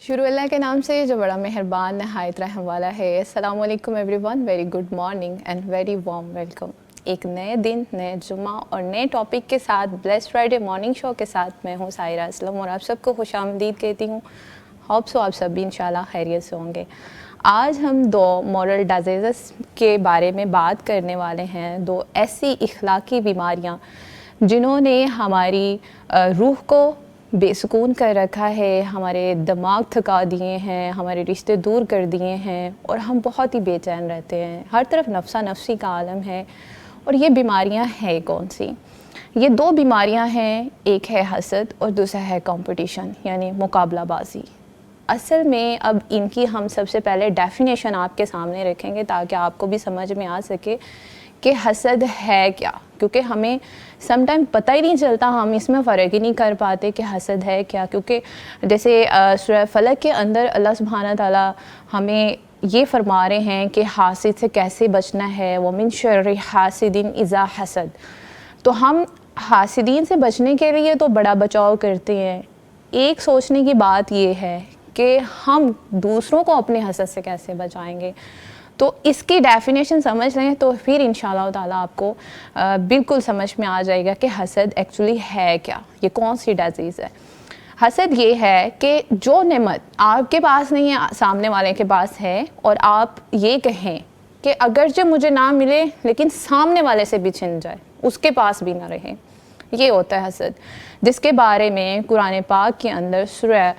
شروع اللہ کے نام سے جو بڑا مہربان نہایت رحم والا ہے۔ السلام علیکم every one, very good morning and very warm welcome. ایک نئے دن، نئے جمعہ اور نئے ٹاپک کے ساتھ بلیس فرائیڈے مارننگ شو کے ساتھ میں ہوں سائرہ اسلم اور آپ سب کو خوش آمدید کہتی ہوں۔ ہوپ سو آپ سب بھی انشاءاللہ خیریت سے ہوں گے۔ آج ہم دو مورل ڈیزیزز کے بارے میں بات کرنے والے ہیں، دو ایسی اخلاقی بیماریاں جنہوں نے ہماری روح کو بے سکون کر رکھا ہے، ہمارے دماغ تھکا دیے ہیں، ہمارے رشتے دور کر دیے ہیں اور ہم بہت ہی بے چین رہتے ہیں۔ ہر طرف نفسا نفسی کا عالم ہے۔ اور یہ بیماریاں ہیں کون سی؟ یہ دو بیماریاں ہیں، ایک ہے حسد اور دوسرا ہے کمپٹیشن یعنی مقابلہ بازی۔ اصل میں اب ان کی ہم سب سے پہلے ڈیفینیشن آپ کے سامنے رکھیں گے تاکہ آپ کو بھی سمجھ میں آ سکے کہ حسد ہے کیا، کیونکہ ہمیں سم ٹائم پتہ ہی نہیں چلتا، ہم اس میں فرق ہی نہیں کر پاتے کہ حسد ہے کیا، کیونکہ جیسے سورہ فلق کے اندر اللہ سبحانہ تعالیٰ ہمیں یہ فرما رہے ہیں کہ حاسد سے کیسے بچنا ہے، وَمِن شَرِّ حَاسِدٍ إِذَا حَسَد۔ تو ہم حاسدین سے بچنے کے لیے تو بڑا بچاؤ کرتے ہیں۔ ایک سوچنے کی بات یہ ہے کہ ہم دوسروں کو اپنے حسد سے کیسے بچائیں گے، تو اس کی ڈیفینیشن سمجھ لیں تو پھر انشاءاللہ تعالیٰ آپ کو بالکل سمجھ میں آ جائے گا کہ حسد ایکچولی ہے کیا، یہ کون سی ڈیزیز ہے۔ حسد یہ ہے کہ جو نعمت آپ کے پاس نہیں ہے سامنے والے کے پاس ہے، اور آپ یہ کہیں کہ اگرچہ مجھے نہ ملے لیکن سامنے والے سے بھی چھن جائے، اس کے پاس بھی نہ رہے، یہ ہوتا ہے حسد، جس کے بارے میں قرآن پاک کے اندر سورہ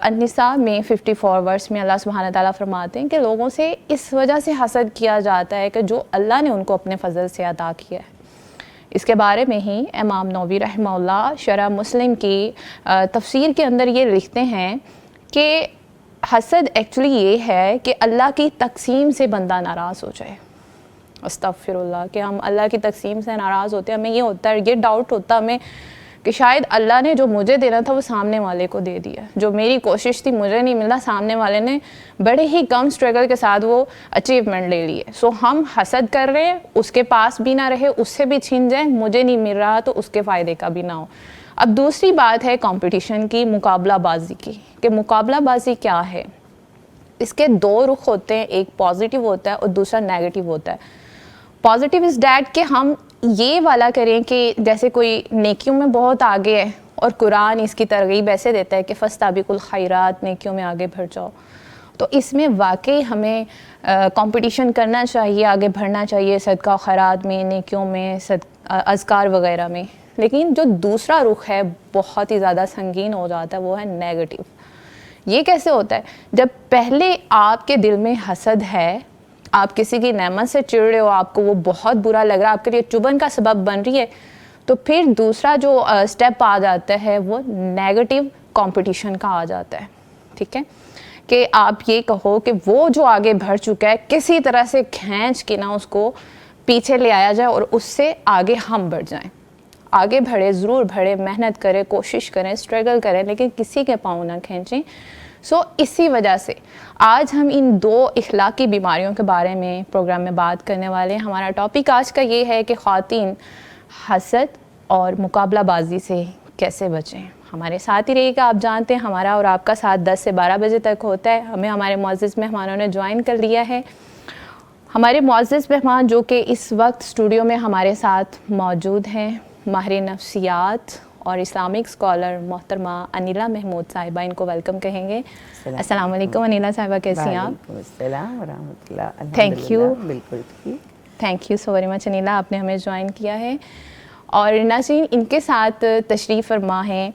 النساء میں 54 ورس میں اللہ سبحانہ تعالیٰ فرماتے ہیں کہ لوگوں سے اس وجہ سے حسد کیا جاتا ہے کہ جو اللہ نے ان کو اپنے فضل سے عطا کیا ہے۔ اس کے بارے میں ہی امام نووی رحمہ اللہ شرح مسلم کی تفسیر کے اندر یہ لکھتے ہیں کہ حسد ایکچولی یہ ہے کہ اللہ کی تقسیم سے بندہ ناراض ہو جائے۔ استغفر اللہ، کہ ہم اللہ کی تقسیم سے ناراض ہوتے ہیں، ہمیں یہ ہوتا ہے، یہ ڈاؤٹ ہوتا ہے ہمیں کہ شاید اللہ نے جو مجھے دینا تھا وہ سامنے والے کو دے دیا، جو میری کوشش تھی مجھے نہیں ملا، سامنے والے نے بڑے ہی کم سٹرگل کے ساتھ وہ اچیومنٹ لے لی ہے۔ سو ہم حسد کر رہے ہیں، اس کے پاس بھی نہ رہے، اس سے بھی چھن جائیں، مجھے نہیں مل رہا تو اس کے فائدے کا بھی نہ ہو۔ اب دوسری بات ہے کمپٹیشن کی، مقابلہ بازی کی، کہ مقابلہ بازی کیا ہے۔ اس کے دو رخ ہوتے ہیں، ایک پازیٹیو ہوتا ہے اور دوسرا نیگیٹیو ہوتا ہے۔ پازیٹیو از دیٹ کہ ہم یہ والا کریں کہ جیسے کوئی نیکیوں میں بہت آگے ہے اور قرآن اس کی ترغیب ایسے دیتا ہے کہ فاستبقوا الخیرات، نیکیوں میں آگے بڑھ جاؤ، تو اس میں واقعی ہمیں کمپٹیشن کرنا چاہیے، آگے بڑھنا چاہیے صدقہ و خیرات میں، نیکیوں میں، اذکار وغیرہ میں۔ لیکن جو دوسرا رخ ہے بہت ہی زیادہ سنگین ہو جاتا ہے، وہ ہے نیگیٹیو۔ یہ کیسے ہوتا ہے؟ جب پہلے آپ کے دل میں حسد ہے، آپ کسی کی نعمت سے چڑ رہے ہو، آپ کو وہ بہت برا لگ رہا ہے، آپ کے لیے چبھن کا سبب بن رہی ہے، تو پھر دوسرا جو سٹیپ آ جاتا ہے وہ نیگیٹیو کمپٹیشن کا آ جاتا ہے، ٹھیک ہے، کہ آپ یہ کہو کہ وہ جو آگے بڑھ چکا ہے کسی طرح سے کھینچ کے نہ اس کو پیچھے لے آیا جائے اور اس سے آگے ہم بڑھ جائیں۔ آگے بڑھے، ضرور بڑھے، محنت کریں، کوشش کریں، سٹرگل کریں، لیکن کسی کے پاؤں نہ کھینچیں۔ سو اسی وجہ سے آج ہم ان دو اخلاقی بیماریوں کے بارے میں پروگرام میں بات کرنے والے ہیں۔ ہمارا ٹاپک آج کا یہ ہے کہ خواتین حسد اور مقابلہ بازی سے کیسے بچیں۔ ہمارے ساتھ ہی رہیے گا، آپ جانتے ہیں ہمارا اور آپ کا ساتھ 10 سے 12 بجے تک ہوتا ہے۔ ہمیں ہمارے معزز مہمانوں نے جوائن کر لیا ہے۔ ہمارے معزز مہمان جو کہ اس وقت اسٹوڈیو میں ہمارے ساتھ موجود ہیں، ماہر نفسیات اور اسلامک اسکالر محترمہ انیلا محمود صاحبہ، ان کو ویلکم کہیں گے۔ السلام علیکم انیلا صاحبہ، کیسی ہیں آپ؟ وعلیکم السلام ورحمۃ اللہ۔ تھینک یو، بالکل ٹھیک، thank you so very much Anila, آپ نے ہمیں جوائن کیا ہے۔ اور ناظرین، ان کے ساتھ تشریف فرما ہیں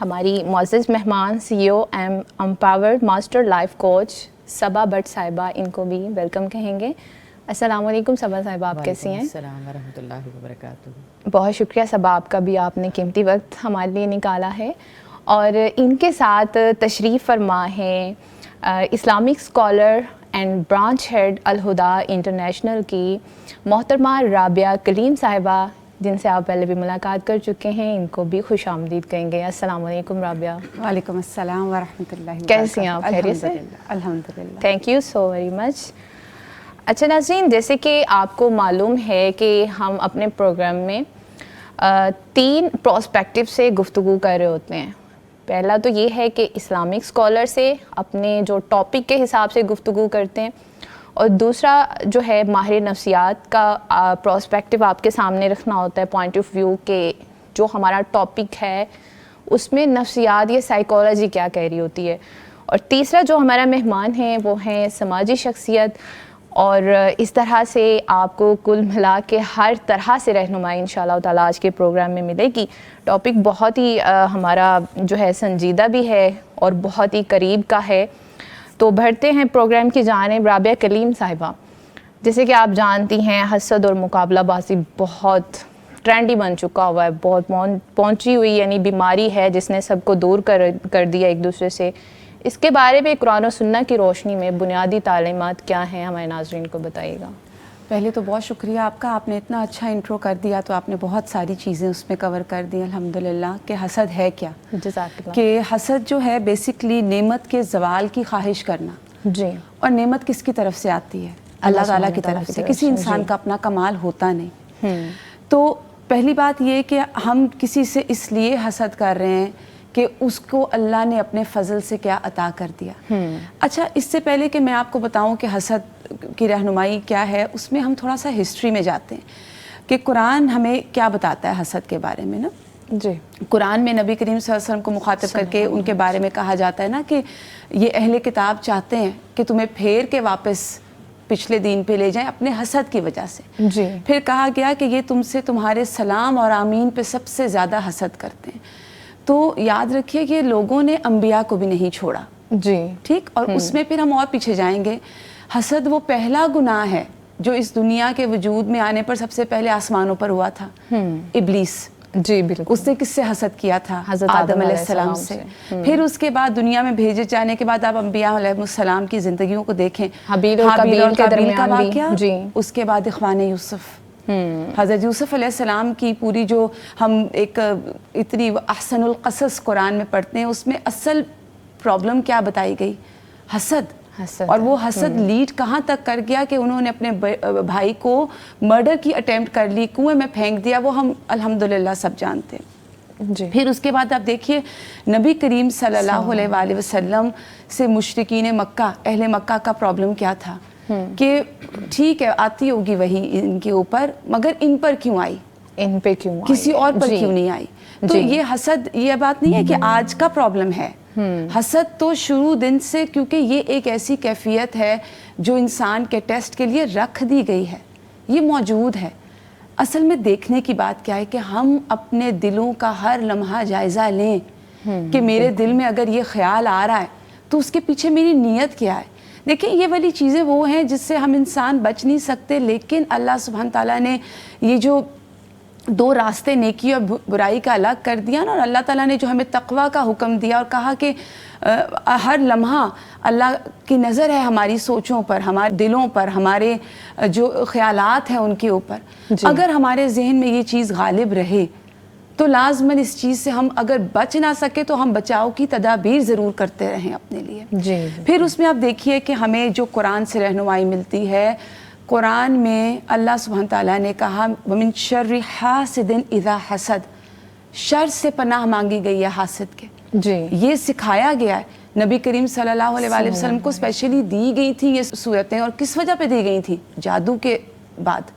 ہماری معزز مہمان C O M empowered master life coach Saba Butt صاحبہ، ان کو بھی ویلکم کہیں گے۔ السلام علیکم صبا صاحبہ، آپ کیسی ہیں؟ السلام ورحمۃ اللہ وبرکاتہ۔ بہت شکریہ صبا، آپ کا بھی، آپ نے قیمتی وقت ہمارے لیے نکالا ہے۔ اور ان کے ساتھ تشریف فرما ہیں Islamic scholar and branch head Al-Huda international کی محترمہ رابعہ کلیم صاحبہ، جن سے آپ پہلے بھی ملاقات کر چکے ہیں، ان کو بھی خوش آمدید کہیں گے۔ السلام علیکم رابعہ۔ وعلیکم السلام ورحمۃ اللہ وبرکاتہ۔ کیسی ہیں آپ؟ خیریت سے؟ الحمدللہ۔ تھینک یو سو ویری مچ۔ اچھا ناظرین، جیسے کہ آپ کو معلوم ہے کہ ہم اپنے پروگرام میں 3 پرسپیکٹیو سے گفتگو کر رہے ہوتے ہیں۔ پہلا تو یہ ہے کہ اسلامک اسکالر سے اپنے جو ٹاپک کے حساب سے گفتگو کرتے ہیں، اور دوسرا جو ہے ماہر نفسیات کا پراسپیکٹیو آپ کے سامنے رکھنا ہوتا ہے، پوائنٹ آف ویو کہ جو ہمارا ٹاپک ہے اس میں نفسیات یا سائیکالوجی کیا کہہ رہی ہوتی ہے۔ اور تیسرا جو ہمارا مہمان ہیں وہ ہیں سماجی شخصیت، اور اس طرح سے آپ کو کل ملا کے ہر طرح سے رہنمائی انشاءاللہ تعالیٰ آج کے پروگرام میں ملے گی۔ ٹاپک بہت ہی ہمارا جو ہے سنجیدہ بھی ہے اور بہت ہی قریب کا ہے۔ تو بڑھتے ہیں پروگرام کی جانب۔ رابعہ کلیم صاحبہ، جیسے کہ آپ جانتی ہیں حسد اور مقابلہ بازی بہت ٹرینڈی بن چکا ہوا ہے، بہت پہنچی ہوئی یعنی بیماری ہے جس نے سب کو دور کر دیا ایک دوسرے سے۔ اس کے بارے میں قرآن و سنت کی روشنی میں بنیادی تعلیمات کیا ہیں، ہمارے ناظرین کو بتائیے گا۔ پہلے تو بہت شکریہ آپ کا، آپ نے اتنا اچھا انٹرو کر دیا، تو آپ نے بہت ساری چیزیں اس میں کور کر دی الحمدللہ، کہ حسد ہے کیا۔ جزاک اللہ۔ کہ حسد جو ہے بیسکلی نعمت کے زوال کی خواہش کرنا، جی، اور نعمت کس کی طرف سے آتی ہے؟ اللہ تعالیٰ کی طرف سے، کسی انسان کا اپنا کمال ہوتا نہیں۔ تو پہلی بات یہ کہ ہم کسی سے اس لیے حسد کر رہے ہیں کہ اس کو اللہ نے اپنے فضل سے کیا عطا کر دیا۔ اچھا، اس سے پہلے کہ میں آپ کو بتاؤں کہ حسد کی رہنمائی کیا ہے، اس میں ہم تھوڑا سا ہسٹری میں جاتے ہیں کہ قرآن ہمیں کیا بتاتا ہے حسد کے بارے میں نا۔ جی، قرآن میں نبی کریم صلی اللہ علیہ وسلم کو مخاطب کر کے ان کے بارے میں کہا جاتا ہے نا کہ یہ اہل کتاب چاہتے ہیں کہ تمہیں پھیر کے واپس پچھلے دین پہ لے جائیں اپنے حسد کی وجہ سے۔ جی، پھر کہا گیا کہ یہ تم سے تمہارے سلام اور آمین پہ سب سے زیادہ حسد کرتے ہیں۔ تو یاد رکھیے کہ لوگوں نے انبیاء کو بھی نہیں چھوڑا، جی، ٹھیک، اور اس میں پھر ہم اور پیچھے جائیں گے۔ حسد وہ پہلا گناہ ہے جو اس دنیا کے وجود میں آنے پر سب سے پہلے آسمانوں پر ہوا تھا۔ ابلیس، جی بالکل، اس نے کس سے حسد کیا تھا؟ حضرت آدم علیہ السلام سے۔ پھر اس کے بعد دنیا میں بھیجے جانے کے بعد آپ انبیاء علیہ السلام کی زندگیوں کو دیکھیں، حابیل اور قابیل کے درمیان بھی، واقعہ، اس کے بعد اخوان یوسف، حضرت یوسف علیہ السلام کی پوری جو ہم ایک اتنی احسن القصص قرآن میں پڑھتے ہیں، اس میں اصل پرابلم کیا بتائی گئی؟ حسد۔ اور وہ حسد لیڈ کہاں تک کر گیا کہ انہوں نے اپنے بھائی کو مرڈر کی اٹیمپٹ کر لی، کنویں میں پھینک دیا، وہ ہم الحمدللہ سب جانتے ہیں۔ جی، پھر اس کے بعد آپ دیکھیے نبی کریم صلی اللہ علیہ وآلہ وسلم سے مشرکین مکہ، اہل مکہ کا پرابلم کیا تھا کہ ٹھیک ہے آتی ہوگی وہی ان کے اوپر، مگر ان پر کیوں آئی، ان پہ کیوں آئی، کسی اور پر کیوں نہیں آئی؟ تو یہ حسد، یہ بات نہیں ہے کہ آج کا پرابلم ہے، حسد تو شروع دن سے، کیونکہ یہ ایک ایسی کیفیت ہے جو انسان کے ٹیسٹ کے لیے رکھ دی گئی ہے، یہ موجود ہے۔ اصل میں دیکھنے کی بات کیا ہے کہ ہم اپنے دلوں کا ہر لمحہ جائزہ لیں کہ میرے دل میں اگر یہ خیال آ رہا ہے تو اس کے پیچھے میری نیت کیا ہے۔ دیکھیں یہ والی چیزیں وہ ہیں جس سے ہم انسان بچ نہیں سکتے، لیکن اللہ سبحانہ تعالیٰ نے یہ جو دو راستے نیکی اور برائی کا الگ کر دیا نا، اور اللہ تعالیٰ نے جو ہمیں تقویٰ کا حکم دیا اور کہا کہ ہر لمحہ اللہ کی نظر ہے ہماری سوچوں پر، ہمارے دلوں پر، ہمارے جو خیالات ہیں ان کے اوپر۔ اگر ہمارے ذہن میں یہ چیز غالب رہے تو لازماً اس چیز سے ہم اگر بچ نہ سکے تو ہم بچاؤ کی تدابیر ضرور کرتے رہیں اپنے لیے۔ جی، پھر اس میں آپ دیکھیے کہ ہمیں جو قرآن سے رہنمائی ملتی ہے، قرآن میں اللہ سبحانہ تعالیٰ نے کہا وَمِن شَرِّ حَاسِدٍ اِذَا حَسَد، شر سے پناہ مانگی گئی ہے حاسد کے۔ جی، یہ سکھایا گیا ہے، نبی کریم صلی اللہ علیہ وآلہ وسلم کو اسپیشلی دی گئی تھی یہ صورتیں، اور کس وجہ پہ دی گئی تھی؟ جادو کے بعد،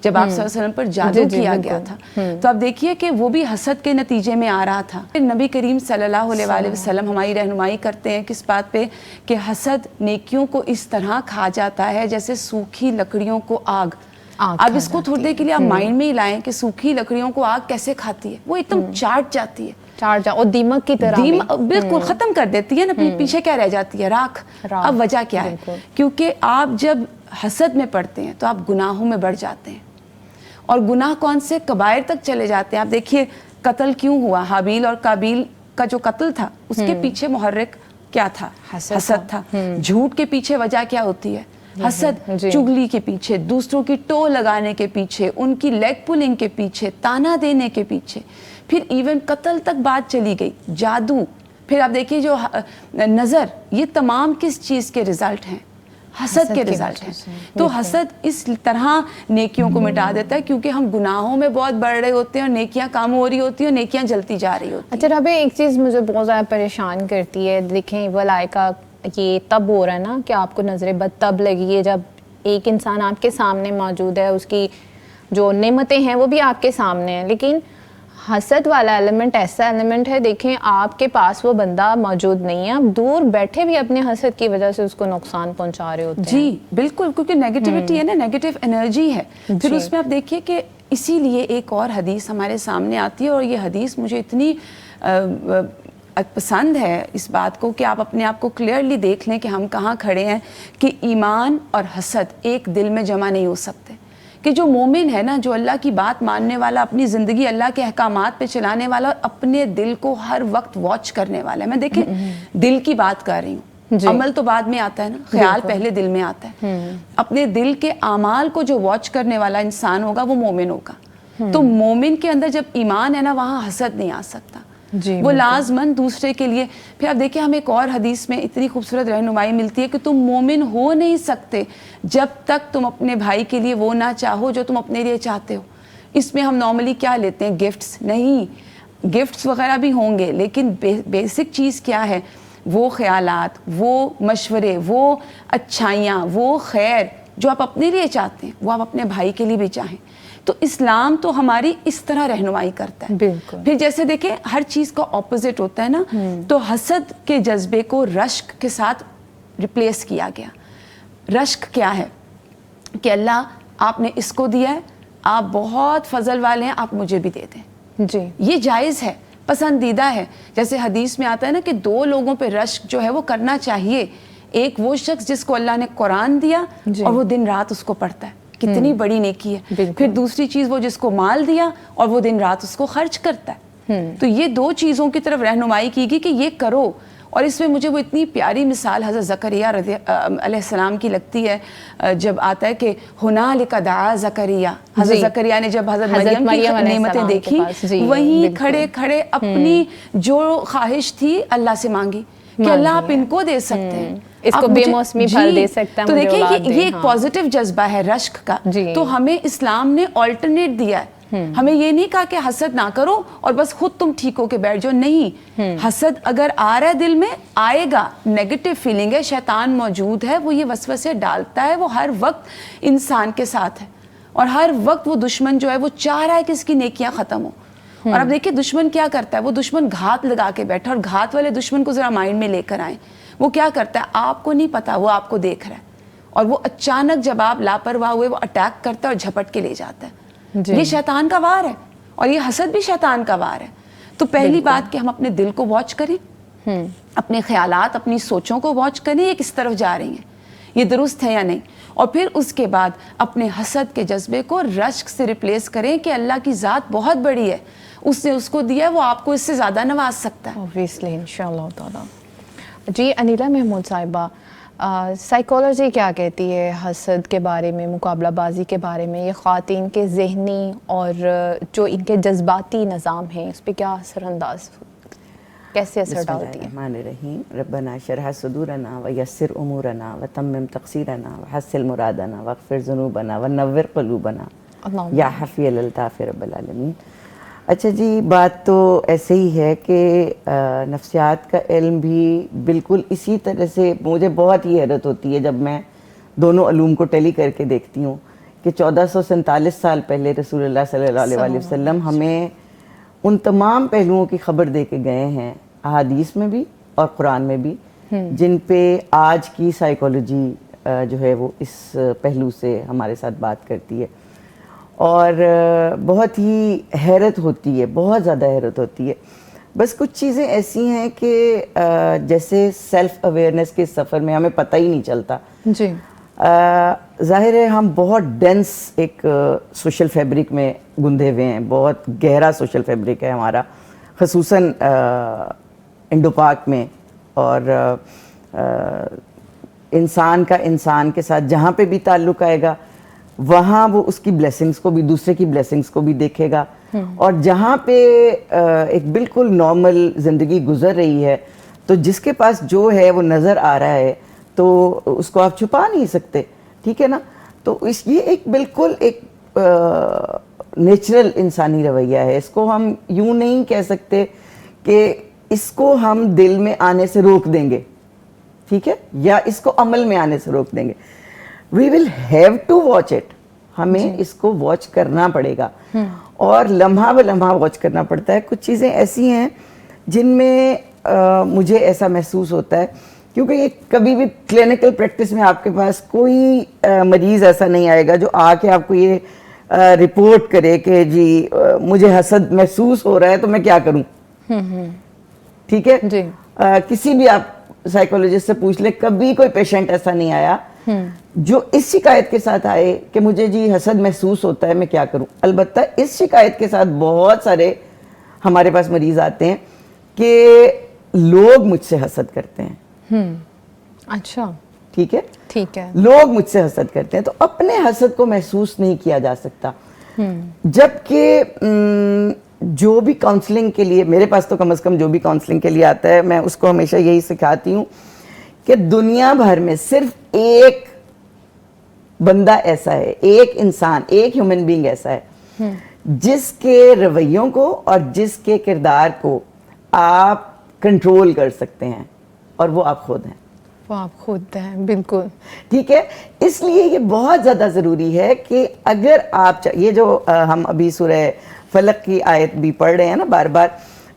جب آپ صلی اللہ علیہ وسلم پر جادو کیا گیا تھا، تو آپ دیکھیے کہ وہ بھی حسد کے نتیجے میں آ رہا تھا۔ پھر نبی کریم صلی اللہ علیہ وآلہ وسلم ہماری رہنمائی کرتے ہیں کس بات پہ کہ حسد نیکیوں کو اس طرح کھا جاتا ہے جیسے سوکھی لکڑیوں کو آگ۔ اب اس کو تھوڑی دیر کے لیے آپ مائنڈ میں ہی لائیں کہ سوکھی لکڑیوں کو آگ کیسے کھاتی ہے، وہ ایک دم چاٹ جاتی ہے، اور دیمک کی طرح بالکل ختم کر دیتی ہے نا، پیچھے کیا رہ جاتی ہے؟ راکھ۔ اب وجہ کیا ہے؟ کیونکہ آپ جب حسد میں پڑتے ہیں تو آپ گناہوں میں بڑھ جاتے ہیں، اور گناہ کون سے؟ کبائر تک چلے جاتے ہیں۔ آپ دیکھیے قتل کیوں ہوا؟ حابیل اور قابیل کا جو قتل تھا اس کے پیچھے محرک کیا تھا؟ حسد تھا۔ جھوٹ کے پیچھے وجہ کیا ہوتی ہے؟ حسد۔ چغلی کے پیچھے، دوسروں کی ٹو لگانے کے پیچھے، ان کی لیگ پولنگ کے پیچھے، تانا دینے کے پیچھے، پھر ایون قتل تک بات چلی گئی، جادو۔ پھر آپ دیکھیے جو نظر، یہ تمام کس چیز کے رزلٹ ہیں؟ حسد کے رزلٹ ہیں. تو حسد اس طرح نیکیوں کو مٹا دیتا ہے کیونکہ ہم گناہوں میں بہت بڑھ رہے ہوتے ہیں اور نیکیاں کام ہو رہی ہوتی ہیں اور نیکیاں جلتی جا رہی ہوتی ہیں. اچھا رابع، ایک چیز مجھے بہت زیادہ پریشان کرتی ہے، دیکھیں ولاء کا یہ تب ہو رہا ہے نا کہ آپ کو نظر بد تب لگی ہے جب ایک انسان آپ کے سامنے موجود ہے، اس کی جو نعمتیں ہیں وہ بھی آپ کے سامنے ہیں، لیکن حسد والا ایلیمنٹ ایسا ایلیمنٹ ہے، دیکھیں آپ کے پاس وہ بندہ موجود نہیں ہے، آپ دور بیٹھے بھی اپنے حسد کی وجہ سے اس کو نقصان پہنچا رہے ہوتے ہیں. جی بالکل، کیونکہ نیگیٹیوٹی ہے نا، نیگیٹو انرجی ہے. پھر اس میں آپ دیکھیے کہ اسی لیے ایک اور حدیث ہمارے سامنے آتی ہے، اور یہ حدیث مجھے اتنی پسند ہے اس بات کو کہ آپ اپنے آپ کو کلیئرلی دیکھ لیں کہ ہم کہاں کھڑے ہیں، کہ ایمان اور حسد ایک دل میں جمع نہیں ہو سکتے. کہ جو مومن ہے نا، جو اللہ کی بات ماننے والا، اپنی زندگی اللہ کے احکامات پہ چلانے والا، اور اپنے دل کو ہر وقت واچ کرنے والا ہے. میں دیکھیں دل کی بات کر رہی ہوں، عمل تو بعد میں آتا ہے نا، خیال پہلے دل میں آتا ہے. اپنے دل کے اعمال کو جو واچ کرنے والا انسان ہوگا وہ مومن ہوگا. تو مومن کے اندر جب ایمان ہے نا، وہاں حسد نہیں آ سکتا. وہ لازمن دوسرے کے لیے. پھر آپ دیکھیں ہمیں ایک اور حدیث میں اتنی خوبصورت رہنمائی ملتی ہے کہ تم مومن ہو نہیں سکتے جب تک تم اپنے بھائی کے لیے وہ نہ چاہو جو تم اپنے لیے چاہتے ہو. اس میں ہم نارملی کیا لیتے ہیں؟ گفٹس. نہیں، گفٹس وغیرہ بھی ہوں گے، لیکن بیسک چیز کیا ہے؟ وہ خیالات، وہ مشورے، وہ اچھائیاں، وہ خیر جو آپ اپنے لیے چاہتے ہیں وہ آپ اپنے بھائی کے لیے بھی چاہیں. تو اسلام تو ہماری اس طرح رہنمائی کرتا ہے. بالکل. پھر جیسے دیکھیں ہر چیز کا اپوزٹ ہوتا ہے نا، تو حسد کے جذبے کو رشک کے ساتھ ریپلیس کیا گیا. رشک کیا ہے؟ کہ اللہ آپ نے اس کو دیا ہے، آپ بہت فضل والے ہیں، آپ مجھے بھی دے دیں. جی یہ جائز ہے، پسندیدہ ہے. جیسے حدیث میں آتا ہے نا کہ دو لوگوں پہ رشک جو ہے وہ کرنا چاہیے. ایک وہ شخص جس کو اللہ نے قرآن دیا اور وہ دن رات اس کو پڑھتا ہے، کتنی بڑی نیکی ہے. پھر دوسری چیز وہ جس کو مال دیا اور وہ دن رات اس کو خرچ کرتا ہے. تو یہ دو چیزوں کی طرف رہنمائی کی گئی کہ یہ کرو. اور اس میں مجھے وہ اتنی پیاری مثال حضرت زکریا علیہ السلام کی لگتی ہے، جب آتا ہے کہ ہنالک دعا زکریا. حضرت زکریا نے جب حضرت مریم کی نعمتیں دیکھی، وہیں کھڑے کھڑے اپنی جو خواہش تھی اللہ سے مانگی کہ اللہ آپ ان کو دے سکتے ہیں، اس کو بے موسمی پھل دے سکتا ہے. تو دیکھیں یہ ایک پازیٹیو جذبہ ہے رشک کا. تو ہمیں اسلام نے آلٹرنیٹ دیا ہے. ہمیں یہ نہیں کہا کہ حسد نہ کرو اور بس خود تم ٹھیک ہو کے بیٹھ جاؤ. نہیں، حسد اگر آ رہا ہے دل میں، آئے گا، نیگیٹو فیلنگ ہے، شیطان موجود ہے، وہ یہ وسوسے ڈالتا ہے، وہ ہر وقت انسان کے ساتھ ہے، اور ہر وقت وہ دشمن جو ہے وہ چاہ رہا ہے کہ اس کی نیکیاں ختم ہو. اور اب دیکھیں دشمن کیا کرتا ہے، وہ دشمن گھات لگا کے بیٹھا. اور گھات والے دشمن کو ذرا مائنڈ میں لے کر آئیں. وہ کیا کرتا ہے؟ آپ کو نہیں پتا، وہ آپ کو دیکھ رہا ہے، اور وہ اچانک جب آپ لاپرواہ ہوئے وہ اٹیک کرتا ہے اور جھپٹ کے لے جاتا ہے. یہ شیطان کا وار ہے، اور یہ حسد بھی شیطان کا وار ہے. تو پہلی بات کہ ہم اپنے دل کو واچ کریں، اپنے خیالات، اپنی سوچوں کو واچ کریں، یہ کس طرف جا رہی ہیں، یہ درست ہے یا نہیں. اور پھر اس کے بعد اپنے حسد کے جذبے کو رشک سے ریپلیس کریں کہ اللہ کی ذات بہت بڑی ہے، اس نے اس کو دیا، وہ آپ کو اس سے زیادہ نواز سکتا ہے. اوبویسلی انشاءاللہ تعالیٰ. جی انیلا محمود صاحبہ، سائیکالوجی کیا کہتی ہے حسد کے بارے میں، مقابلہ بازی کے بارے میں؟ یہ خواتین کے ذہنی اور جو ان کے جذباتی نظام ہیں اس پہ کیا اثر انداز، کیسے اثر ڈالتی ہے؟ بسم اللہ الرحمن الرحیم. ربنا شرح صدورنا ویسر امورنا وتمم تقصیرنا وحصل مرادنا واغفر ذنوبنا ونور قلوبنا یا حفی الالطاف رب العالمین. اچھا جی، بات تو ایسے ہی ہے کہ نفسیات کا علم بھی بالکل اسی طرح سے مجھے بہت ہی حیرت ہوتی ہے جب میں دونوں علوم کو ٹیلی کر کے دیکھتی ہوں کہ 1447 سال پہلے رسول اللہ صلی اللہ علیہ وسلم ہمیں ان تمام پہلوؤں کی خبر دے کے گئے ہیں، احادیث میں بھی اور قرآن میں بھی، جن پہ آج کی سائیکالوجی جو ہے وہ اس پہلو سے ہمارے ساتھ بات کرتی ہے. اور بہت ہی حیرت ہوتی ہے، بہت زیادہ حیرت ہوتی ہے. بس کچھ چیزیں ایسی ہیں کہ جیسے سیلف اویئرنیس کے سفر میں ہمیں پتہ ہی نہیں چلتا. جی ظاہر ہے ہم بہت ڈینس ایک سوشل فیبرک میں گندھے ہوئے ہیں، بہت گہرا سوشل فیبرک ہے ہمارا، خصوصاً انڈو پاک میں. اور انسان کا انسان کے ساتھ جہاں پہ بھی تعلق آئے گا وہاں وہ اس کی بلیسنگز کو بھی، دوسرے کی بلیسنگز کو بھی دیکھے گا. اور جہاں پہ ایک بالکل نارمل زندگی گزر رہی ہے تو جس کے پاس جو ہے وہ نظر آ رہا ہے تو اس کو آپ چھپا نہیں سکتے, ٹھیک ہے نا. تو یہ ایک بالکل ایک نیچرل انسانی رویہ ہے. اس کو ہم یوں نہیں کہہ سکتے کہ اس کو ہم دل میں آنے سے روک دیں گے, ٹھیک ہے, یا اس کو عمل میں آنے سے روک دیں گے. We will have to watch it, ہمیں اس کو واچ کرنا پڑے گا, اور لمحہ بہ لمحہ واچ کرنا پڑتا ہے. کچھ چیزیں ایسی ہیں جن میں مجھے ایسا محسوس ہوتا ہے, کیونکہ یہ کبھی بھی کلینکل پریکٹس میں آپ کے پاس کوئی مریض ایسا نہیں آئے گا جو آ کے آپ کو یہ رپورٹ کرے کہ جی مجھے حسد محسوس ہو رہا ہے تو میں کیا کروں, ٹھیک ہے. کسی بھی آپ سائیکولوجسٹ سے پوچھ لیں, کبھی کوئی پیشنٹ ایسا نہیں آیا جو اس شکایت کے ساتھ آئے کہ مجھے جی حسد محسوس ہوتا ہے, میں کیا کروں. البتہ اس شکایت کے ساتھ بہت سارے ہمارے پاس مریض آتے ہیں کہ لوگ مجھ سے حسد کرتے ہیں. اچھا, ٹھیک ہے, ٹھیک ہے, لوگ مجھ سے حسد کرتے ہیں. تو اپنے حسد کو محسوس نہیں کیا جا سکتا, جبکہ جو بھی کاؤنسلنگ کے لیے میرے پاس, تو کم از کم جو بھی کاؤنسلنگ کے لیے آتا ہے, میں اس کو ہمیشہ یہی سکھاتی ہوں کہ دنیا بھر میں صرف ایک بندہ ایسا ہے, ایک انسان, ایک ہیومن بینگ ایسا ہے جس کے رویوں کو اور جس کے کردار کو آپ کنٹرول کر سکتے ہیں, اور وہ آپ خود ہیں. وہ آپ خود ہیں, بالکل, ٹھیک ہے. اس لیے یہ بہت زیادہ ضروری ہے کہ اگر آپ یہ جو ہم ابھی سورہ فلق کی آیت بھی پڑھ رہے ہیں نا بار بار,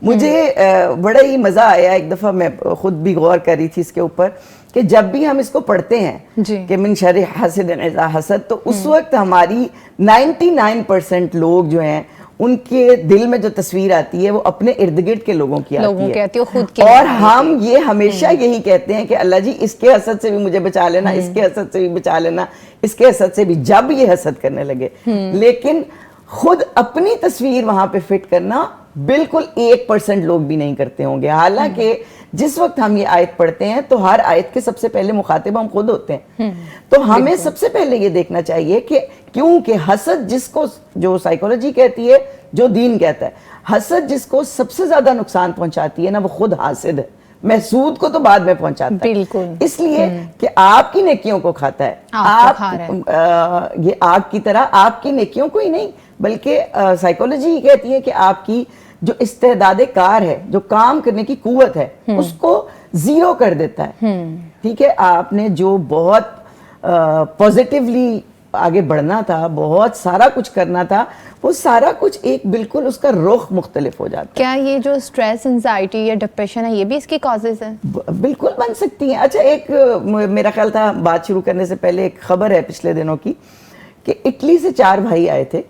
مجھے بڑا ہی مزہ آیا. ایک دفعہ میں خود بھی غور کر رہی تھی اس کے اوپر کہ جب بھی ہم اس کو پڑھتے ہیں کہ من شر حاسد اذا حسد, تو اس وقت ہماری 99% لوگ جو ہیں ان کے دل میں جو تصویر آتی ہے وہ اپنے ارد گرد کے لوگوں کی آتی ہے, خود کی, اور ہم یہ ہمیشہ یہی کہتے ہیں کہ اللہ جی اس کے حسد سے بھی مجھے بچا لینا, اس کے حسد سے بھی بچا لینا, اس کے حسد سے بھی, جب یہ حسد کرنے لگے. لیکن خود اپنی تصویر وہاں پہ فٹ کرنا بالکل 1% لوگ بھی نہیں کرتے ہوں گے. حالانکہ جس وقت ہم یہ آیت پڑھتے ہیں تو ہر آیت کے سب سے پہلے مخاطب ہم خود ہوتے ہیں. تو ہمیں سب سے پہلے یہ دیکھنا چاہیے کہ کیونکہ حسد جس کو, جو سائیکولوجی کہتی ہے, جو دین کہتا ہے, حسد جس کو سب سے زیادہ نقصان پہنچاتی ہے نا, وہ خود حاسد ہے. محسود کو تو بعد میں پہنچاتا ہے, بالکل, اس لیے کہ آپ کی نیکیوں کو کھاتا ہے. آپ یہ آگ کی طرح آپ کی نیکیوں کو ہی نہیں, بلکہ سائیکولوجی یہ کہتی ہے کہ آپ کی جو استعداد کار ہے, جو کام کرنے کی قوت ہے, اس کو زیرو کر دیتا ہے. ٹھیک ہے, آپ نے جو بہت پازیٹیولی آگے بڑھنا تھا, بہت سارا کچھ کرنا تھا, وہ سارا کچھ ایک بالکل اس کا رخ مختلف ہو جاتا ہے. کیا یہ جو سٹریس, انزائٹی یا ڈپریشن ہے, یہ بھی اس کی کازز ہیں؟ بالکل بن سکتی ہیں. اچھا, ایک میرا خیال تھا بات شروع کرنے سے پہلے ایک خبر ہے پچھلے دنوں کی کہ اٹلی سے 4 بھائی آئے تھے.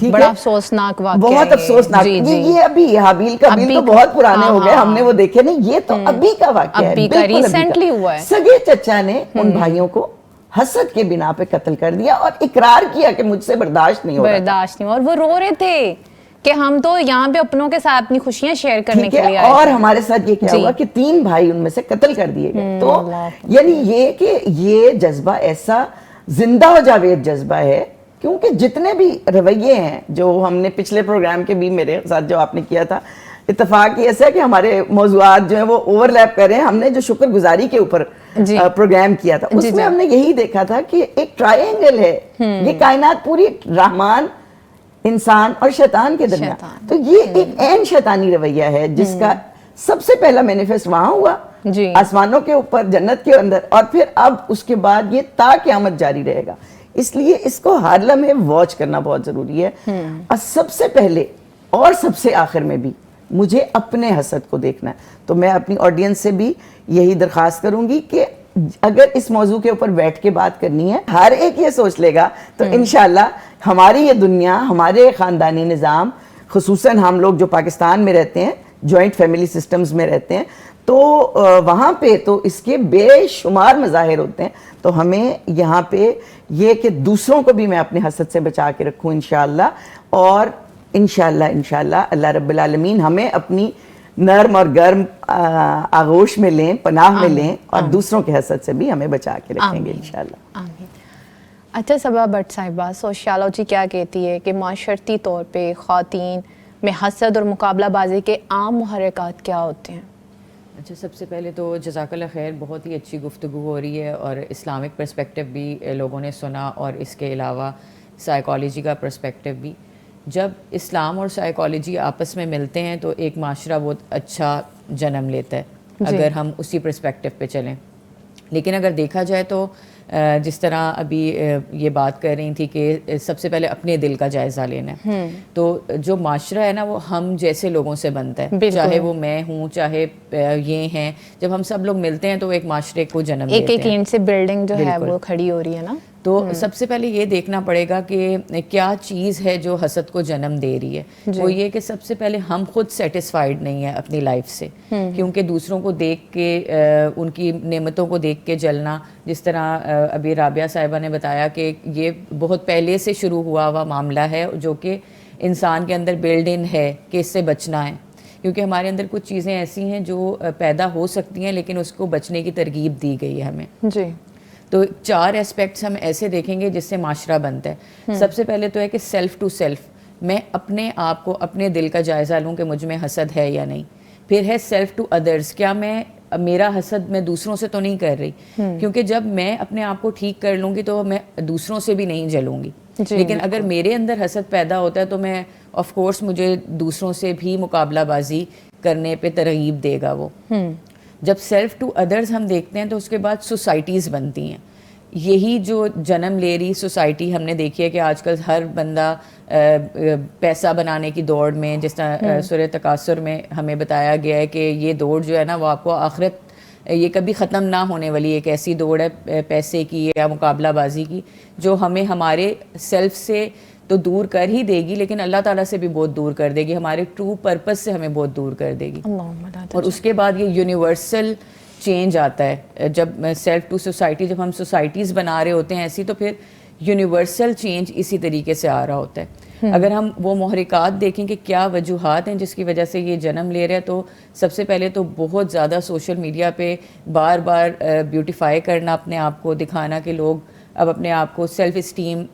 بڑا افسوسناک واقعہ, بہت افسوسناک. یہ ابھی حابیل کا بیل تو بہت پرانے ہو گئے, ہم نے وہ دیکھے نہیں, یہ تو ابھی کا واقعہ ہے, بالکل ریسنٹلی ہوا ہے. سگے چچا نے ان بھائیوں کو حسد کے بنا پہ قتل کر دیا اور اقرار کیا کہ مجھ سے برداشت نہیں ہو رہا, اور وہ رو رہے تھے کہ ہم تو یہاں پہ اپنوں کے ساتھ اپنی خوشیاں شیئر کرنے کے لیے آئے. اور ہمارے ساتھ یہ کیا ہوا کہ 3 بھائی ان میں سے قتل کر دیے گئے. تو یعنی یہ کہ یہ جذبہ ایسا زندہ و جاوید جذبہ ہے, کیونکہ جتنے بھی رویے ہیں جو ہم نے پچھلے پروگرام کے بھی میرے ساتھ جو آپ نے کیا تھا, اتفاق ایسا ہے کہ ہمارے موضوعات جو ہیں وہ اوور لیپ کر رہے ہیں. ہم نے جو شکر گزاری کے اوپر پروگرام کیا تھا, اس میں ہم نے یہی دیکھا تھا کہ ایک ٹرائنگل ہے, یہ کائنات پوری رحمان, انسان اور شیطان کے درمیان. تو یہ ایک عین شیطانی رویہ ہے جس کا سب سے پہلا مینیفیسٹ وہاں ہوا, آسمانوں کے اوپر, جنت کے اندر, اور پھر اب اس کے بعد یہ تا قیامت جاری رہے گا. اس لیے اس کو ہر لمحے واچ کرنا بہت ضروری ہے. اور سب سے پہلے اور سب سے آخر میں بھی مجھے اپنے حسد کو دیکھنا ہے. تو میں اپنی آڈینس سے بھی یہی درخواست کروں گی کہ اگر اس موضوع کے اوپر بیٹھ کے بات کرنی ہے, ہر ایک یہ سوچ لے گا تو انشاءاللہ ہماری یہ دنیا, ہمارے خاندانی نظام, خصوصاً ہم لوگ جو پاکستان میں رہتے ہیں, جوائنٹ فیملی سسٹمز میں رہتے ہیں, تو وہاں پہ تو اس کے بے شمار مظاہر ہوتے ہیں. تو ہمیں یہاں پہ یہ کہ دوسروں کو بھی میں اپنے حسد سے بچا کے رکھوں انشاءاللہ, اور انشاءاللہ اللہ رب العالمین ہمیں اپنی نرم اور گرم آغوش میں لیں, پناہ میں لیں, اور دوسروں کے حسد سے بھی ہمیں بچا کے رکھیں گے انشاءاللہ. آمین. اچھا صبا بٹ صاحبہ, سوشیالوجی کیا کہتی ہے کہ معاشرتی طور پہ خواتین میں حسد اور مقابلہ بازی کے عام محرکات کیا ہوتے ہیں؟ اچھا، سب سے پہلے تو جزاک اللہ خیر، بہت ہی اچھی گفتگو ہو رہی ہے اور اسلامک پرسپیکٹیو بھی لوگوں نے سنا اور اس کے علاوہ سائیکالوجی کا پرسپیکٹیو بھی. جب اسلام اور سائیکالوجی آپس میں ملتے ہیں تو ایک معاشرہ بہت اچھا جنم لیتا ہے اگر ہم اسی پرسپیکٹیو پہ چلیں. لیکن اگر دیکھا جائے تو جس طرح ابھی یہ بات کر رہی تھی کہ سب سے پہلے اپنے دل کا جائزہ لینا ہے، تو جو معاشرہ ہے نا وہ ہم جیسے لوگوں سے بنتا ہے، چاہے وہ میں ہوں چاہے یہ ہیں. جب ہم سب لوگ ملتے ہیں تو ایک معاشرے کو جنم دیتے ہیں. ایک اینٹ سے بلڈنگ جو ہے وہ کھڑی ہو رہی ہے نا. تو سب سے پہلے یہ دیکھنا پڑے گا کہ کیا چیز ہے جو حسد کو جنم دے رہی ہے. وہ یہ کہ سب سے پہلے ہم خود سیٹسفائیڈ نہیں ہیں اپنی لائف سے، کیونکہ دوسروں کو دیکھ کے ان کی نعمتوں کو دیکھ کے جلنا، جس طرح ابھی رابعہ صاحبہ نے بتایا کہ یہ بہت پہلے سے شروع ہوا معاملہ ہے جو کہ انسان کے اندر بلڈ ان ہے کہ اس سے بچنا ہے. کیونکہ ہمارے اندر کچھ چیزیں ایسی ہیں جو پیدا ہو سکتی ہیں لیکن اس کو بچنے کی ترغیب دی گئی ہے ہمیں. جی. تو 4 ایسپیکٹس ہم ایسے دیکھیں گے جس سے معاشرہ بنتا ہے. سب سے پہلے تو ہے کہ سیلف ٹو سیلف، میں اپنے آپ کو اپنے دل کا جائزہ لوں کہ مجھ میں حسد ہے یا نہیں. پھر ہے سیلف ٹو ادرس، کیا میرا حسد میں دوسروں سے تو نہیں کر رہی، کیونکہ جب میں اپنے آپ کو ٹھیک کر لوں گی تو میں دوسروں سے بھی نہیں جلوں گی. لیکن اگر میرے اندر حسد پیدا ہوتا ہے تو میں آف کورس مجھے دوسروں سے بھی مقابلہ بازی کرنے پہ ترغیب دے گا وہ. جب سیلف ٹو ادرز ہم دیکھتے ہیں تو اس کے بعد سوسائٹیز بنتی ہیں. یہی جو جنم لے رہی سوسائٹی ہم نے دیکھی ہے کہ آج کل ہر بندہ پیسہ بنانے کی دوڑ میں، جس طرح سورہ تکاثر میں ہمیں بتایا گیا ہے کہ یہ دوڑ جو ہے نا وہ آپ کو آخرت یہ کبھی ختم نہ ہونے والی ایک ایسی دوڑ ہے پیسے کی یا مقابلہ بازی کی، جو ہمیں ہمارے سیلف سے تو دور کر ہی دے گی لیکن اللہ تعالیٰ سے بھی بہت دور کر دے گی، ہمارے ٹرو پرپس سے ہمیں بہت دور کر دے گی. اور اس کے بعد یہ یونیورسل چینج آتا ہے. جب سیلف ٹو سوسائٹی، جب ہم سوسائٹیز بنا رہے ہوتے ہیں ایسی، تو پھر یونیورسل چینج اسی طریقے سے آ رہا ہوتا ہے. اگر ہم وہ محرکات دیکھیں کہ کیا وجوہات ہیں جس کی وجہ سے یہ جنم لے رہے ہیں، تو سب سے پہلے تو بہت زیادہ سوشل میڈیا پہ بار بار بیوٹیفائی کرنا اپنے آپ کو، دکھانا کہ لوگ اب اپنے آپ کو سیلف اسٹیم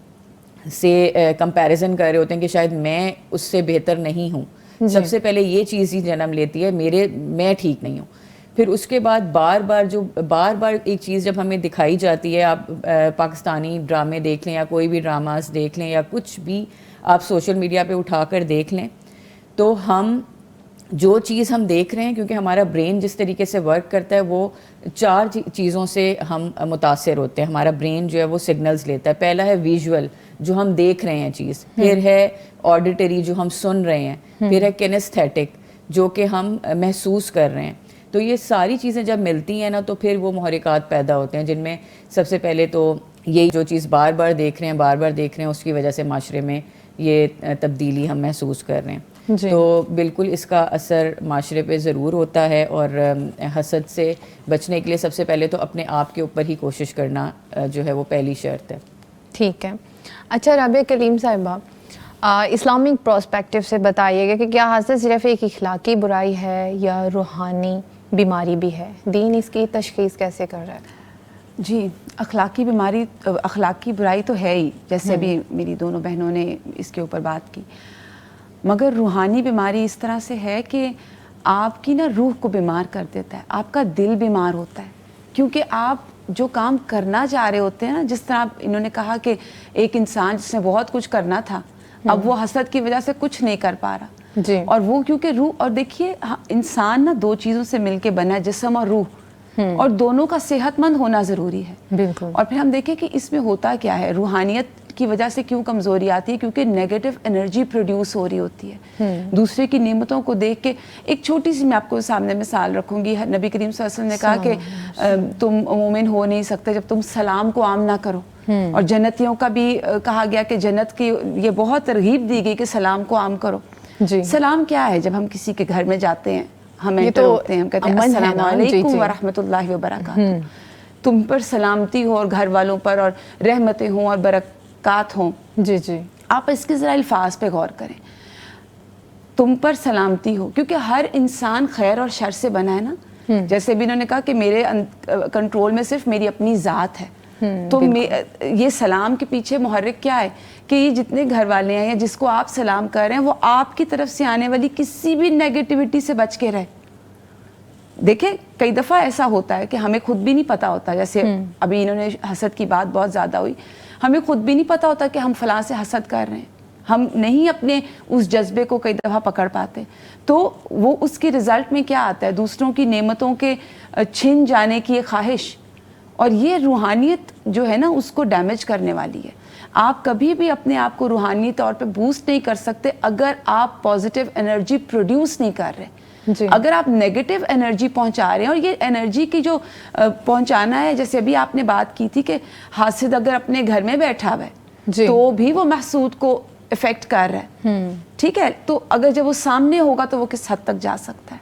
سے کمپیریزن کر رہے ہوتے ہیں کہ شاید میں اس سے بہتر نہیں ہوں. سب سے پہلے یہ چیز ہی جنم لیتی ہے میں ٹھیک نہیں ہوں. پھر اس کے بعد بار بار ایک چیز جب ہمیں دکھائی جاتی ہے، آپ پاکستانی ڈرامے دیکھ لیں یا کوئی بھی ڈراماز دیکھ لیں یا کچھ بھی آپ سوشل میڈیا پہ اٹھا کر دیکھ لیں، تو ہم جو چیز ہم دیکھ رہے ہیں، کیونکہ ہمارا برین جس طریقے سے ورک کرتا ہے وہ 4 چیزوں سے ہم متاثر ہوتے ہیں. ہمارا برین جو ہے وہ سگنلز لیتا ہے. پہلا ہے ویژول، جو ہم دیکھ رہے ہیں چیز. پھر ہے آڈیٹری، جو ہم سن رہے ہیں. پھر ہے کینیستھیٹک، جو کہ ہم محسوس کر رہے ہیں. تو یہ ساری چیزیں جب ملتی ہیں نا تو پھر وہ محرکات پیدا ہوتے ہیں، جن میں سب سے پہلے تو یہی جو چیز بار بار دیکھ رہے ہیں اس کی وجہ سے معاشرے میں یہ تبدیلی ہم محسوس کر رہے ہیں. تو بالکل اس کا اثر معاشرے پہ ضرور ہوتا ہے، اور حسد سے بچنے کے لیے سب سے پہلے تو اپنے آپ کے اوپر ہی کوشش کرنا جو ہے وہ پہلی شرط ہے. ٹھیک ہے. اچھا رابعہ کلیم صاحبہ، اسلامک پرسپیکٹیو سے بتائیے گا کہ کیا حسد صرف ایک اخلاقی برائی ہے یا روحانی بیماری بھی ہے؟ دین اس کی تشخیص کیسے کر رہا ہے؟ جی، اخلاقی برائی تو ہے ہی، جیسے بھی میری دونوں بہنوں نے اس کے اوپر بات کی. مگر روحانی بیماری اس طرح سے ہے کہ آپ کی نا روح کو بیمار کر دیتا ہے، آپ کا دل بیمار ہوتا ہے. کیونکہ آپ جو کام کرنا چاہ رہے ہوتے ہیں نا، جس طرح انہوں نے کہا کہ ایک انسان جس نے بہت کچھ کرنا تھا، اب وہ حسد کی وجہ سے کچھ نہیں کر پا رہا. جی. اور وہ کیونکہ روح، اور دیکھیے انسان نا 2 چیزوں سے مل کے بنا ہے، جسم اور روح، اور دونوں کا صحت مند ہونا ضروری ہے. بالکل. اور پھر ہم دیکھیں کہ اس میں ہوتا کیا ہے، روحانیت کی وجہ سے کیوں کمزوری آتی ہے؟ کیونکہ نیگیٹو انرجی پروڈیوس ہو رہی ہوتی ہے. دوسرے کی نعمتوں کو دیکھ کے، ایک چھوٹی سی میں آپ کو سامنے مثال رکھوں گی. نبی کریم صلی اللہ علیہ وسلم نے کہا کہ تم مومن ہو نہیں سکتے جب تم سلام کو عام نہ کرو. اور جنتیوں کا بھی کہا گیا کہ جنت کی یہ بہت ترغیب دی گئی کہ سلام کو عام کرو. جی. سلام کیا ہے؟ جب ہم کسی کے گھر میں جاتے ہیں، ہم انٹر ہوتے ہیں، ہم کہتے ہیں السلام علیکم ورحمۃ اللہ وبرکاتہ. تم پر سلامتی ہو اور گھر والوں پر، اور رحمتیں ہوں اور برکات ہوں. جی جی. آپ اس کے ذرا الفاظ پہ غور کریں. تم پر سلامتی ہو، کیونکہ ہر انسان خیر اور شر سے بنا ہے نا. جیسے بھی انہوں نے کہا کہ میرے کنٹرول میں صرف میری اپنی ذات ہے. تو یہ سلام کے پیچھے محرک کیا ہے کہ یہ جتنے گھر والے ہیں یا جس کو آپ سلام کر رہے ہیں، وہ آپ کی طرف سے آنے والی کسی بھی نیگیٹیوٹی سے بچ کے رہے. دیکھیں کئی دفعہ ایسا ہوتا ہے کہ ہمیں خود بھی نہیں پتا ہوتا, جیسے ابھی انہوں نے حسد کی بات بہت زیادہ ہوئی, ہمیں خود بھی نہیں پتا ہوتا کہ ہم فلاں سے حسد کر رہے ہیں, ہم نہیں اپنے اس جذبے کو کئی دفعہ پکڑ پاتے, تو وہ اس کے رزلٹ میں کیا آتا ہے, دوسروں کی نعمتوں کے چھن جانے کی ایک خواہش, اور یہ روحانیت جو ہے نا اس کو ڈیمیج کرنے والی ہے. آپ کبھی بھی اپنے آپ کو روحانی طور پہ بوسٹ نہیں کر سکتے اگر آپ پازیٹیو انرجی پروڈیوس نہیں کر رہے. اگر آپ نیگیٹو انرجی پہنچا رہے ہیں, اور یہ انرجی کی جو پہنچانا ہے, جیسے ابھی آپ نے بات کی تھی کہ حاسد اگر اپنے گھر میں بیٹھا ہوا ہے تو بھی وہ محسود کو افیکٹ کر رہا ہے, ٹھیک ہے, تو اگر جب وہ سامنے ہوگا تو وہ کس حد تک جا سکتا ہے.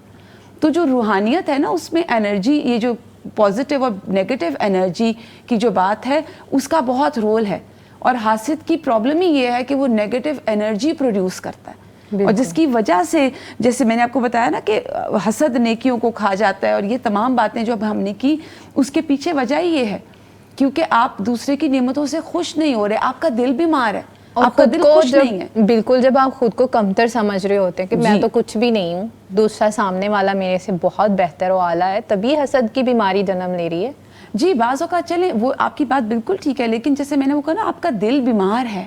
تو جو روحانیت ہے نا اس میں انرجی, یہ جو پازیٹیو اور نیگیٹو انرجی کی جو بات ہے اس کا بہت رول ہے, اور حاسد کی پرابلم ہی یہ ہے کہ وہ نیگیٹو انرجی پروڈیوس کرتا ہے, اور جس کی وجہ سے جیسے میں نے آپ کو بتایا نا کہ حسد نیکیوں کو کھا جاتا ہے, اور یہ تمام باتیں جو اب ہم نے کی اس کے پیچھے وجہ ہی یہ ہے کیونکہ آپ دوسرے کی نعمتوں سے خوش نہیں ہو رہے, آپ کا دل بیمار ہے, آپ کا دل خوش نہیں ہے. بالکل, جب آپ خود کو کمتر سمجھ رہے ہوتے ہیں کہ میں تو کچھ بھی نہیں ہوں, دوسرا سامنے والا میرے سے بہت بہتر و اعلیٰ ہے, تبھی حسد کی بیماری جنم لے رہی ہے. جی بعض اوقات چلیں وہ آپ کی بات بالکل ٹھیک ہے, لیکن جیسے میں نے وہ کہا نا آپ کا دل بیمار ہے,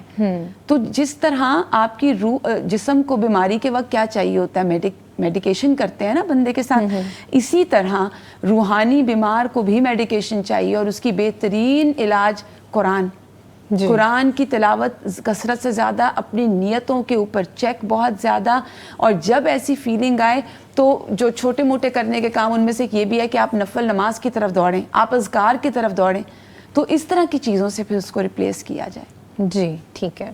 تو جس طرح آپ کی روح جسم کو بیماری کے وقت کیا چاہیے ہوتا ہے, میڈیکیشن کرتے ہیں نا بندے کے ساتھ, اسی طرح روحانی بیمار کو بھی میڈیکیشن چاہیے, اور اس کی بہترین علاج قرآن. قرآن کی تلاوت کثرت سے زیادہ, اپنی نیتوں کے اوپر چیک بہت زیادہ, اور جب ایسی فیلنگ آئے تو جو چھوٹے موٹے کرنے کے کام ان میں سے یہ بھی ہے کہ آپ نفل نماز کی طرف دوڑیں, آپ اذکار کی طرف دوڑیں, تو اس طرح کی چیزوں سے پھر اس کو ریپلیس کیا جائے. جی ٹھیک ہے.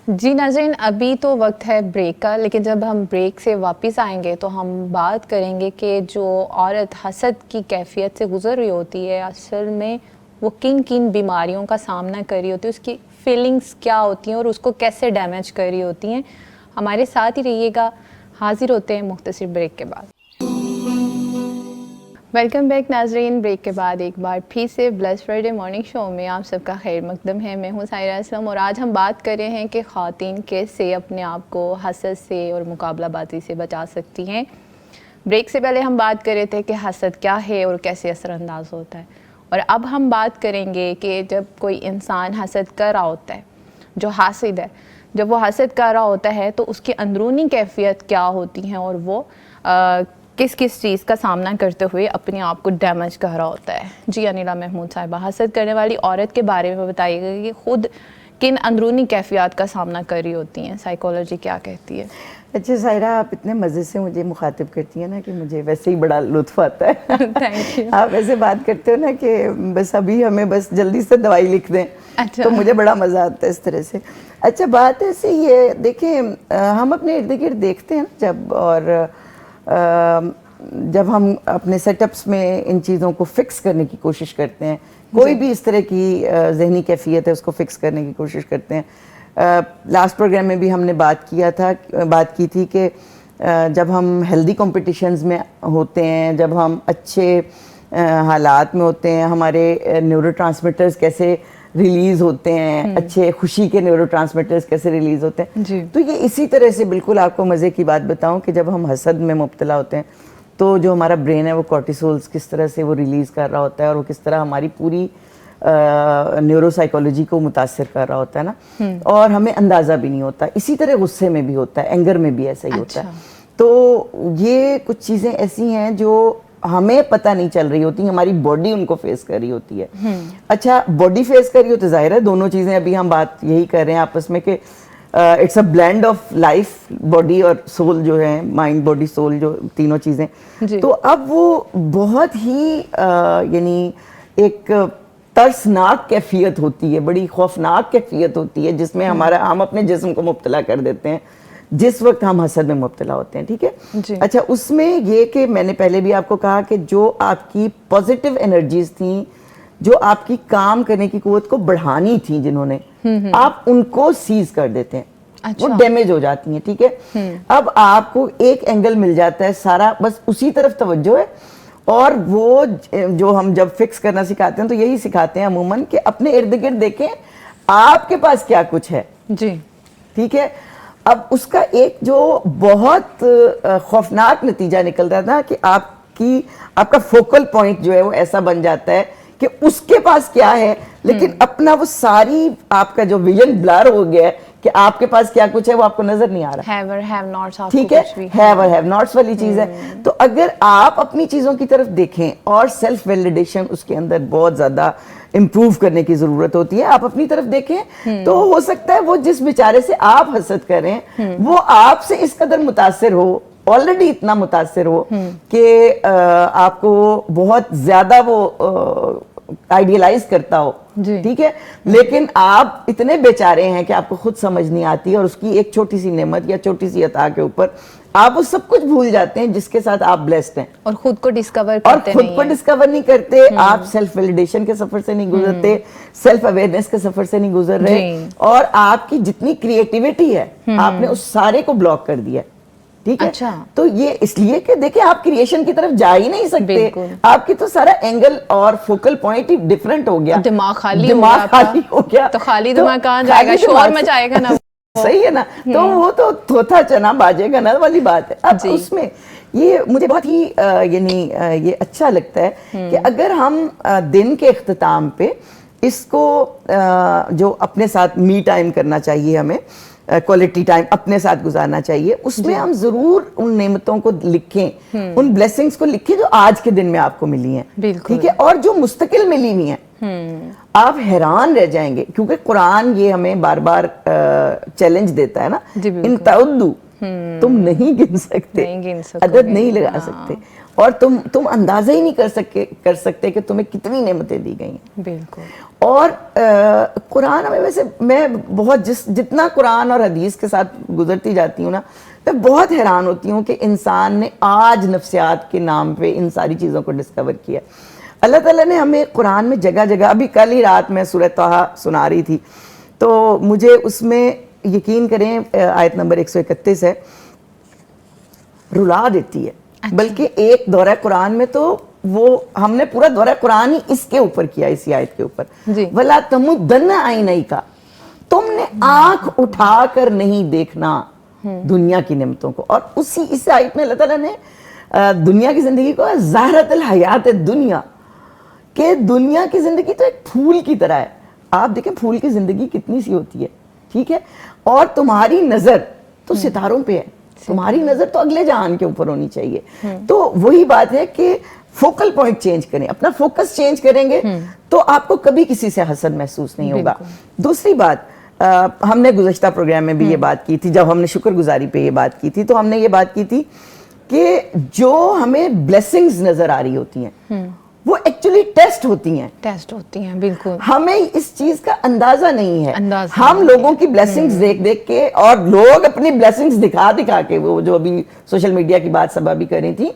جی ناظرین, ابھی تو وقت ہے بریک کا, لیکن جب ہم بریک سے واپس آئیں گے تو ہم بات کریں گے کہ جو عورت حسد کی کیفیت سے گزر رہی ہوتی ہے اصل میں وہ کن بیماریوں کا سامنا کر رہی ہوتی ہے, اس کی فیلنگز کیا ہوتی ہیں اور اس کو کیسے ڈیمیج کر رہی ہوتی ہیں. ہمارے ساتھ ہی رہیے گا, حاضر ہوتے ہیں مختصر بریک کے بعد. ویلکم بیک ناظرین, بریک کے بعد ایک بار پھر سے بلیس فرائیڈے مارننگ شو میں آپ سب کا خیر مقدم ہے. میں ہوں سائرہ اسلم, اور آج ہم بات کر رہے ہیں کہ خواتین کیسے اپنے آپ کو حسد سے اور مقابلہ بازی سے بچا سکتی ہیں. بریک سے پہلے ہم بات کر رہے تھے کہ حسد کیا ہے اور کیسے اثر انداز ہوتا ہے, اور اب ہم بات کریں گے کہ جب کوئی انسان حسد کر رہا ہوتا ہے, جو حاسد ہے, جب وہ حسد کر رہا ہوتا ہے تو اس کی اندرونی کیفیت کیا ہوتی ہیں, اور وہ کس چیز کا سامنا کرتے ہوئے اپنے آپ کو ڈیمیج کر رہا ہوتا ہے. جی انیلا محمود صاحبہ, حسد کرنے والی عورت کے بارے میں بتائیے گا کہ خود کن اندرونی کیفیات کا سامنا کر رہی ہوتی ہیں, سائیکالوجی کیا کہتی ہے؟ اچھا سائرہ, آپ اتنے مزے سے مجھے مخاطب کرتی ہیں نا کہ مجھے ویسے ہی بڑا لطف آتا ہے. Thank you. آپ ایسے بات کرتے ہو نا کہ بس ابھی ہمیں بس جلدی سے دوائی لکھ دیں, تو مجھے بڑا مزہ آتا ہے اس طرح سے. اچھا بات ایسے یہ دیکھیں, ہم اپنے ارد گرد دیکھتے ہیں جب, اور جب ہم اپنے سیٹ اپس میں ان چیزوں کو فکس کرنے کی کوشش کرتے ہیں, کوئی بھی اس طرح کی ذہنی کیفیت ہے اس کو فکس کرنے کی کوشش کرتے ہیں. لاسٹ پروگرام میں بھی ہم نے بات کی تھی کہ جب ہم ہیلدی کمپٹیشنز میں ہوتے ہیں, جب ہم اچھے حالات میں ہوتے ہیں, ہمارے نیورو ٹرانسمیٹرز کیسے ریلیز ہوتے ہیں, اچھے خوشی کے نیورو ٹرانسمیٹرز کیسے ریلیز ہوتے ہیں. تو یہ اسی طرح سے بالکل آپ کو مزے کی بات بتاؤں کہ جب ہم حسد میں مبتلا ہوتے ہیں تو جو ہمارا برین ہے وہ کورٹیسولز کس طرح سے وہ ریلیز کر رہا ہوتا ہے, اور وہ کس طرح ہماری پوری نیورو سائیکالوجی کو متاثر کر رہا ہوتا ہے نا, اور ہمیں اندازہ بھی نہیں ہوتا. اسی طرح غصے میں بھی ہوتا ہے, اینگر میں بھی ایسا ہی ہوتا ہے. تو یہ کچھ چیزیں ایسی ہیں جو ہمیں پتہ نہیں چل رہی ہوتی, ہماری باڈی ان کو فیس کر رہی ہوتی ہے. اچھا باڈی فیس کر رہی ہوتی ہے, ظاہر ہے دونوں چیزیں ابھی ہم بات یہی کر رہے ہیں آپس میں کہ it's a blend of life, body اور سول جو ہے, مائنڈ باڈی سول جو تینوں چیزیں. تو اب وہ بہت ہی یعنی ایک ترسناک کیفیت ہوتی ہے, بڑی خوفناک کیفیت ہوتی ہے جس میں ہم اپنے جسم کو مبتلا کر دیتے ہیں جس وقت ہم حسد میں مبتلا ہوتے ہیں. ٹھیک ہے. اچھا اس میں یہ کہ میں نے پہلے بھی آپ کو کہا کہ جو آپ کی پازیٹیو انرجیز تھیں, جو آپ کی کام کرنے کی قوت کو بڑھانی تھی جنہوں نے, آپ ان کو سیز کر دیتے ہیں, وہ ڈیمیج ہو جاتی ہیں. ٹھیک ہے. اب آپ کو ایک اینگل مل جاتا ہے, سارا بس اسی طرف توجہ ہے, اور وہ جو ہم جب فکس کرنا سکھاتے ہیں تو یہی سکھاتے ہیں عموماً کہ اپنے ارد گرد دیکھیں آپ کے پاس کیا کچھ ہے. جی ٹھیک ہے. اب اس کا ایک جو بہت خوفناک نتیجہ نکلتا تھا کہ آپ کی آپ کا فوکل پوائنٹ جو ہے وہ ایسا بن جاتا ہے کہ اس کے پاس کیا ہے لیکن اپنا وہ ساری آپ کا جو ویژن بلر ہو گیا ہے کہ آپ کے پاس کیا کچھ ہے وہ آپ کو نظر نہیں آ رہا. have or have nots آپ کو ٹھیک ہے, کچھ بھی have or have nots والی چیز ہے. تو اگر آپ اپنی چیزوں کی طرف دیکھیں اور سیلف ویلیڈیشن اس کے اندر بہت زیادہ امپروو کرنے کی ضرورت ہوتی ہے, آپ اپنی طرف دیکھیں تو ہو سکتا ہے وہ جس بیچارے سے آپ حسد کریں وہ آپ سے اس قدر متاثر ہو, آلریڈی اتنا متاثر ہو کہ آپ کو بہت زیادہ وہ آئیڈیلائز کرتا ہو, ٹھیک ہے, لیکن آپ اتنے بیچارے ہیں کہ آپ کو خود سمجھ نہیں آتی اور اس کی ایک چھوٹی سی نعمت یا چھوٹی سی عطا کے اوپر آپ وہ سب کچھ بھول جاتے ہیں جس کے ساتھ آپ بلیسڈ ہیں, اور خود کو ڈسکور اور کرتے خود نہیں کو ہیں. ڈسکور نہیں کرتے. آپ سیلف ویلیڈیشن کے سفر سے نہیں گزرتے, سیلف اویئرنیس کے سفر سے نہیں گزر رہے, اور آپ کی جتنی کریٹیوٹی ہے آپ نے اس سارے کو بلاک کر دیا, ٹھیک ہے. تو یہ اس لیے کہ دیکھیں آپ کریشن کی طرف جا ہی نہیں سکتے, آپ کی تو سارا اینگل اور فوکل پوائنٹ ہی ڈفرنٹ ہو گیا, دماغ خالی ہو گیا. تو خالی دماغ کہاں جائے گا, شور مچائے گا نا. صحیح ہے نا, تو وہ تو تھوتھا چنا باجے گا نا والی بات ہے. اب اس میں یہ مجھے بہت ہی یعنی یہ اچھا لگتا ہے کہ اگر ہم دن کے اختتام پہ اس کو جو اپنے ساتھ می ٹائم کرنا چاہیے, ہمیں کوالٹی ٹائم اپنے ساتھ گزارنا چاہیے, اس میں ہم ضرور ان نعمتوں کو لکھیں, ان بلیسنگز کو لکھیں جو آج کے دن میں آپ کو ملی ہیں, ٹھیک ہے, اور جو مستقل ملی ہوئی ہیں. آپ حیران رہ جائیں گے کیونکہ قرآن یہ ہمیں بار بار چیلنج دیتا ہے نا, ان تعدو تم نہیں گن سکتے, عدد نہیں لگا سکتے, اور تم اندازہ ہی نہیں کر سکتے کہ تمہیں کتنی نعمتیں دی گئی ہیں. بالکل. اور قرآن ہمیں ویسے میں بہت جتنا قرآن اور حدیث کے ساتھ گزرتی جاتی ہوں نا, میں بہت حیران ہوتی ہوں کہ انسان نے آج نفسیات کے نام پہ ان ساری چیزوں کو ڈسکور کیا. اللہ تعالیٰ نے ہمیں قرآن میں جگہ جگہ, ابھی کل ہی رات میں سورہ طٰہٰ سنا رہی تھی تو مجھے اس میں یقین کریں آیت نمبر 131 ہے, رلا دیتی ہے. بلکہ ایک دورہ قرآن میں تو وہ ہم نے پورا دورہ قرآن ہی اس کے اوپر کیا, اسی آیت کے اوپر. وَلَا تَمُدَّنَّ عَيْنَيْكَ, تم نے آنکھ اٹھا کر نہیں دیکھنا دنیا کی نعمتوں کو. اور اس آیت میں اللہ تعالیٰ نے دنیا کی زندگی کو زہرۃ الحیات دنیا, کہ دنیا کی زندگی تو ایک پھول کی طرح ہے. آپ دیکھیں پھول کی زندگی کتنی سی ہوتی ہے, ٹھیک ہے, اور تمہاری نظر تو ستاروں پہ ہے, تمہاری نظر تو اگلے جہان کے اوپر ہونی چاہیے. تو وہی بات ہے کہ فوکل پوائنٹ چینج کریں, اپنا فوکس چینج کریں گے تو آپ کو کبھی کسی سے حسد محسوس نہیں ہوگا. دوسری بات, ہم نے گزشتہ پروگرام میں بھی یہ بات کی تھی, جب ہم نے شکر گزاری پہ یہ بات کی تھی تو ہم نے یہ بات کی تھی کہ جو ہمیں بلیسنگز نظر آ رہی ہوتی ہیں وہ ایکچولی ٹیسٹ ہوتی ہیں. بالکل. ہمیں اس چیز کا اندازہ نہیں ہے. ہم لوگوں کی بلیسنگز دیکھ دیکھ کے, اور لوگ اپنی بلیسنگز دکھا کے, وہ جو ابھی سوشل میڈیا کی بات سب ابھی کر رہی تھی,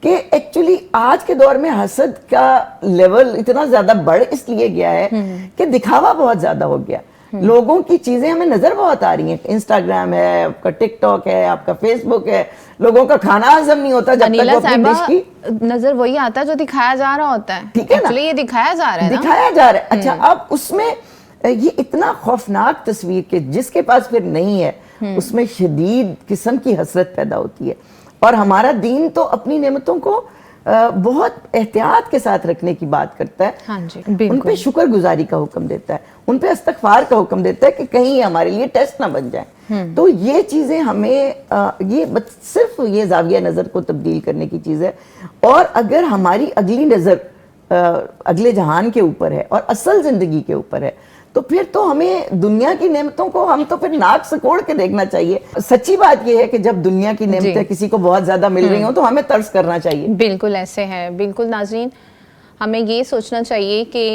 کہ ایکچولی آج کے دور میں حسد کا لیول اتنا زیادہ بڑھ اس لیے گیا ہے کہ دکھاوا بہت زیادہ ہو گیا. لوگوں کی چیزیں ہمیں نظر بہت آ رہی ہیں, انسٹاگرام ہے, آپ کا ٹک ٹاک ہے, آپ کا فیس بک ہے, لوگوں کا کھانا ہضم نہیں ہوتا جب تک وہ اپنی ڈش کی نظر وہی آتا ہے جو دکھایا جا رہا ہوتا ہے. ٹھیک ہے نا, یہ دکھایا جا رہا ہے, دکھایا جا رہا ہے. اچھا, اب اس میں یہ اتنا خوفناک تصویر کہ جس کے پاس پھر نہیں ہے اس میں شدید قسم کی حسرت پیدا ہوتی ہے. اور ہمارا دین تو اپنی نعمتوں کو بہت احتیاط کے ساتھ رکھنے کی بات کرتا ہے. ان پہ شکر گزاری کا حکم دیتا ہے, ان پہ استغفار کا حکم دیتا ہے کہ کہیں ہمارے لیے ٹیسٹ نہ بن جائیں. تو یہ چیزیں ہمیں یہ صرف یہ زاویہ نظر کو تبدیل کرنے کی چیز ہے. اور اگر ہماری اگلی نظر اگلے جہان کے اوپر ہے اور اصل زندگی کے اوپر ہے تو پھر تو ہمیں دنیا کی نعمتوں کو ہم تو پھر ناک سکوڑ کے دیکھنا چاہیے. سچی بات یہ ہے کہ جب دنیا کی نعمتیں کسی کو بہت زیادہ مل رہی ہوں تو ہمیں ترس کرنا چاہیے. بالکل ایسے ہے. بالکل ناظرین, ہمیں یہ سوچنا چاہیے کہ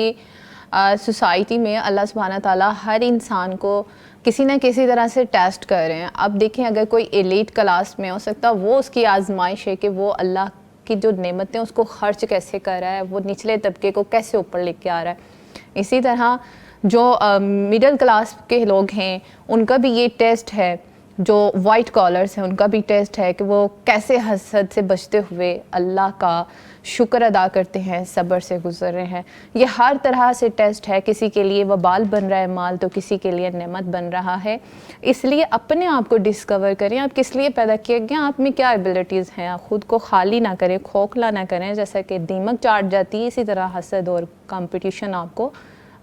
سوسائٹی میں اللہ سبحانہ تعالیٰ ہر انسان کو کسی نہ کسی طرح سے ٹیسٹ کر رہے ہیں. اب دیکھیں, اگر کوئی ایلیٹ کلاس میں ہو سکتا وہ اس کی آزمائش ہے کہ وہ اللہ کی جو نعمتیں اس کو خرچ کیسے کر رہا ہے, وہ نچلے طبقے کو کیسے اوپر لے کے آ رہا ہے. اسی طرح جو مڈل کلاس کے لوگ ہیں ان کا بھی یہ ٹیسٹ ہے جو وائٹ کالرز ہیں ان کا بھی ٹیسٹ ہے کہ وہ کیسے حسد سے بچتے ہوئے اللہ کا شکر ادا کرتے ہیں, صبر سے گزر رہے ہیں. یہ ہر طرح سے ٹیسٹ ہے. کسی کے لیے وبال بن رہا ہے مال تو کسی کے لیے نعمت بن رہا ہے. اس لیے اپنے آپ کو ڈسکور کریں, آپ کس لیے پیدا کیے گئے, آپ میں کیا ایبلٹیز ہیں. آپ خود کو خالی نہ کریں, کھوکھلا نہ کریں. جیسا کہ دیمک چاٹ جاتی ہے اسی طرح حسد اور کمپٹیشن آپ کو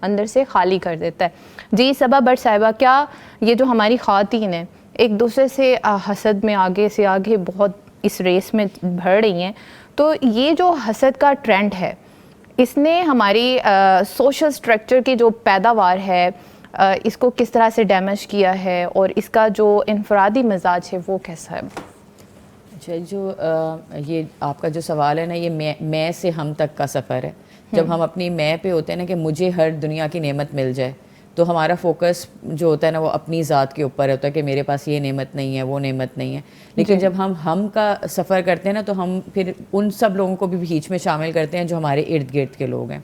اندر سے خالی کر دیتا ہے. جی صبا بٹ صاحبہ, کیا یہ جو ہماری خواتین ہیں ایک دوسرے سے حسد میں آگے سے آگے بہت اس ریس میں بڑھ رہی ہیں, تو یہ جو حسد کا ٹرینڈ ہے اس نے ہماری سوشل سٹرکچر کی جو پیداوار ہے اس کو کس طرح سے ڈیمیج کیا ہے, اور اس کا جو انفرادی مزاج ہے وہ کیسا ہے؟ اچھا, جو یہ آپ کا جو سوال ہے نا, یہ میں سے ہم تک کا سفر ہے. جب ہم اپنی میں پہ ہوتے ہیں نا کہ مجھے ہر دنیا کی نعمت مل جائے, تو ہمارا فوکس جو ہوتا ہے نا وہ اپنی ذات کے اوپر ہوتا ہے کہ میرے پاس یہ نعمت نہیں ہے, وہ نعمت نہیں ہے. لیکن جب ہم کا سفر کرتے ہیں نا تو ہم پھر ان سب لوگوں کو بھی بیچ میں شامل کرتے ہیں جو ہمارے ارد گرد کے لوگ ہیں.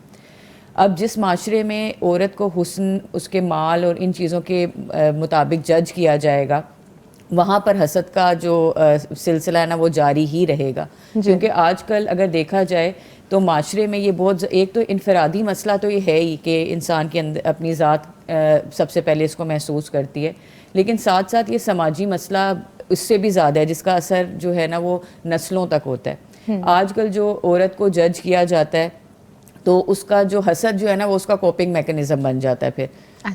اب جس معاشرے میں عورت کو حسن, اس کے مال اور ان چیزوں کے مطابق جج کیا جائے گا, وہاں پر حسد کا جو سلسلہ ہے نا وہ جاری ہی رہے گا. کیونکہ آج کل اگر دیکھا جائے تو معاشرے میں یہ بہت, ایک تو انفرادی مسئلہ تو یہ ہے ہی کہ انسان کے اندر اپنی ذات سب سے پہلے اس کو محسوس کرتی ہے, لیکن ساتھ ساتھ یہ سماجی مسئلہ اس سے بھی زیادہ ہے جس کا اثر جو ہے نا وہ نسلوں تک ہوتا ہے. آج کل جو عورت کو جج کیا جاتا ہے تو اس کا جو حسد جو ہے نا وہ اس کا کوپنگ میکنزم بن جاتا ہے پھر.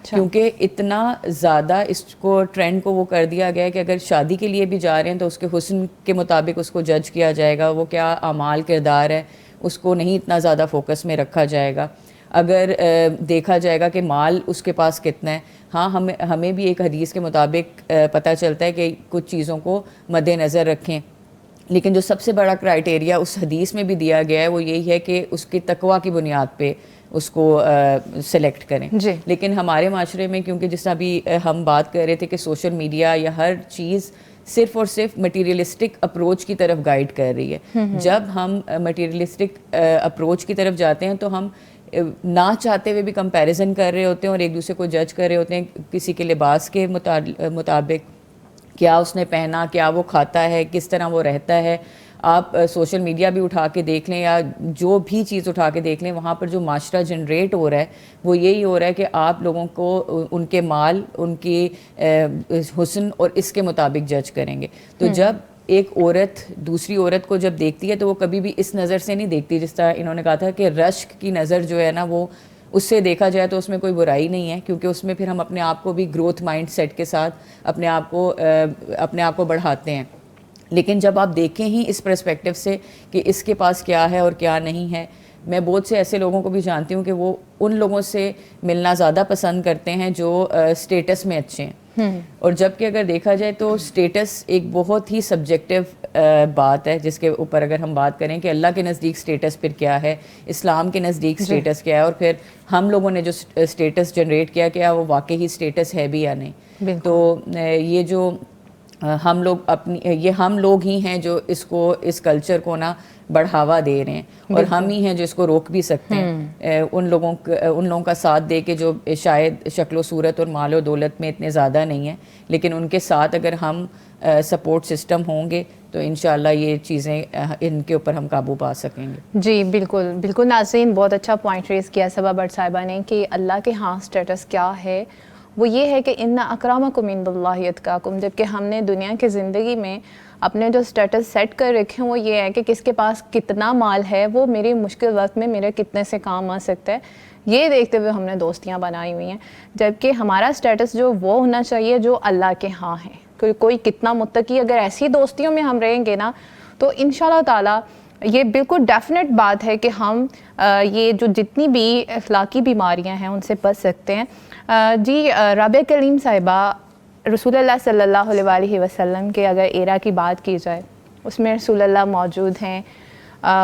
کیونکہ اتنا زیادہ اس کو ٹرینڈ کو وہ کر دیا گیا ہے کہ اگر شادی کے لیے بھی جا رہے ہیں تو اس کے حسن کے مطابق اس کو جج کیا جائے گا, وہ کیا اعمال کردار ہے اس کو نہیں اتنا زیادہ فوکس میں رکھا جائے گا. اگر دیکھا جائے گا کہ مال اس کے پاس کتنا ہے, ہاں ہمیں بھی ایک حدیث کے مطابق پتہ چلتا ہے کہ کچھ چیزوں کو مد نظر رکھیں, لیکن جو سب سے بڑا کرائٹیریا اس حدیث میں بھی دیا گیا ہے وہ یہی ہے کہ اس کی تقویٰ کی بنیاد پہ اس کو سلیکٹ کریں. لیکن ہمارے معاشرے میں کیونکہ جس طرح بھی ہم بات کر رہے تھے کہ سوشل میڈیا یا ہر چیز صرف اور صرف مٹیریلسٹک اپروچ کی طرف گائیڈ کر رہی ہے. جب ہم مٹیریلسٹک اپروچ کی طرف جاتے ہیں تو ہم نہ چاہتے ہوئے بھی کمپیریزن کر رہے ہوتے ہیں اور ایک دوسرے کو جج کر رہے ہوتے ہیں کسی کے لباس کے مطابق, کیا اس نے پہنا, کیا وہ کھاتا ہے, کس طرح وہ رہتا ہے. آپ سوشل میڈیا بھی اٹھا کے دیکھ لیں یا جو بھی چیز اٹھا کے دیکھ لیں, وہاں پر جو معاشرہ جنریٹ ہو رہا ہے وہ یہی ہو رہا ہے کہ آپ لوگوں کو ان کے مال, ان کی حسن اور اس کے مطابق جج کریں گے. تو جب ایک عورت دوسری عورت کو جب دیکھتی ہے تو وہ کبھی بھی اس نظر سے نہیں دیکھتی, جس طرح انہوں نے کہا تھا کہ رشک کی نظر جو ہے نا وہ اس سے دیکھا جائے تو اس میں کوئی برائی نہیں ہے, کیونکہ اس میں پھر ہم اپنے آپ کو بھی گروتھ مائنڈ سیٹ کے ساتھ اپنے آپ کو بڑھاتے ہیں. لیکن جب آپ دیکھیں ہی اس پرسپیکٹیو سے کہ اس کے پاس کیا ہے اور کیا نہیں ہے, میں بہت سے ایسے لوگوں کو بھی جانتی ہوں کہ وہ ان لوگوں سے ملنا زیادہ پسند کرتے ہیں جو اسٹیٹس میں اچھے ہیں. اور جب کہ اگر دیکھا جائے تو اسٹیٹس ایک بہت ہی سبجیکٹیو بات ہے جس کے اوپر اگر ہم بات کریں کہ اللہ کے نزدیک اسٹیٹس پھر کیا ہے, اسلام کے نزدیک اسٹیٹس کیا ہے, اور پھر ہم لوگوں نے جو اسٹیٹس جنریٹ کیا وہ واقعی اسٹیٹس ہے بھی یا نہیں. تو یہ جو ہم لوگ ہی ہیں جو اس کلچر کو نا بڑھاوا دے رہے ہیں, اور ہم ہی ہیں جو اس کو روک بھی سکتے ہیں. ان لوگوں کا ساتھ دے کے جو شاید شکل و صورت اور مال و دولت میں اتنے زیادہ نہیں ہیں, لیکن ان کے ساتھ اگر ہم سپورٹ سسٹم ہوں گے تو انشاءاللہ یہ چیزیں ان کے اوپر ہم قابو پا سکیں گے. جی بالکل بالکل. ناظرین بہت اچھا پوائنٹ ریز کیا صبا بٹ صاحبہ نے کہ اللہ کے ہاں اسٹیٹس کیا ہے. وہ یہ ہے کہ ان اکرمکم عند اللہ اتقاکم. جبکہ ہم نے دنیا کی زندگی میں اپنے جو سٹیٹس سیٹ کر رکھے ہیں وہ یہ ہے کہ کس کے پاس کتنا مال ہے, وہ میری مشکل وقت میں میرے کتنے سے کام آ سکتا ہے, یہ دیکھتے ہوئے ہم نے دوستیاں بنائی ہوئی ہیں. جبکہ ہمارا سٹیٹس جو وہ ہونا چاہیے جو اللہ کے ہاں ہے. کوئی کتنا متقی, اگر ایسی دوستیوں میں ہم رہیں گے نا تو انشاءاللہ تعالی یہ بالکل ڈیفینیٹ بات ہے کہ ہم یہ جو جتنی بھی اخلاقی بیماریاں ہیں ان سے بچ سکتے ہیں. جی رابعہ کلیم صاحبہ, رسول اللہ صلی اللہ علیہ وسلم کے اگر ایرا کی بات کی جائے اس میں رسول اللہ موجود ہیں,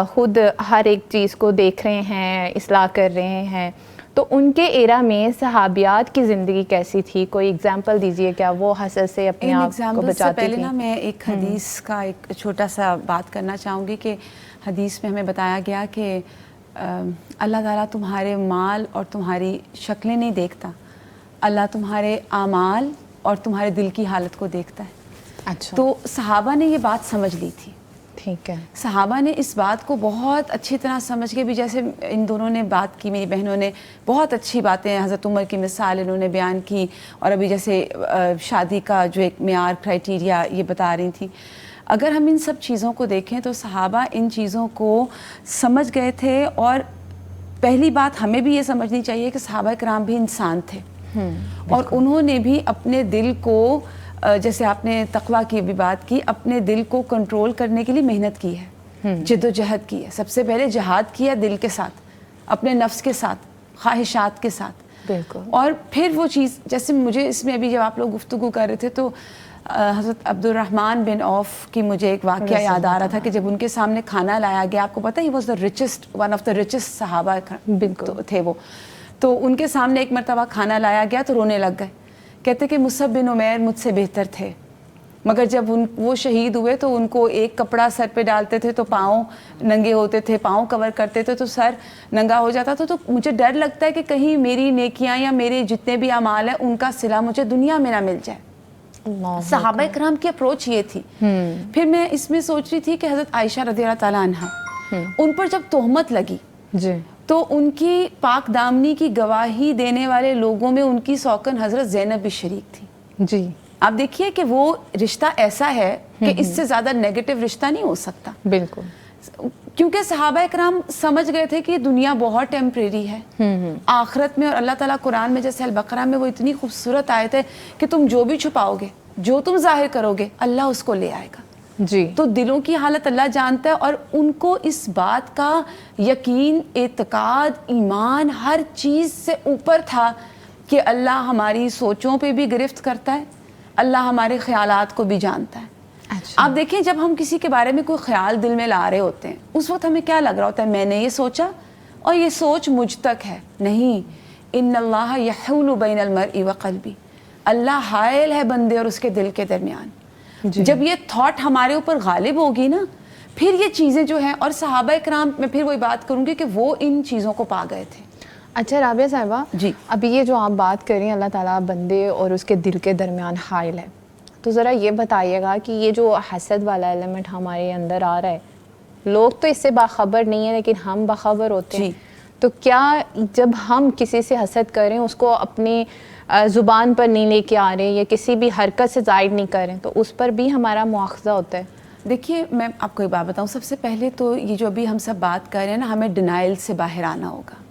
خود ہر ایک چیز کو دیکھ رہے ہیں, اصلاح کر رہے ہیں, تو ان کے ایرا میں صحابیات کی زندگی کیسی تھی؟ کوئی اگزامپل دیجئے, کیا وہ حسد سے اپنے آپ کو بچاتی تھیں؟ پہلے نا میں ایک حدیث کا ایک چھوٹا سا بات کرنا چاہوں گی کہ حدیث میں ہمیں بتایا گیا کہ اللہ تعالیٰ تمہارے مال اور تمہاری شکلیں نہیں دیکھتا, اللہ تمہارے اعمال اور تمہارے دل کی حالت کو دیکھتا ہے. اچھا. تو صحابہ نے یہ بات سمجھ لی تھی. ٹھیک ہے. صحابہ نے اس بات کو بہت اچھی طرح سمجھ کے بھی, جیسے ان دونوں نے بات کی, میری بہنوں نے بہت اچھی باتیں, حضرت عمر کی مثال انہوں نے بیان کی, اور ابھی جیسے شادی کا جو ایک معیار کرائٹیریا یہ بتا رہی تھی. اگر ہم ان سب چیزوں کو دیکھیں تو صحابہ ان چیزوں کو سمجھ گئے تھے. اور پہلی بات ہمیں بھی یہ سمجھنی چاہیے کہ صحابہ کرام بھی انسان تھے, اور انہوں نے بھی اپنے دل کو, جیسے آپ نے تقویٰ کی بھی بات کی, اپنے دل کو کنٹرول کرنے کے لیے محنت کی ہے, جد و جہد کی ہے. سب سے پہلے جہاد کیا دل کے ساتھ, اپنے نفس کے ساتھ, خواہشات کے ساتھ. بالکل. اور پھر وہ چیز, جیسے مجھے اس میں ابھی جب آپ لوگ گفتگو کر رہے تھے تو حضرت عبد الرحمن بن عوف کی مجھے ایک واقعہ یاد آ رہا تھا کہ جب ان کے سامنے کھانا لایا گیا, آپ کو پتہ he was the richest, one of the richest صحابہ تھے وہ, تو ان کے سامنے ایک مرتبہ کھانا لایا گیا تو رونے لگ گئے. کہتے کہ مصعب بن عمیر مجھ سے بہتر تھے, مگر جب وہ شہید ہوئے تو ان کو ایک کپڑا سر پہ ڈالتے تھے تو پاؤں ننگے ہوتے تھے, پاؤں کور کرتے تھے تو سر ننگا ہو جاتا تھا. تو مجھے ڈر لگتا ہے کہ کہیں میری نیکیاں یا میرے جتنے بھی اعمال ہیں ان کا صلہ مجھے دنیا میں نہ مل جائے. صحابہ کرام کی اپروچ یہ تھی. پھر میں اس میں سوچ رہی تھی کہ حضرت عائشہ رضی اللہ تعالیٰ عنہا, ان پر جب تہمت لگی جی تو ان کی پاک دامنی کی گواہی دینے والے لوگوں میں ان کی سوکن حضرت زینب بھی شریک تھی. جی آپ دیکھیے کہ وہ رشتہ ایسا ہے کہ اس سے زیادہ نیگیٹو رشتہ نہیں ہو سکتا. بالکل. کیونکہ صحابہ کرام سمجھ گئے تھے کہ دنیا بہت ٹیمپریری ہے, آخرت میں, اور اللہ تعالیٰ قرآن میں جیسے البقرہ میں وہ اتنی خوبصورت آیت ہے کہ تم جو بھی چھپاؤ گے, جو تم ظاہر کرو گے, اللہ اس کو لے آئے گا. جی تو دلوں کی حالت اللہ جانتا ہے, اور ان کو اس بات کا یقین, اعتقاد, ایمان ہر چیز سے اوپر تھا کہ اللہ ہماری سوچوں پہ بھی گرفت کرتا ہے, اللہ ہمارے خیالات کو بھی جانتا ہے. اچھا. آپ دیکھیں جب ہم کسی کے بارے میں کوئی خیال دل میں لا رہے ہوتے ہیں, اس وقت ہمیں کیا لگ رہا ہوتا ہے, میں نے یہ سوچا اور یہ سوچ مجھ تک ہے. نہیں, ان اللہ یحول بین المرء وقلبی, اللہ حائل ہے بندے اور اس کے دل کے درمیان. جب یہ تھاٹ ہمارے اوپر غالب ہوگی نا, پھر یہ چیزیں جو ہیں, اور صحابہ کرام میں پھر وہی بات کروں گی کہ وہ ان چیزوں کو پا گئے تھے. اچھا رابعہ صاحبہ, جی ابھی یہ جو آپ بات کر رہی ہیں اللہ تعالیٰ بندے اور اس کے دل کے درمیان حائل ہے, تو ذرا یہ بتائیے گا کہ یہ جو حسد والا ایلیمنٹ ہمارے اندر آ رہا ہے, لوگ تو اس سے باخبر نہیں ہیں لیکن ہم باخبر ہوتے ہیں, تو کیا جب ہم کسی سے حسد کریں اس کو اپنی زبان پر نہیں لے کے آ رہے یا کسی بھی حرکت سے ظاہر نہیں کر رہے, تو اس پر بھی ہمارا مواخذہ ہوتا ہے؟ دیکھیے میں آپ کو ایک بات بتاؤں, سب سے پہلے تو یہ جو ابھی ہم سب بات کر رہے ہیں نا, ہمیں ڈینائل سے باہر آنا ہوگا.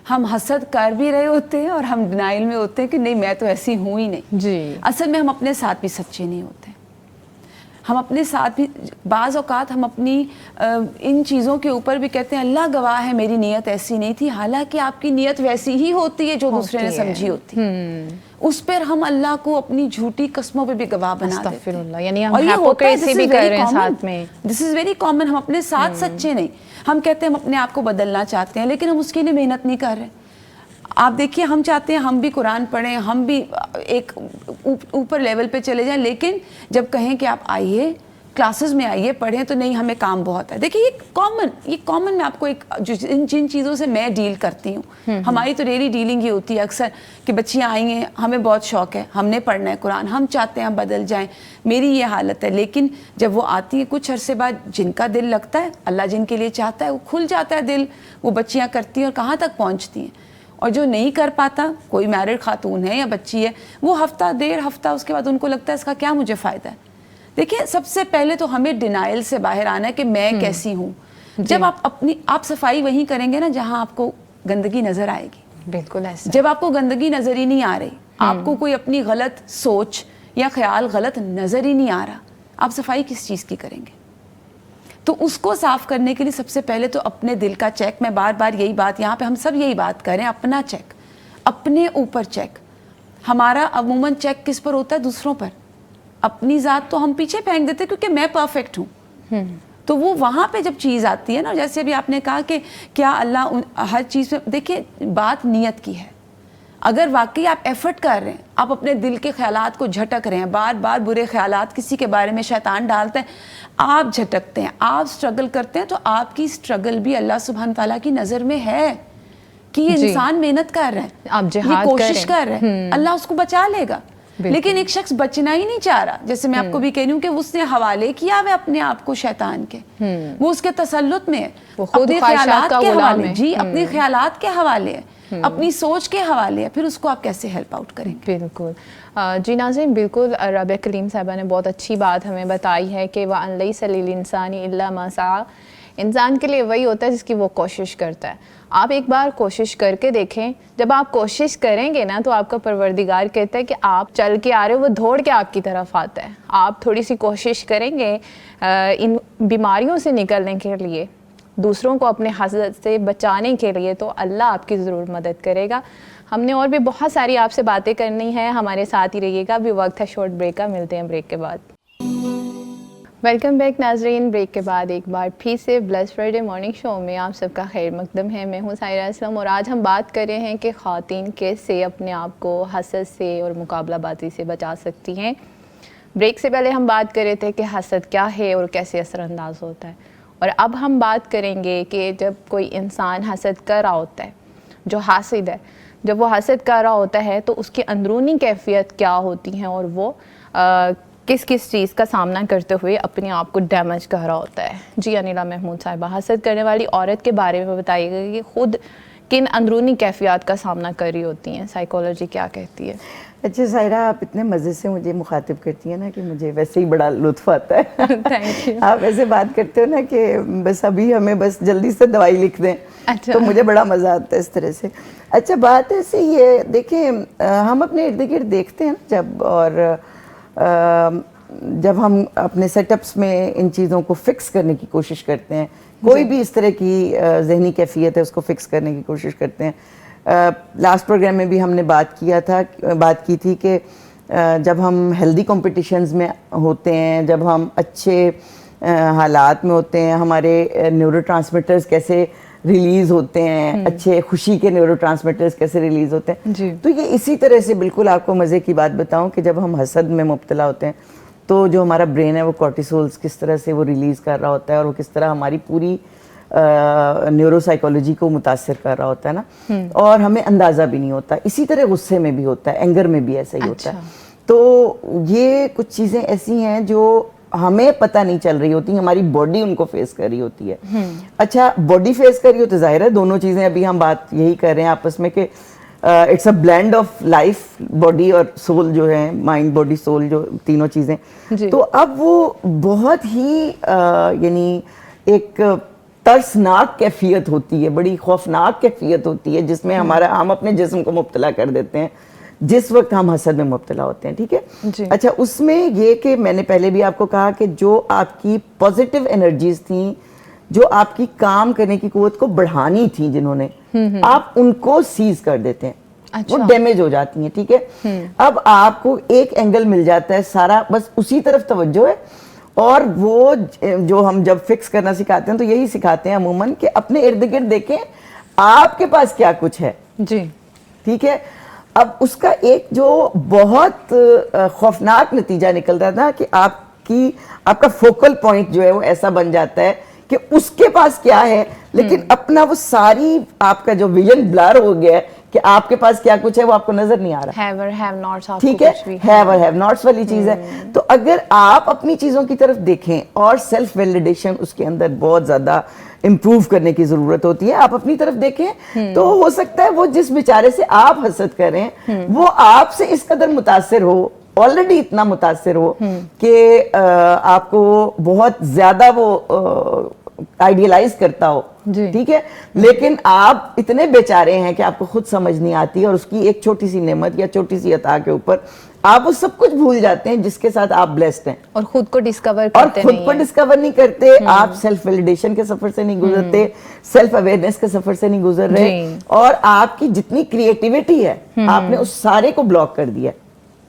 ہم حسد کر بھی رہے ہوتے ہیں اور ہم ڈینائل میں ہوتے ہیں کہ نہیں میں تو ایسی ہوں ہی نہیں. جی اصل میں ہم اپنے ساتھ بھی سچے نہیں ہوتے. ہم اپنے ساتھ بھی بعض اوقات ہم اپنی ان چیزوں کے اوپر بھی کہتے ہیں اللہ گواہ ہے میری نیت ایسی نہیں تھی, حالانکہ آپ کی نیت ویسی ہی ہوتی ہے جو دوسرے نے سمجھی ہوتی. اس پر ہم اللہ کو اپنی جھوٹی قسموں پہ بھی گواہ بنا دیتے ہیں. یعنی ہم ہیپوکریسی بھی کر رہے ہیں ساتھ میں. دس از ویری کامن. ہم اپنے ساتھ سچے نہیں. ہم کہتے ہیں ہم اپنے آپ کو بدلنا چاہتے ہیں لیکن ہم اس کے لیے محنت نہیں کر رہے. آپ دیکھیے ہم چاہتے ہیں ہم بھی قرآن پڑھیں, ہم بھی ایک اوپر لیول پہ چلے جائیں, لیکن جب کہیں کہ آپ آئیے کلاسز میں آئیے پڑھیں تو نہیں ہمیں کام بہت ہے. دیکھیے یہ کامن میں آپ کو ایک جن چیزوں سے میں ڈیل کرتی ہوں, ہماری تو ڈیلی ڈیلنگ یہ ہوتی ہے اکثر کہ بچیاں آئی ہیں, ہمیں بہت شوق ہے, ہم نے پڑھنا ہے قرآن, ہم چاہتے ہیں ہم بدل جائیں, میری یہ حالت ہے. لیکن جب وہ آتی ہیں کچھ عرصے بعد جن کا دل لگتا ہے, اللہ جن کے لیے چاہتا ہے وہ کھل جاتا ہے دل, وہ بچیاں کرتی ہیں اور کہاں تک پہنچتی ہیں. اور جو نہیں کر پاتا, کوئی میرڈ خاتون ہے یا بچی ہے, وہ ہفتہ ڈیڑھ ہفتہ اس کے بعد ان کو لگتا ہے اس کا کیا مجھے فائدہ ہے. دیکھیے سب سے پہلے تو ہمیں ڈینائل سے باہر آنا ہے کہ میں کیسی ہوں. جب آپ صفائی وہیں کریں گے نا جہاں آپ کو گندگی نظر آئے گی. بالکل ایسا. جب آپ کو گندگی نظر ہی نہیں آ رہی, آپ کو کوئی اپنی غلط سوچ یا خیال غلط نظر ہی نہیں آ رہا, آپ صفائی کس چیز کی کریں گے؟ تو اس کو صاف کرنے کے لیے سب سے پہلے تو اپنے دل کا چیک. میں بار بار یہی بات یہاں پہ ہم سب یہی بات کریں, اپنا چیک, اپنے اوپر چیک. ہمارا عموماً چیک کس پر ہوتا ہے؟ دوسروں پر. اپنی ذات تو ہم پیچھے پھینک دیتے کیونکہ میں پرفیکٹ ہوں. تو وہ وہاں پہ جب چیز آتی ہے نا, جیسے ابھی آپ نے کہا کہ کیا اللہ ہر چیز میں, دیکھیے بات نیت کی ہے. اگر واقعی آپ ایفرٹ کر رہے ہیں, آپ اپنے دل کے خیالات کو جھٹک رہے ہیں, بار بار برے خیالات کسی کے بارے میں شیطان ڈالتے ہیں, آپ جھٹکتے ہیں, آپ سٹرگل کرتے ہیں, تو آپ کی سٹرگل بھی اللہ سبحانہ تعالیٰ کی نظر میں ہے کہ یہ انسان محنت کر رہا ہے, آپ جہاد کوشش کر رہے ہیں, اللہ اس کو بچا لے گا. لیکن ایک شخص بچنا ہی نہیں چاہ رہا. جیسے میں آپ کو بھی کہہ رہی ہوں کہ اس نے حوالے کیا ہے اپنے آپ کو شیطان کے, وہ اس کے تسلط میں ہے, اپنے خیالات کے حوالے, جی اپنے خیالات کے حوالے ہے, اپنی سوچ کے حوالے ہے, پھر اس کو آپ کیسے ہیلپ آؤٹ کریں گے؟ بالکل جی ناظرین, بالکل رب کریم صاحبہ نے بہت اچھی بات ہمیں بتائی ہے کہ وَأَن لَيْسَ لِلْإِنسَانِ إِلَّا مَا سَعَىٰ, انسان کے لیے وہی ہوتا ہے جس کی وہ کوشش کرتا ہے. آپ ایک بار کوشش کر کے دیکھیں, جب آپ کوشش کریں گے نا تو آپ کا پروردگار کہتا ہے کہ آپ چل کے آ رہے ہو, وہ دوڑ کے آپ کی طرف آتا ہے. آپ تھوڑی سی کوشش کریں گے ان بیماریوں سے نکلنے کے لیے, دوسروں کو اپنے حسد سے بچانے کے لیے, تو اللہ آپ کی ضرور مدد کرے گا. ہم نے اور بھی بہت ساری آپ سے باتیں کرنی ہیں, ہمارے ساتھ ہی رہیے گا. ابھی وقت ہے شارٹ بریک کا, ملتے ہیں بریک کے بعد. ویلکم بیک ناظرین, بریک کے بعد ایک بار پھر سے بلیس فرائیڈے مارننگ شو میں آپ سب کا خیر مقدم ہے. میں ہوں سائرہ اسلم, اور آج ہم بات کر رہے ہیں کہ خواتین کیسے اپنے آپ کو حسد سے اور مقابلہ بازی سے بچا سکتی ہیں. بریک سے پہلے ہم بات کر رہے تھے کہ حسد کیا ہے اور کیسے اثر انداز ہوتا ہے, اور اب ہم بات کریں گے کہ جب کوئی انسان حسد کر رہا ہوتا ہے, جو حاسد ہے, جب وہ حسد کر رہا ہوتا ہے تو اس کی اندرونی کیفیت کیا ہوتی ہیں, اور وہ کس کس چیز کا سامنا کرتے ہوئے اپنے آپ کو ڈیمیج کر رہا ہوتا ہے. جی انیلا محمود صاحبہ, حسد کرنے والی عورت کے بارے میں بتائیے گا کہ خود کن اندرونی کیفیات کا سامنا کر رہی ہوتی ہیں, سائیکالوجی کیا کہتی ہے؟ اچھا سائرہ, آپ اتنے مزے سے مجھے مخاطب کرتی ہیں نا کہ مجھے ویسے ہی بڑا لطف آتا ہے. Thank you. آپ ایسے بات کرتے ہو نا کہ بس ابھی ہمیں بس جلدی سے دوائی لکھ دیں, تو مجھے بڑا مزہ آتا ہے اس طرح سے. اچھا بات ایسے یہ دیکھیں, ہم اپنے ارد گرد دیکھتے ہیں جب, اور جب ہم اپنے سیٹ اپس میں ان چیزوں کو فکس کرنے کی کوشش کرتے ہیں, کوئی بھی اس طرح کی ذہنی کیفیت ہے اس کو فکس کرنے کی کوشش کرتے ہیں. لاسٹ پروگرام میں بھی ہم نے بات کی تھی کہ جب ہم ہیلدی کمپٹیشنز میں ہوتے ہیں, جب ہم اچھے حالات میں ہوتے ہیں, ہمارے نیورو ٹرانسمیٹرز کیسے ریلیز ہوتے ہیں, اچھے خوشی کے نیورو ٹرانسمیٹرز کیسے ریلیز ہوتے ہیں. تو یہ اسی طرح سے بالکل آپ کو مزے کی بات بتاؤں کہ جب ہم حسد میں مبتلا ہوتے ہیں تو جو ہمارا برین ہے وہ کورٹیسولز کس طرح سے وہ ریلیز کر رہا ہوتا ہے, اور وہ کس طرح ہماری پوری نیورو سائیکالوجی کو متاثر کر رہا ہوتا ہے نا, اور ہمیں اندازہ بھی نہیں ہوتا. اسی طرح غصے میں بھی ہوتا ہے, اینگر میں بھی ایسا ہی ہوتا ہے. تو یہ کچھ چیزیں ایسی ہیں جو ہمیں پتہ نہیں چل رہی ہوتی, ہماری باڈی ان کو فیس کر رہی ہوتی ہے. اچھا باڈی فیس کر رہی ہو تو ظاہر ہے دونوں چیزیں, ابھی ہم بات یہی کر رہے ہیں آپس میں کہ it's a blend of life, body اور سول جو ہے, مائنڈ باڈی سول جو تینوں چیزیں. تو اب وہ بہت ہی یعنی ایک ترسناک کیفیت ہوتی ہے, بڑی خوفناک کیفیت ہوتی ہے جس میں ہم اپنے جسم کو مبتلا کر دیتے ہیں جس وقت ہم حسد میں مبتلا ہوتے ہیں. ٹھیک ہے. اچھا اس میں یہ کہ میں نے پہلے بھی آپ کو کہا کہ جو آپ کی پازیٹیو انرجیز تھیں, جو آپ کی کام کرنے کی قوت کو بڑھانی تھیں, جنہوں نے, آپ ان کو سیز کر دیتے ہیں, وہ ڈیمیج ہو جاتی ہیں. ٹھیک ہے. اب آپ کو ایک اینگل مل جاتا ہے, سارا بس اسی طرف توجہ ہے, اور وہ جو ہم جب فکس کرنا سکھاتے ہیں تو یہی سکھاتے ہیں عموماً کہ اپنے ارد گرد دیکھیں آپ کے پاس کیا کچھ ہے. جی ٹھیک ہے. اب اس کا ایک جو بہت خوفناک نتیجہ نکلتا تھا کہ آپ کا فوکل پوائنٹ جو ہے وہ ایسا بن جاتا ہے کہ اس کے پاس کیا ہے, لیکن اپنا وہ ساری آپ کا جو ویژن بلر ہو گیا ہے کہ آپ کے پاس کیا کچھ ہے وہ آپ کو نظر نہیں آ رہا. ہیو اور ہیو ناٹس. ٹھیک ہے, ہیو اور ہیو ناٹس والی چیز ہے. تو اگر آپ اپنی چیزوں کی طرف دیکھیں, اور سیلف ویلیڈیشن اس کے اندر بہت زیادہ امپروو کرنے کی ضرورت ہوتی ہے, آپ اپنی طرف دیکھیں تو ہو سکتا ہے وہ جس بیچارے سے آپ حسد کر رہے ہیں وہ آپ سے اس قدر متاثر ہو, آلریڈی اتنا متاثر ہو کہ آپ کو بہت زیادہ وہ آئیڈیلائز کرتا ہو. ٹھیک ہے. لیکن آپ اتنے بیچارے ہیں کہ آپ کو خود سمجھ نہیں آتی, اور اس کی ایک چھوٹی سی نعمت یا چھوٹی سی عطا کے اوپر آپ وہ سب کچھ بھول جاتے ہیں جس کے ساتھ آپ بلیسڈ ہیں, اور خود کو ڈسکور کرتے اور خود کو ڈسکور نہیں کرتے. آپ سیلف ویلیڈیشن کے سفر سے نہیں گزرتے, سیلف اویئرنیس کے سفر سے نہیں گزر رہے, اور آپ کی جتنی کریٹیوٹی ہے آپ نے اس سارے کو بلاک کر دیا.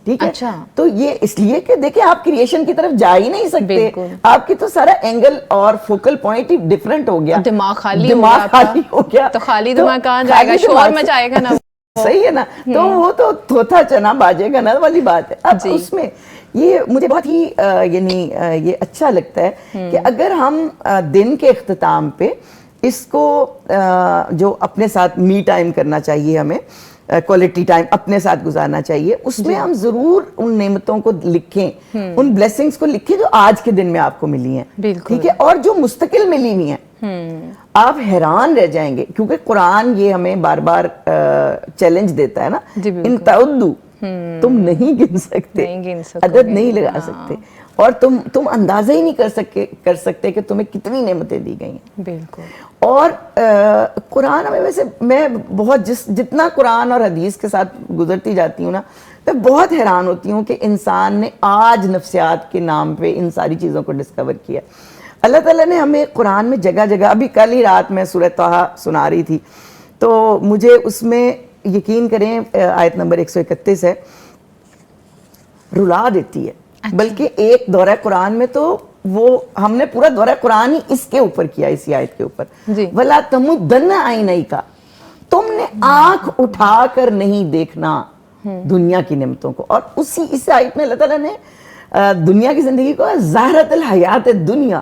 ٹھیک ہے. تو یہ اس لیے کہ دیکھیں آپ کریشن کی طرف جا ہی نہیں سکتے, آپ کی تو سارا اینگل اور فوکل پوائنٹ ہی ڈفرنٹ ہو گیا, دماغ خالی ہو گیا. تو خالی دماغ کہاں جائے گا, شور مچائے گا نا. صحیح ہے نا. تو وہ تو تھوتھا چنا باجے گا نا والی بات ہے. اب اس میں یہ مجھے بہت ہی یعنی یہ اچھا لگتا ہے کہ اگر ہم دن کے اختتام پہ اس کو جو اپنے ساتھ می ٹائم کرنا چاہیے ہمیں, کوالٹی ٹائم اپنے ساتھ گزارنا چاہیے. اس میں ہم ضرور ان نعمتوں کو لکھیں, ان بلیسنگز کو لکھیں جو آج کے دن میں آپ کو ملی ہیں, ٹھیک ہے, اور جو مستقل ملی ہوئی ہیں. آپ حیران رہ جائیں گے, کیونکہ قرآن یہ ہمیں بار بار چیلنج دیتا ہے نا, ان تعدو, تم نہیں گن سکتے, عدد نہیں لگا سکتے, اور تم اندازہ ہی نہیں کر سکتے کہ تمہیں کتنی نعمتیں دی گئی ہیں. بالکل. اور قرآن ہمیں, ویسے میں بہت جتنا قرآن اور حدیث کے ساتھ گزرتی جاتی ہوں نا, میں بہت حیران ہوتی ہوں کہ انسان نے آج نفسیات کے نام پہ ان ساری چیزوں کو ڈسکور کیا. اللہ تعالیٰ نے ہمیں قرآن میں جگہ جگہ, ابھی کل ہی رات میں سورہ طٰہٰ سنا رہی تھی, تو مجھے اس میں یقین کریں آیت نمبر 131 ہے, رلا دیتی ہے. بلکہ ایک دورہ قرآن میں تو وہ ہم نے پورا دورہ قرآن ہی اس کے اوپر کیا, اسی آیت کے اوپر. وَلَا تَمُدَّنَّ عَيْنَيْكَ, تم نے آنکھ اٹھا کر نہیں دیکھنا دنیا کی نعمتوں کو. اور اس آیت میں اللہ تعالیٰ نے دنیا کی زندگی کو زہرۃ الحیات دنیا,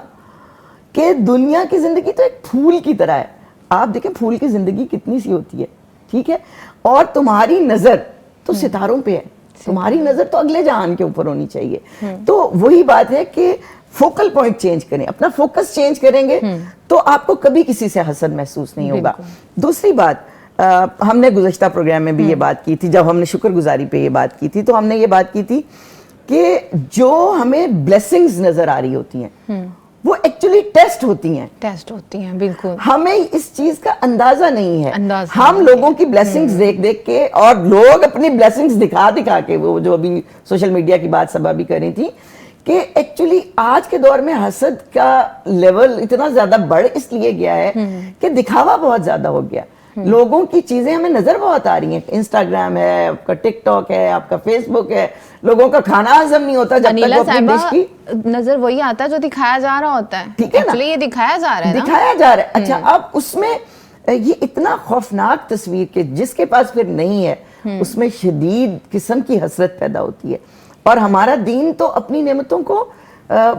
کہ دنیا کی زندگی تو ایک پھول کی طرح ہے. آپ دیکھیں پھول کی زندگی کتنی سی ہوتی ہے, ٹھیک ہے, اور تمہاری نظر تو ستاروں پہ ہے, تمہاری نظر تو اگلے جہان کے اوپر ہونی چاہیے. تو وہی بات ہے کہ فوکل پوائنٹ چینج کریں, اپنا فوکس چینج کریں گے تو آپ کو کبھی کسی سے حسد محسوس نہیں ہوگا. دوسری بات, ہم نے گزشتہ پروگرام میں بھی یہ بات کی تھی, جب ہم نے شکر گزاری پہ یہ بات کی تھی, تو ہم نے یہ بات کی تھی کہ جو ہمیں بلیسنگز نظر آ رہی ہوتی ہیں وہ ایکچولی ٹیسٹ ہوتی ہیں. بالکل. ہمیں اس چیز کا اندازہ نہیں ہے. ہم لوگوں کی بلیسنگز دیکھ کے, اور لوگ اپنی بلیسنگز دکھا کے, وہ جو ابھی سوشل میڈیا کی بات سبا بھی کر رہی تھی, کہ ایکچولی آج کے دور میں حسد کا لیول اتنا زیادہ بڑھ اس لیے گیا ہے کہ دکھاوا بہت زیادہ ہو گیا. لوگوں کی چیزیں ہمیں نظر بہت آ رہی ہیں, انسٹاگرام ہے, آپ کا ٹک ٹاک ہے, آپ کا فیس بک ہے, لوگوں کا کھانا ہضم نہیں ہوتا جب تک وہ اپنی ڈش کی نظر وہی آتا ہے جو دکھایا جا رہا ہوتا ہے. ٹھیک ہے نا, یہ دکھایا جا رہا ہے, دکھایا جا رہا ہے. اچھا, اب اس میں یہ اتنا خوفناک تصویر کہ جس کے پاس پھر نہیں ہے اس میں شدید قسم کی حسرت پیدا ہوتی ہے. اور ہمارا دین تو اپنی نعمتوں کو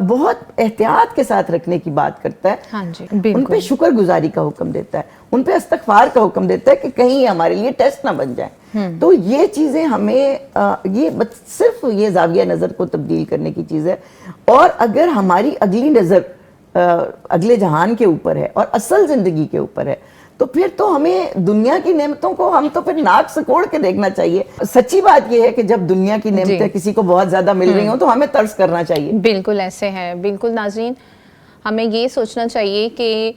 بہت احتیاط کے ساتھ رکھنے کی بات کرتا ہے. ہاں جی, ان پہ شکر گزاری کا حکم دیتا ہے, ان پہ استغفار کا حکم دیتا ہے کہ کہیں یہ ہمارے لیے ٹیسٹ نہ بن جائے. تو یہ چیزیں ہمیں, یہ صرف یہ زاویہ نظر کو تبدیل کرنے کی چیز ہے. اور اگر ہماری اگلی نظر اگلے جہان کے اوپر ہے اور اصل زندگی کے اوپر ہے, تو پھر تو ہمیں دنیا کی نعمتوں کو ہم تو پھر ناک سکوڑ کے دیکھنا چاہیے. سچی بات یہ ہے کہ جب دنیا کی نعمتیں کسی کو بہت زیادہ مل رہی ہوں تو ہمیں ترس کرنا چاہیے. بالکل ایسے ہے. بالکل ناظرین, ہمیں یہ سوچنا چاہیے کہ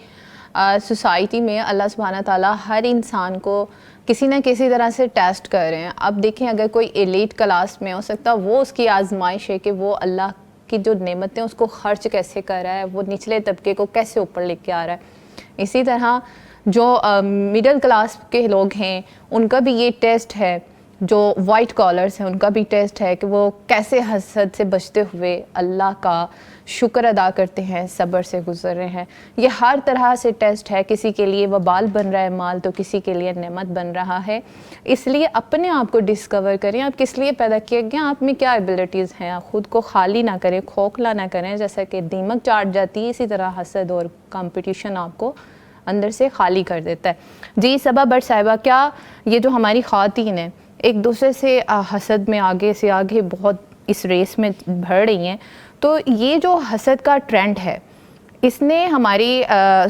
سوسائٹی میں اللہ سبحانہ تعالیٰ ہر انسان کو کسی نہ کسی طرح سے ٹیسٹ کر رہے ہیں. اب دیکھیں, اگر کوئی ایلیٹ کلاس میں ہو سکتا وہ اس کی آزمائش ہے کہ وہ اللہ کی جو نعمتیں اس کو خرچ کیسے کر رہا ہے, وہ نچلے طبقے کو کیسے اوپر لے کے آ رہا ہے. اسی طرح جو مڈل کلاس کے لوگ ہیں ان کا بھی یہ ٹیسٹ ہے, جو وائٹ کالرز ہیں ان کا بھی ٹیسٹ ہے کہ وہ کیسے حسد سے بچتے ہوئے اللہ کا شکر ادا کرتے ہیں, صبر سے گزر رہے ہیں. یہ ہر طرح سے ٹیسٹ ہے. کسی کے لیے وبال بن رہا ہے مال, تو کسی کے لیے نعمت بن رہا ہے. اس لیے اپنے آپ کو ڈسکور کریں, آپ کس لیے پیدا کیے گئے, آپ میں کیا ایبلٹیز ہیں. آپ خود کو خالی نہ کریں, کھوکھلا نہ کریں. جیسا کہ دیمک چاٹ جاتی ہے, اسی طرح حسد اور کمپٹیشن آپ کو اندر سے خالی کر دیتا ہے. جی صبا بٹ صاحبہ, کیا یہ جو ہماری خواتین ہیں ایک دوسرے سے حسد میں آگے سے آگے بہت اس ریس میں بڑھ رہی ہیں, تو یہ جو حسد کا ٹرینڈ ہے اس نے ہماری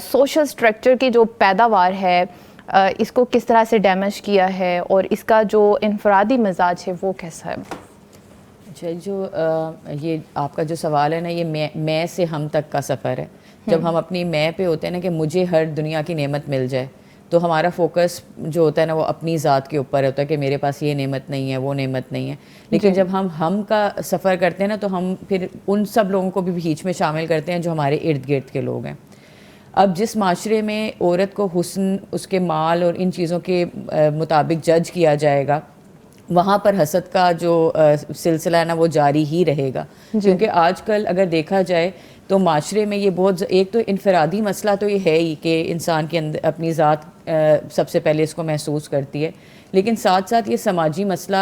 سوشل سٹرکچر کی جو پیداوار ہے اس کو کس طرح سے ڈیمیج کیا ہے, اور اس کا جو انفرادی مزاج ہے وہ کیسا ہے؟ اچھا, جو یہ آپ کا جو سوال ہے نا, یہ میں سے ہم تک کا سفر ہے. جب ہم اپنی میں پہ ہوتے ہیں نا کہ مجھے ہر دنیا کی نعمت مل جائے, تو ہمارا فوکس جو ہوتا ہے نا وہ اپنی ذات کے اوپر ہوتا ہے کہ میرے پاس یہ نعمت نہیں ہے, وہ نعمت نہیں ہے. لیکن جب ہم کا سفر کرتے ہیں نا, تو ہم پھر ان سب لوگوں کو بھی بیچ میں شامل کرتے ہیں جو ہمارے ارد گرد کے لوگ ہیں. اب جس معاشرے میں عورت کو حسن, اس کے مال اور ان چیزوں کے مطابق جج کیا جائے گا, وہاں پر حسد کا جو سلسلہ ہے نا وہ جاری ہی رہے گا. کیونکہ آج کل اگر دیکھا جائے تو معاشرے میں یہ بہت, ایک تو انفرادی مسئلہ تو یہ ہے ہی کہ انسان کے اندر اپنی ذات سب سے پہلے اس کو محسوس کرتی ہے, لیکن ساتھ ساتھ یہ سماجی مسئلہ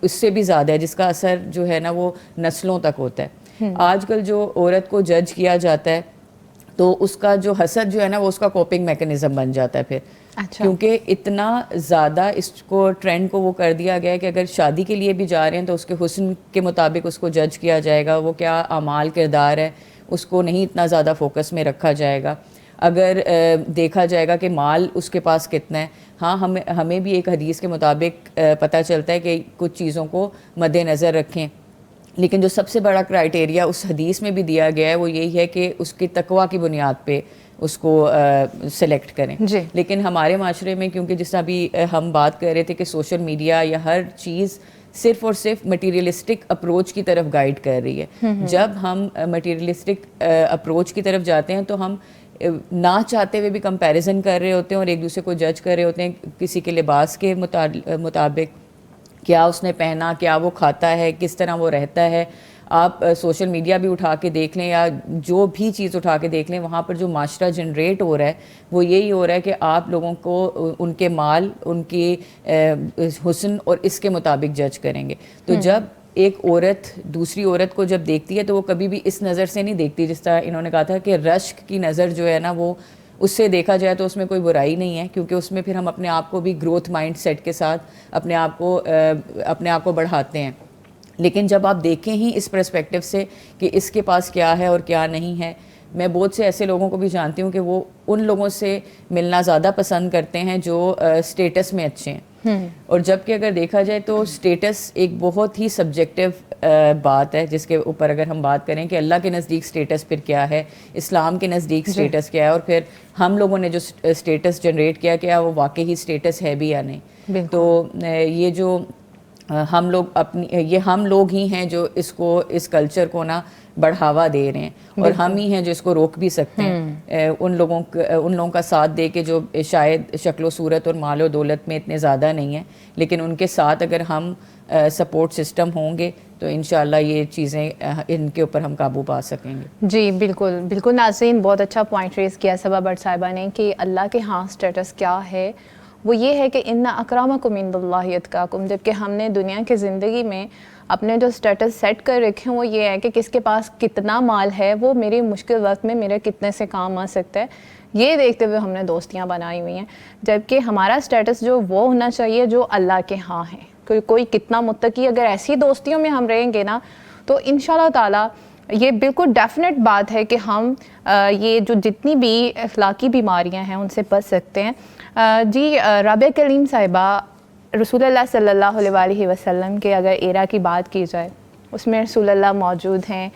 اس سے بھی زیادہ ہے جس کا اثر جو ہے نا وہ نسلوں تک ہوتا ہے. آج کل جو عورت کو جج کیا جاتا ہے تو اس کا جو حسد جو ہے نا وہ اس کا کوپنگ میکنزم بن جاتا ہے پھر. اچھا. کیونکہ اتنا زیادہ اس کو ٹرینڈ کو وہ کر دیا گیا ہے کہ اگر شادی کے لیے بھی جا رہے ہیں تو اس کے حسن کے مطابق اس کو جج کیا جائے گا, وہ کیا اعمال کردار ہے اس کو نہیں اتنا زیادہ فوکس میں رکھا جائے گا. اگر دیکھا جائے گا کہ مال اس کے پاس کتنا ہے, ہاں ہمیں بھی ایک حدیث کے مطابق پتہ چلتا ہے کہ کچھ چیزوں کو مد نظر رکھیں, لیکن جو سب سے بڑا کرائٹیریا اس حدیث میں بھی دیا گیا ہے وہ یہی ہے کہ اس کی تقویٰ کی بنیاد پہ اس کو سلیکٹ کریں. لیکن ہمارے معاشرے میں کیونکہ جس طرح ابھی ہم بات کر رہے تھے کہ سوشل میڈیا یا ہر چیز صرف اور صرف مٹیریلسٹک اپروچ کی طرف گائیڈ کر رہی ہے. جب ہم مٹیریلسٹک اپروچ کی طرف جاتے ہیں تو ہم نہ چاہتے ہوئے بھی کمپیریزن کر رہے ہوتے ہیں اور ایک دوسرے کو جج کر رہے ہوتے ہیں کسی کے لباس کے مطابق, کیا اس نے پہنا, کیا وہ کھاتا ہے, کس طرح وہ رہتا ہے. آپ سوشل میڈیا بھی اٹھا کے دیکھ لیں یا جو بھی چیز اٹھا کے دیکھ لیں, وہاں پر جو معاشرہ جنریٹ ہو رہا ہے وہ یہی ہو رہا ہے کہ آپ لوگوں کو ان کے مال, ان کی حسن اور اس کے مطابق جج کریں گے. تو جب ایک عورت دوسری عورت کو جب دیکھتی ہے تو وہ کبھی بھی اس نظر سے نہیں دیکھتی, جس طرح انہوں نے کہا تھا کہ رشک کی نظر جو ہے نا وہ اس سے دیکھا جائے تو اس میں کوئی برائی نہیں ہے, کیونکہ اس میں پھر ہم اپنے آپ کو بھی گروتھ مائنڈ سیٹ کے ساتھ اپنے آپ کو بڑھاتے ہیں. لیکن جب آپ دیکھیں ہی اس پرسپیکٹو سے کہ اس کے پاس کیا ہے اور کیا نہیں ہے, میں بہت سے ایسے لوگوں کو بھی جانتی ہوں کہ وہ ان لوگوں سے ملنا زیادہ پسند کرتے ہیں جو اسٹیٹس میں اچھے ہیں. اور جب کہ اگر دیکھا جائے تو اسٹیٹس ایک بہت ہی سبجیکٹیو بات ہے جس کے اوپر اگر ہم بات کریں کہ اللہ کے نزدیک اسٹیٹس پھر کیا ہے, اسلام کے نزدیک اسٹیٹس کیا ہے, اور پھر ہم لوگوں نے جو اسٹیٹس جنریٹ کیا کیا وہ واقعی اسٹیٹس ہے بھی یا نہیں. تو یہ جو ہم لوگ ہی ہیں جو اس کلچر کو نا بڑھاوا دے رہے ہیں, اور ہم ہی ہیں جو اس کو روک بھی سکتے ہیں. ان لوگوں کا ساتھ دے کے جو شاید شکل و صورت اور مال و دولت میں اتنے زیادہ نہیں ہیں, لیکن ان کے ساتھ اگر ہم سپورٹ سسٹم ہوں گے تو انشاءاللہ یہ چیزیں ان کے اوپر ہم قابو پا سکیں گے. جی بالکل بالکل ناظرین, بہت اچھا پوائنٹ ریز کیا صبا بٹ صاحبہ نے کہ اللہ کے ہاں اسٹیٹس کیا ہے. وہ یہ ہے کہ ان اکرمکم عند اللہ اتقاکم, جبکہ ہم نے دنیا کی زندگی میں اپنے جو اسٹیٹس سیٹ کر رکھے ہیں وہ یہ ہے کہ کس کے پاس کتنا مال ہے, وہ میری مشکل وقت میں میرے کتنے سے کام آ سکتا ہے, یہ دیکھتے ہوئے ہم نے دوستیاں بنائی ہوئی ہیں. جبکہ ہمارا اسٹیٹس جو وہ ہونا چاہیے جو اللہ کے ہاں ہے. کوئی کتنا متقی, اگر ایسی دوستیوں میں ہم رہیں گے نا تو انشاءاللہ تعالیٰ یہ بالکل ڈیفینیٹ بات ہے کہ ہم یہ جو جتنی بھی اخلاقی بیماریاں ہیں ان سے بچ سکتے ہیں. جی رابعہ کلیم صاحبہ, رسول اللہ صلی اللہ علیہ وسلم کے اگر ایرا کی بات کی جائے اس میں رسول اللہ موجود ہیں,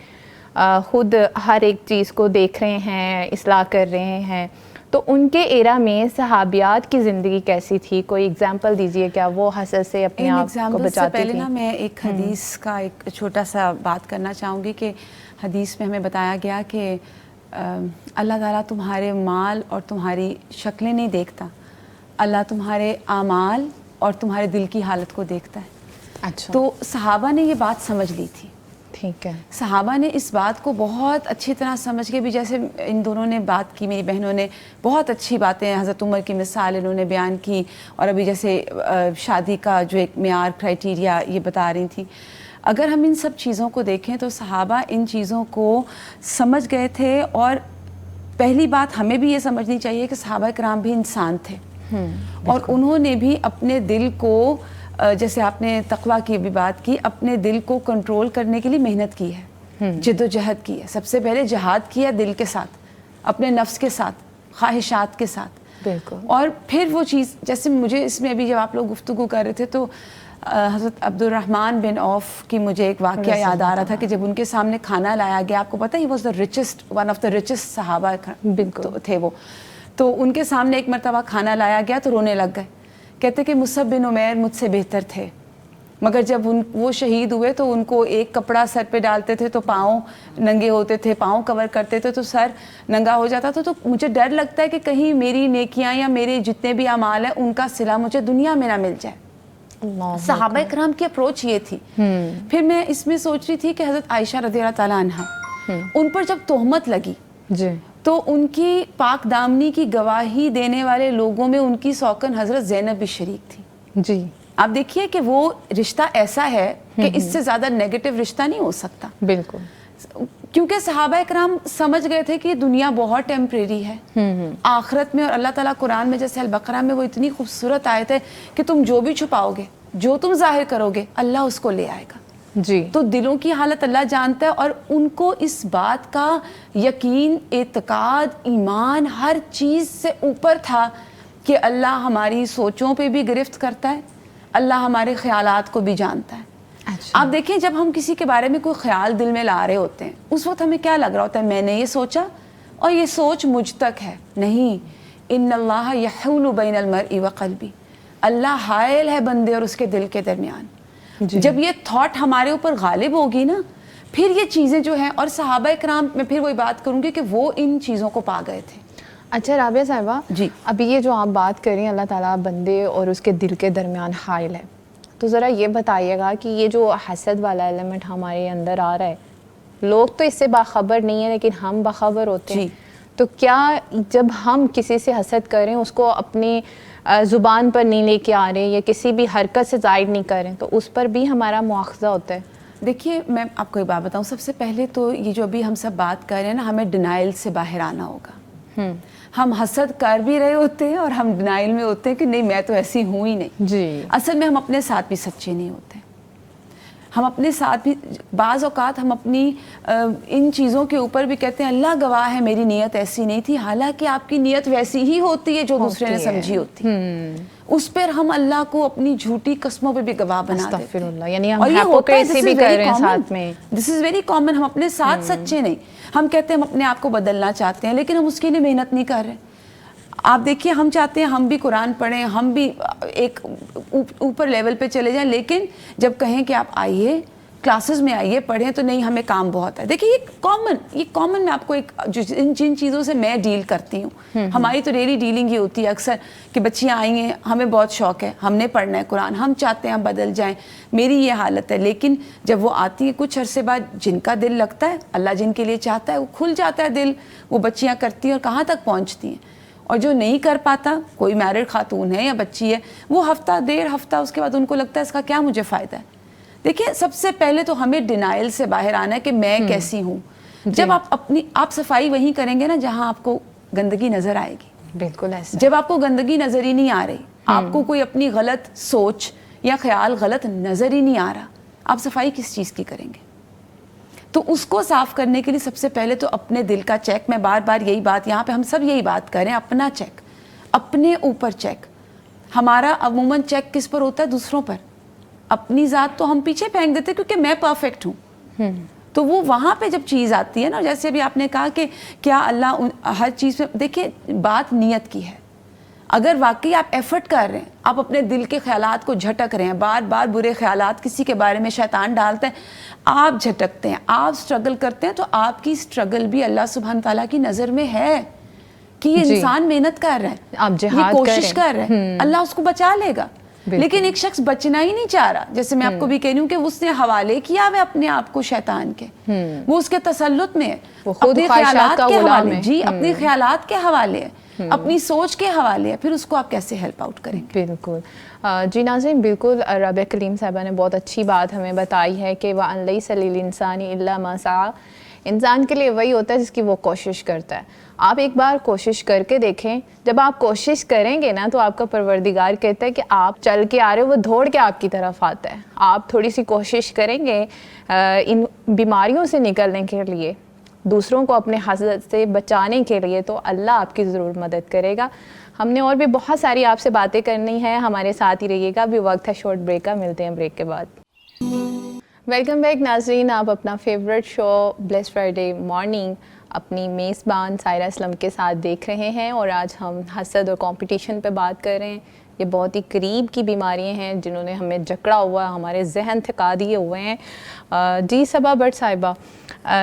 خود ہر ایک چیز کو دیکھ رہے ہیں, اصلاح کر رہے ہیں, تو ان کے ایرا میں صحابیات کی زندگی کیسی تھی؟ کوئی اگزامپل دیجئے, کیا وہ حسد سے اپنے آپ کو بچاتی تھیں؟ پہلے نا میں ایک حدیث کا ایک چھوٹا سا بات کرنا چاہوں گی کہ حدیث میں ہمیں بتایا گیا کہ اللہ تعالیٰ تمہارے مال اور تمہاری شکلیں نہیں دیکھتا, اللہ تمہارے اعمال اور تمہارے دل کی حالت کو دیکھتا ہے. اچھا. تو صحابہ نے یہ بات سمجھ لی تھی. ٹھیک ہے. صحابہ نے اس بات کو بہت اچھی طرح سمجھ کے بھی, جیسے ان دونوں نے بات کی, میری بہنوں نے بہت اچھی باتیں حضرت عمر کی مثال انہوں نے بیان کی, اور ابھی جیسے شادی کا جو ایک معیار کرائٹیریا یہ بتا رہی تھی. اگر ہم ان سب چیزوں کو دیکھیں تو صحابہ ان چیزوں کو سمجھ گئے تھے. اور پہلی بات ہمیں بھی یہ سمجھنی چاہیے کہ صحابہ کرام بھی انسان تھے, اور انہوں نے بھی اپنے دل کو, جیسے آپ نے تقویٰ کی بھی بات کی, اپنے دل کو کنٹرول کرنے کے لیے محنت کی ہے, جد و جہد کی ہے. سب سے پہلے جہاد کیا دل کے ساتھ, اپنے نفس کے ساتھ, خواہشات کے ساتھ. بالکل. اور پھر وہ چیز, جیسے مجھے اس میں ابھی جب آپ لوگ گفتگو کر رہے تھے تو حضرت عبد الرحمن بن عوف کی مجھے ایک واقعہ یاد آ رہا تھا کہ جب ان کے سامنے کھانا لایا گیا, آپ کو پتہ he was the richest, one of the richest صحابہ تھے وہ, تو ان کے سامنے ایک مرتبہ کھانا لایا گیا تو رونے لگ گئے. کہتے کہ مصعب بن عمیر مجھ سے بہتر تھے, مگر جب وہ شہید ہوئے تو ان کو ایک کپڑا سر پہ ڈالتے تھے تو پاؤں ننگے ہوتے تھے, پاؤں کور کرتے تھے تو سر ننگا ہو جاتا تھا. تو مجھے ڈر لگتا ہے کہ کہیں میری نیکیاں یا میرے جتنے بھی اعمال ہیں ان کا صلہ مجھے دنیا میں نہ مل جائے. صحابہ کرام کی اپروچ یہ تھی. پھر میں اس میں سوچ رہی تھی کہ حضرت عائشہ رضی اللہ تعالیٰ عنہا, ان پر جب تہمت لگی تو ان کی پاک دامنی کی گواہی دینے والے لوگوں میں ان کی سوکن حضرت زینب بھی شریک تھی. جی آپ دیکھیے کہ وہ رشتہ ایسا ہے کہ اس سے زیادہ نیگیٹو رشتہ نہیں ہو سکتا. بالکل. کیونکہ صحابہ اکرام سمجھ گئے تھے کہ یہ دنیا بہت ٹیمپریری ہے آخرت میں. اور اللہ تعالیٰ قرآن میں جیسے البقرہ میں وہ اتنی خوبصورت آیت ہے کہ تم جو بھی چھپاؤ گے, جو تم ظاہر کرو گے, اللہ اس کو لے آئے گا. جی, تو دلوں کی حالت اللہ جانتا ہے, اور ان کو اس بات کا یقین, اعتقاد, ایمان ہر چیز سے اوپر تھا کہ اللہ ہماری سوچوں پہ بھی گرفت کرتا ہے, اللہ ہمارے خیالات کو بھی جانتا ہے. اچھا, آپ دیکھیں جب ہم کسی کے بارے میں کوئی خیال دل میں لا رہے ہوتے ہیں اس وقت ہمیں کیا لگ رہا ہوتا ہے, میں نے یہ سوچا اور یہ سوچ مجھ تک ہے. نہیں, ان اللہ یحول بین المرء وقلبی, اللہ حائل ہے بندے اور اس کے دل کے درمیان. جب یہ تھاٹ ہمارے اوپر غالب ہوگی نا, پھر یہ چیزیں جو ہیں, اور صحابہ اکرام میں پھر وہی بات کروں گی کہ وہ ان چیزوں کو پا گئے تھے. اچھا رابعہ صاحبہ, جی, ابھی یہ جو آپ بات کر رہی ہیں اللہ تعالیٰ بندے اور اس کے دل کے درمیان حائل ہے, تو ذرا یہ بتائیے گا کہ یہ جو حسد والا ایلیمنٹ ہمارے اندر آ رہا ہے, لوگ تو اس سے باخبر نہیں ہیں لیکن ہم باخبر ہوتے ہیں. تو کیا جب ہم کسی سے حسد کریں اس کو اپنی زبان پر نہیں لے کے آ رہے یا کسی بھی حرکت سے ظاہر نہیں کریں تو اس پر بھی ہمارا مواخذہ ہوتا ہے؟ دیکھیے میں آپ کو ایک بات بتاؤں, سب سے پہلے تو یہ جو ابھی ہم سب بات کر رہے ہیں نا, ہمیں ڈینائل سے باہر آنا ہوگا. ہم حسد کر بھی رہے ہوتے ہیں اور ہم ڈینائل میں ہوتے ہیں کہ نہیں میں تو ایسی ہوں ہی نہیں. جی, اصل میں ہم اپنے ساتھ بھی سچے نہیں ہوتے. ہم اپنے ساتھ بھی بعض اوقات ہم اپنی ان چیزوں کے اوپر بھی کہتے ہیں اللہ گواہ ہے میری نیت ایسی نہیں تھی, حالانکہ آپ کی نیت ویسی ہی ہوتی ہے جو دوسرے نے سمجھی ہوتی. اس پر ہم اللہ کو اپنی جھوٹی قسموں پہ بھی گواہ بنا دیتے ہیں. یعنی ہم ہیپوکریسی بھی کر رہے ہیں ساتھ میں. دس از ویری کامن. ہم اپنے ساتھ سچے نہیں, ہم کہتے ہیں ہم اپنے آپ کو بدلنا چاہتے ہیں لیکن ہم اس کے لیے محنت نہیں کر رہے. آپ دیکھیے ہم چاہتے ہیں ہم بھی قرآن پڑھیں, ہم بھی ایک اوپر لیول پہ چلے جائیں, لیکن جب کہیں کہ آپ آئیے کلاسز میں آئیے پڑھیں تو نہیں ہمیں کام بہت ہے. دیکھیے یہ کامن میں آپ کو ایک جن چیزوں سے میں ڈیل کرتی ہوں, ہماری تو ڈیلی ڈیلنگ یہ ہوتی ہے اکثر کہ بچیاں آئی ہیں, ہمیں بہت شوق ہے, ہم نے پڑھنا ہے قرآن, ہم چاہتے ہیں ہم بدل جائیں, میری یہ حالت ہے. لیکن جب وہ آتی ہیں کچھ عرصے بعد جن کا دل لگتا ہے, اللہ جن کے لیے چاہتا ہے وہ کھل جاتا ہے دل, وہ بچیاں کرتی ہیں اور کہاں تک پہنچتی ہیں. اور جو نہیں کر پاتا, کوئی میرڈ خاتون ہے یا بچی ہے, وہ ہفتہ ڈیڑھ ہفتہ اس کے بعد ان کو لگتا ہے اس کا کیا مجھے فائدہ ہے. دیکھیے سب سے پہلے تو ہمیں ڈینائل سے باہر آنا ہے کہ میں کیسی ہوں. جب آپ صفائی وہیں کریں گے نا جہاں آپ کو گندگی نظر آئے گی. بالکل ایسا. جب آپ کو گندگی نظر ہی نہیں آ رہی, آپ کو کوئی اپنی غلط سوچ یا خیال غلط نظر ہی نہیں آ رہا, آپ صفائی کس چیز کی کریں گے؟ تو اس کو صاف کرنے کے لیے سب سے پہلے تو اپنے دل کا چیک. میں بار بار یہی بات, یہاں پہ ہم سب یہی بات کریں, اپنا چیک, اپنے اوپر چیک. ہمارا عموماً چیک کس پر ہوتا ہے؟ دوسروں پر. اپنی ذات تو ہم پیچھے پھینک دیتے کیونکہ میں پرفیکٹ ہوں. تو وہ وہاں پہ جب چیز آتی ہے نا, جیسے ابھی آپ نے کہا کہ کیا اللہ ہر چیز میں, دیکھیے بات نیت کی ہے. اگر واقعی آپ ایفرٹ کر رہے ہیں, آپ اپنے دل کے خیالات کو جھٹک رہے ہیں, بار بار برے خیالات کسی کے بارے میں شیطان ڈالتے ہیں, آپ جھٹکتے ہیں, آپ سٹرگل کرتے ہیں, تو آپ کی سٹرگل بھی اللہ سبحانہ تعالیٰ کی نظر میں ہے کہ یہ انسان محنت کر رہا ہے, آپ یہ کوشش کر رہا ہے, اللہ اس کو بچا لے گا. لیکن ایک شخص بچنا ہی نہیں چاہ رہا, جیسے میں آپ کو بھی کہہ رہی ہوں کہ اس نے حوالے کیا ہے اپنے آپ کو شیطان کے, وہ اس کے تسلط میں ہے, اپنے خیالات کے حوالے, جی اپنے خیالات کے حوالے ہے, اپنی سوچ کے حوالے ہے, پھر اس کو آپ کیسے ہیلپ آؤٹ کریں گے؟ بالکل. جی ناظرین, بالکل رابعہ کلیم صاحبہ نے بہت اچھی بات ہمیں بتائی ہے کہ وَأَن لَيْسَ لِلْإِنسَانِ إِلَّا مَا سَعَىٰ. انسان کے لیے وہی ہوتا ہے جس کی وہ کوشش کرتا ہے. آپ ایک بار کوشش کر کے دیکھیں, جب آپ کوشش کریں گے نا تو آپ کا پروردگار کہتا ہے کہ آپ چل کے آ رہے ہو, وہ دوڑ کے آپ کی طرف آتا ہے. آپ تھوڑی سی کوشش کریں گے ان بیماریوں سے نکلنے کے لیے, دوسروں کو اپنے حسد سے بچانے کے لیے, تو اللہ آپ کی ضرور مدد کرے گا. ہم نے اور بھی بہت ساری آپ سے باتیں کرنی ہے, ہمارے ساتھ ہی رہیے گا. ابھی وقت ہے شارٹ بریک کا, ملتے ہیں بریک کے بعد. ویلکم بیک ناظرین, آپ اپنا فیوریٹ شو بلیس فرائیڈے مارننگ اپنی میزبان سائرہ اسلم کے ساتھ دیکھ رہے ہیں, اور آج ہم حسد اور کمپٹیشن پہ بات کر رہے ہیں. یہ بہت ہی قریب کی بیماریاں ہیں جنہوں نے ہمیں جکڑا ہوا ہے, ہمارے ذہن تھکا دیے ہوئے ہیں. جی صبا بٹ صاحبہ,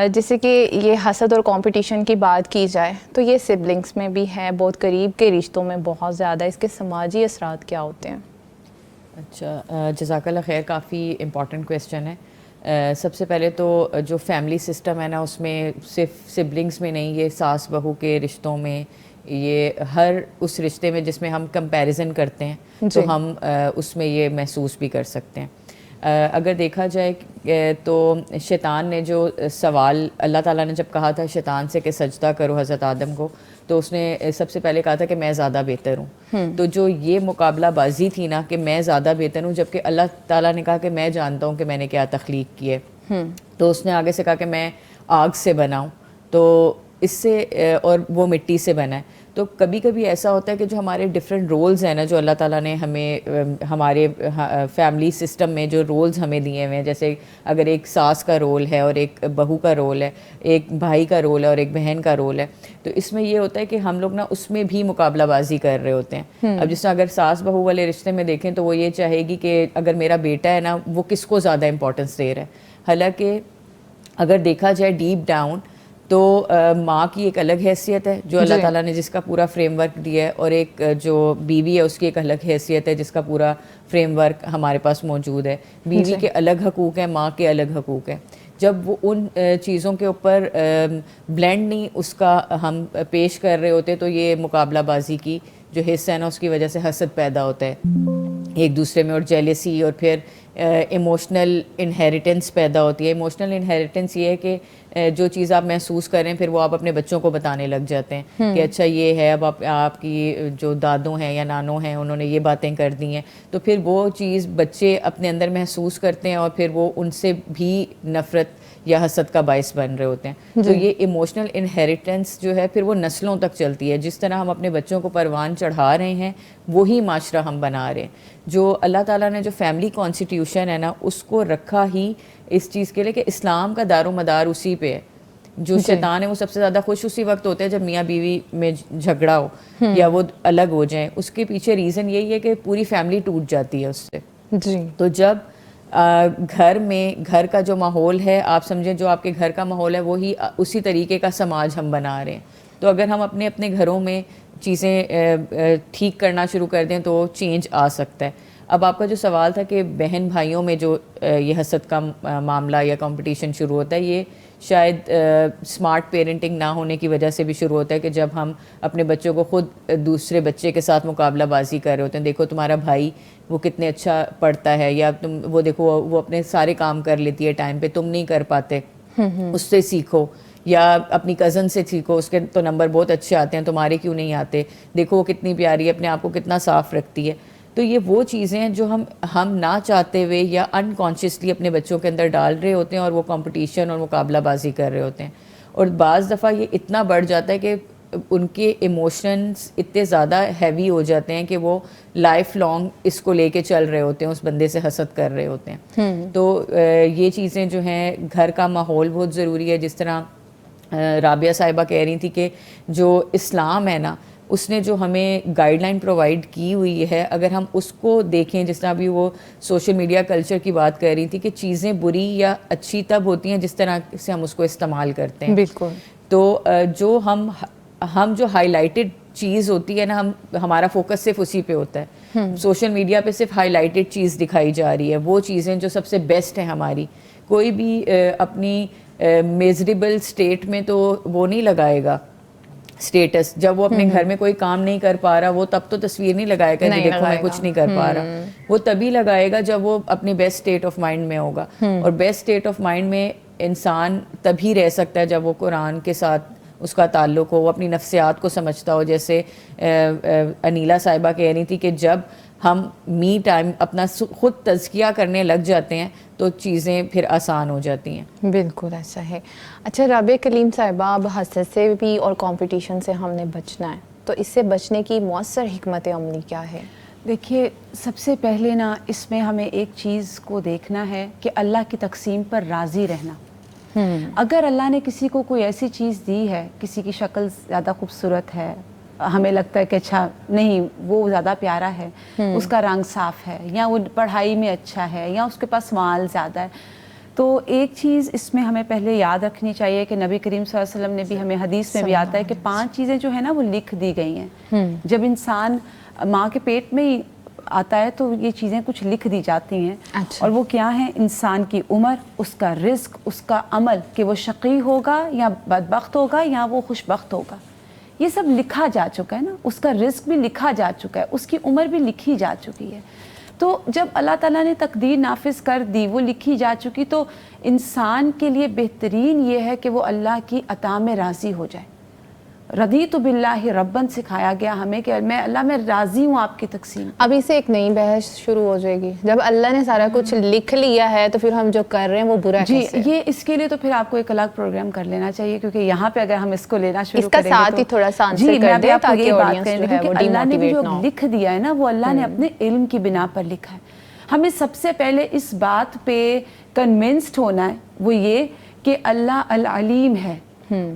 جیسے کہ یہ حسد اور کمپٹیشن کی بات کی جائے تو یہ سبلنگس میں بھی ہے, بہت قریب کے رشتوں میں بہت زیادہ. اس کے سماجی اثرات کیا ہوتے ہیں؟ اچھا, جزاک اللہ خیر, کافی امپورٹنٹ کویسچن ہے. سب سے پہلے تو جو فیملی سسٹم ہے نا, اس میں صرف سبلنگس میں نہیں, یہ ساس بہو کے رشتوں میں, یہ ہر اس رشتے میں جس میں ہم کمپیریزن کرتے ہیں تو ہم اس میں یہ محسوس بھی کر سکتے ہیں. اگر دیکھا جائے تو شیطان نے جو سوال اللہ تعالیٰ نے جب کہا تھا شیطان سے کہ سجدہ کرو حضرت آدم کو، تو اس نے سب سے پہلے کہا تھا کہ میں زیادہ بہتر ہوں. تو جو یہ مقابلہ بازی تھی نا کہ میں زیادہ بہتر ہوں، جبکہ اللہ تعالیٰ نے کہا کہ میں جانتا ہوں کہ میں نے کیا تخلیق کی ہے، تو اس نے آگے سے کہا کہ میں آگ سے بنا ہوں، تو اس سے اور وہ مٹی سے بنا ہے. تو کبھی کبھی ایسا ہوتا ہے کہ جو ہمارے ڈفرینٹ رولز ہیں نا جو اللہ تعالیٰ نے ہمیں ہمارے فیملی سسٹم میں جو رولز ہمیں دیے ہوئے ہیں، جیسے اگر ایک ساس کا رول ہے اور ایک بہو کا رول ہے، ایک بھائی کا رول ہے اور ایک بہن کا رول ہے، تو اس میں یہ ہوتا ہے کہ ہم لوگ نا اس میں بھی مقابلہ بازی کر رہے ہوتے ہیں. اب جس طرح اگر ساس بہو والے رشتے میں دیکھیں تو وہ یہ چاہے گی کہ اگر میرا بیٹا ہے نا وہ کس کو زیادہ امپورٹنس دے رہا ہے. حالانکہ اگر دیکھا جائے ڈیپ ڈاؤن تو ماں کی ایک الگ حیثیت ہے جو اللہ تعالیٰ نے جس کا پورا فریم ورک دیا ہے، اور ایک جو بیوی ہے اس کی ایک الگ حیثیت ہے جس کا پورا فریم ورک ہمارے پاس موجود ہے. بیوی کے الگ حقوق ہیں، ماں کے الگ حقوق ہیں. جب وہ ان چیزوں کے اوپر بلینڈ نہیں اس کا ہم پیش کر رہے ہوتے تو یہ مقابلہ بازی کی جو حصہ ہے نا اس کی وجہ سے حسد پیدا ہوتا ہے ایک دوسرے میں، اور جیلیسی، اور پھر ایموشنل انہیریٹنس پیدا ہوتی ہے. ایموشنل انہیریٹنس یہ ہے کہ جو چیز آپ محسوس کریں پھر وہ آپ اپنے بچوں کو بتانے لگ جاتے ہیں کہ اچھا یہ ہے، اب آپ کی جو دادوں ہیں یا نانوں ہیں انہوں نے یہ باتیں کر دی ہیں، تو پھر وہ چیز بچے اپنے اندر محسوس کرتے ہیں اور پھر وہ ان سے بھی نفرت یا حسد کا باعث بن رہے ہوتے ہیں. تو یہ ایموشنل انہیریٹنس جو ہے پھر وہ نسلوں تک چلتی ہے. جس طرح ہم اپنے بچوں کو پروان چڑھا رہے ہیں وہی معاشرہ ہم بنا رہے ہیں. جو اللہ تعالیٰ نے جو فیملی کانسٹیٹیوشن ہے نا اس کو رکھا ہی اس چیز کے لیے کہ اسلام کا دار و مدار اسی پہ ہے. جو شیطان ہے وہ سب سے زیادہ خوش اسی وقت ہوتے ہیں جب میاں بیوی میں جھگڑا ہو یا وہ الگ ہو جائیں. اس کے پیچھے ریزن یہی ہے کہ پوری فیملی ٹوٹ جاتی ہے اس سے. تو جب گھر میں گھر کا جو ماحول ہے آپ سمجھیں جو آپ کے گھر کا ماحول ہے وہی اسی طریقے کا سماج ہم بنا رہے ہیں. تو اگر ہم اپنے اپنے گھروں میں چیزیں ٹھیک کرنا شروع کر دیں تو چینج آ سکتا ہے. اب آپ کا جو سوال تھا کہ بہن بھائیوں میں جو یہ حسد کا معاملہ یا کمپٹیشن شروع ہوتا ہے، یہ شاید اسمارٹ پیرنٹنگ نہ ہونے کی وجہ سے بھی شروع ہوتا ہے کہ جب ہم اپنے بچوں کو خود دوسرے بچے کے ساتھ مقابلہ بازی کر رہے ہوتے ہیں. دیکھو تمہارا بھائی وہ کتنے اچھا پڑھتا ہے، یا تم وہ دیکھو وہ اپنے سارے کام کر لیتی ہے ٹائم پہ، تم نہیں کر پاتے، اس سے سیکھو. یا اپنی کزن سے سیکھو، اس کے تو نمبر بہت اچھے آتے ہیں، تمہارے کیوں نہیں آتے، دیکھو وہ کتنی پیاری ہے، اپنے آپ کو کتنا صاف رکھتی ہے. تو یہ وہ چیزیں ہیں جو ہم نہ چاہتے ہوئے یا انکانشیسلی اپنے بچوں کے اندر ڈال رہے ہوتے ہیں اور وہ کمپٹیشن اور مقابلہ بازی کر رہے ہوتے ہیں. اور بعض دفعہ یہ اتنا بڑھ جاتا ہے کہ ان کے ایموشنز اتنے زیادہ ہیوی ہو جاتے ہیں کہ وہ لائف لانگ اس کو لے کے چل رہے ہوتے ہیں، اس بندے سے حسد کر رہے ہوتے ہیں. تو یہ چیزیں جو ہیں گھر کا ماحول بہت ضروری ہے. جس طرح رابعہ صاحبہ کہہ رہی تھی کہ جو اسلام ہے نا اس نے جو ہمیں گائیڈ لائن پرووائڈ کی ہوئی ہے، اگر ہم اس کو دیکھیں، جس طرح بھی وہ سوشل میڈیا کلچر کی بات کر رہی تھی کہ چیزیں بری یا اچھی تب ہوتی ہیں جس طرح سے ہم اس کو استعمال کرتے ہیں. بالکل. تو جو ہم جو ہائی لائٹڈ چیز ہوتی ہے نا ہمارا فوکس صرف اسی پہ ہوتا ہے. سوشل میڈیا پہ صرف ہائی لائٹڈ چیز دکھائی جا رہی ہے، وہ چیزیں جو سب سے بیسٹ ہیں ہماری. کوئی بھی اپنی میزریبل سٹیٹ میں تو وہ نہیں لگائے گا اسٹیٹس. جب وہ اپنے گھر میں کوئی کام نہیں کر پا رہا وہ تب تو تصویر نہیں لگائے گا کہ دیکھو میں کچھ نہیں کر پا رہا. وہ تبھی لگائے گا جب وہ اپنی بیسٹ اسٹیٹ آف مائنڈ میں ہوگا. اور بیسٹ اسٹیٹ آف مائنڈ میں انسان تبھی رہ سکتا ہے جب وہ قرآن کے ساتھ اس کا تعلق ہو، وہ اپنی نفسیات کو سمجھتا ہو. جیسے انیلا صاحبہ کہہ رہی تھی کہ جب ہم می ٹائم اپنا خود تزکیہ کرنے لگ جاتے ہیں تو چیزیں پھر آسان ہو جاتی ہیں. بالکل ایسا ہے. اچھا رابعہ کلیم صاحبہ، اب حسد سے بھی اور کمپٹیشن سے ہم نے بچنا ہے، تو اس سے بچنے کی مؤثر حکمت عملی کیا ہے؟ دیکھیے سب سے پہلے نا اس میں ہمیں ایک چیز کو دیکھنا ہے کہ اللہ کی تقسیم پر راضی رہنا. اگر اللہ نے کسی کو کوئی ایسی چیز دی ہے، کسی کی شکل زیادہ خوبصورت ہے، ہمیں لگتا ہے کہ اچھا نہیں وہ زیادہ پیارا ہے، اس کا رنگ صاف ہے، یا وہ پڑھائی میں اچھا ہے، یا اس کے پاس مال زیادہ ہے، تو ایک چیز اس میں ہمیں پہلے یاد رکھنی چاہیے کہ نبی کریم صلی اللہ علیہ وسلم نے بھی ہمیں حدیث میں بھی آتا ہے کہ 5 چیزیں جو ہے نا وہ لکھ دی گئی ہیں. جب انسان ماں کے پیٹ میں ہی آتا ہے تو یہ چیزیں کچھ لکھ دی جاتی ہیں. اور وہ کیا ہیں؟ انسان کی عمر، اس کا رزق، اس کا عمل، کہ وہ شقی ہوگا یا بدبخت ہوگا یا وہ خوش بخت ہوگا. یہ سب لکھا جا چکا ہے نا. اس کا رزق بھی لکھا جا چکا ہے، اس کی عمر بھی لکھی جا چکی ہے. تو جب اللہ تعالیٰ نے تقدیر نافذ کر دی، وہ لکھی جا چکی، تو انسان کے لیے بہترین یہ ہے کہ وہ اللہ کی عطا میں راضی ہو جائے. رضیت باللہ ربن سکھایا گیا ہمیں کہ میں اللہ میں راضی ہوں آپ کی تقسیم. ابھی سے ایک نئی بحث شروع ہو جائے گی. جب اللہ نے سارا کچھ لکھ لیا ہے تو پھر ہم جو کر رہے ہیں وہ برا جی کیسے؟ یہ اس کے لیے تو پھر آپ کو ایک الگ پروگرام کر لینا چاہیے، کیونکہ یہاں پہ اگر ہم اس کو لینا شروع کریں گے اس کا ساتھ ہی تھوڑا سا آنسر جی کر میں دیں آپ کو تاکہ یہ بات آڈینس کریں جو ہے وہ کیونکہ اللہ نے بھی جو ڈیموٹیویٹ نہ ہو. لکھ دیا ہے نا وہ اللہ نے اپنے علم کی بنا پر لکھا ہے. ہمیں سب سے پہلے اس بات پہ کنونسڈ ہونا ہے، وہ یہ کہ اللہ العلیم ہے،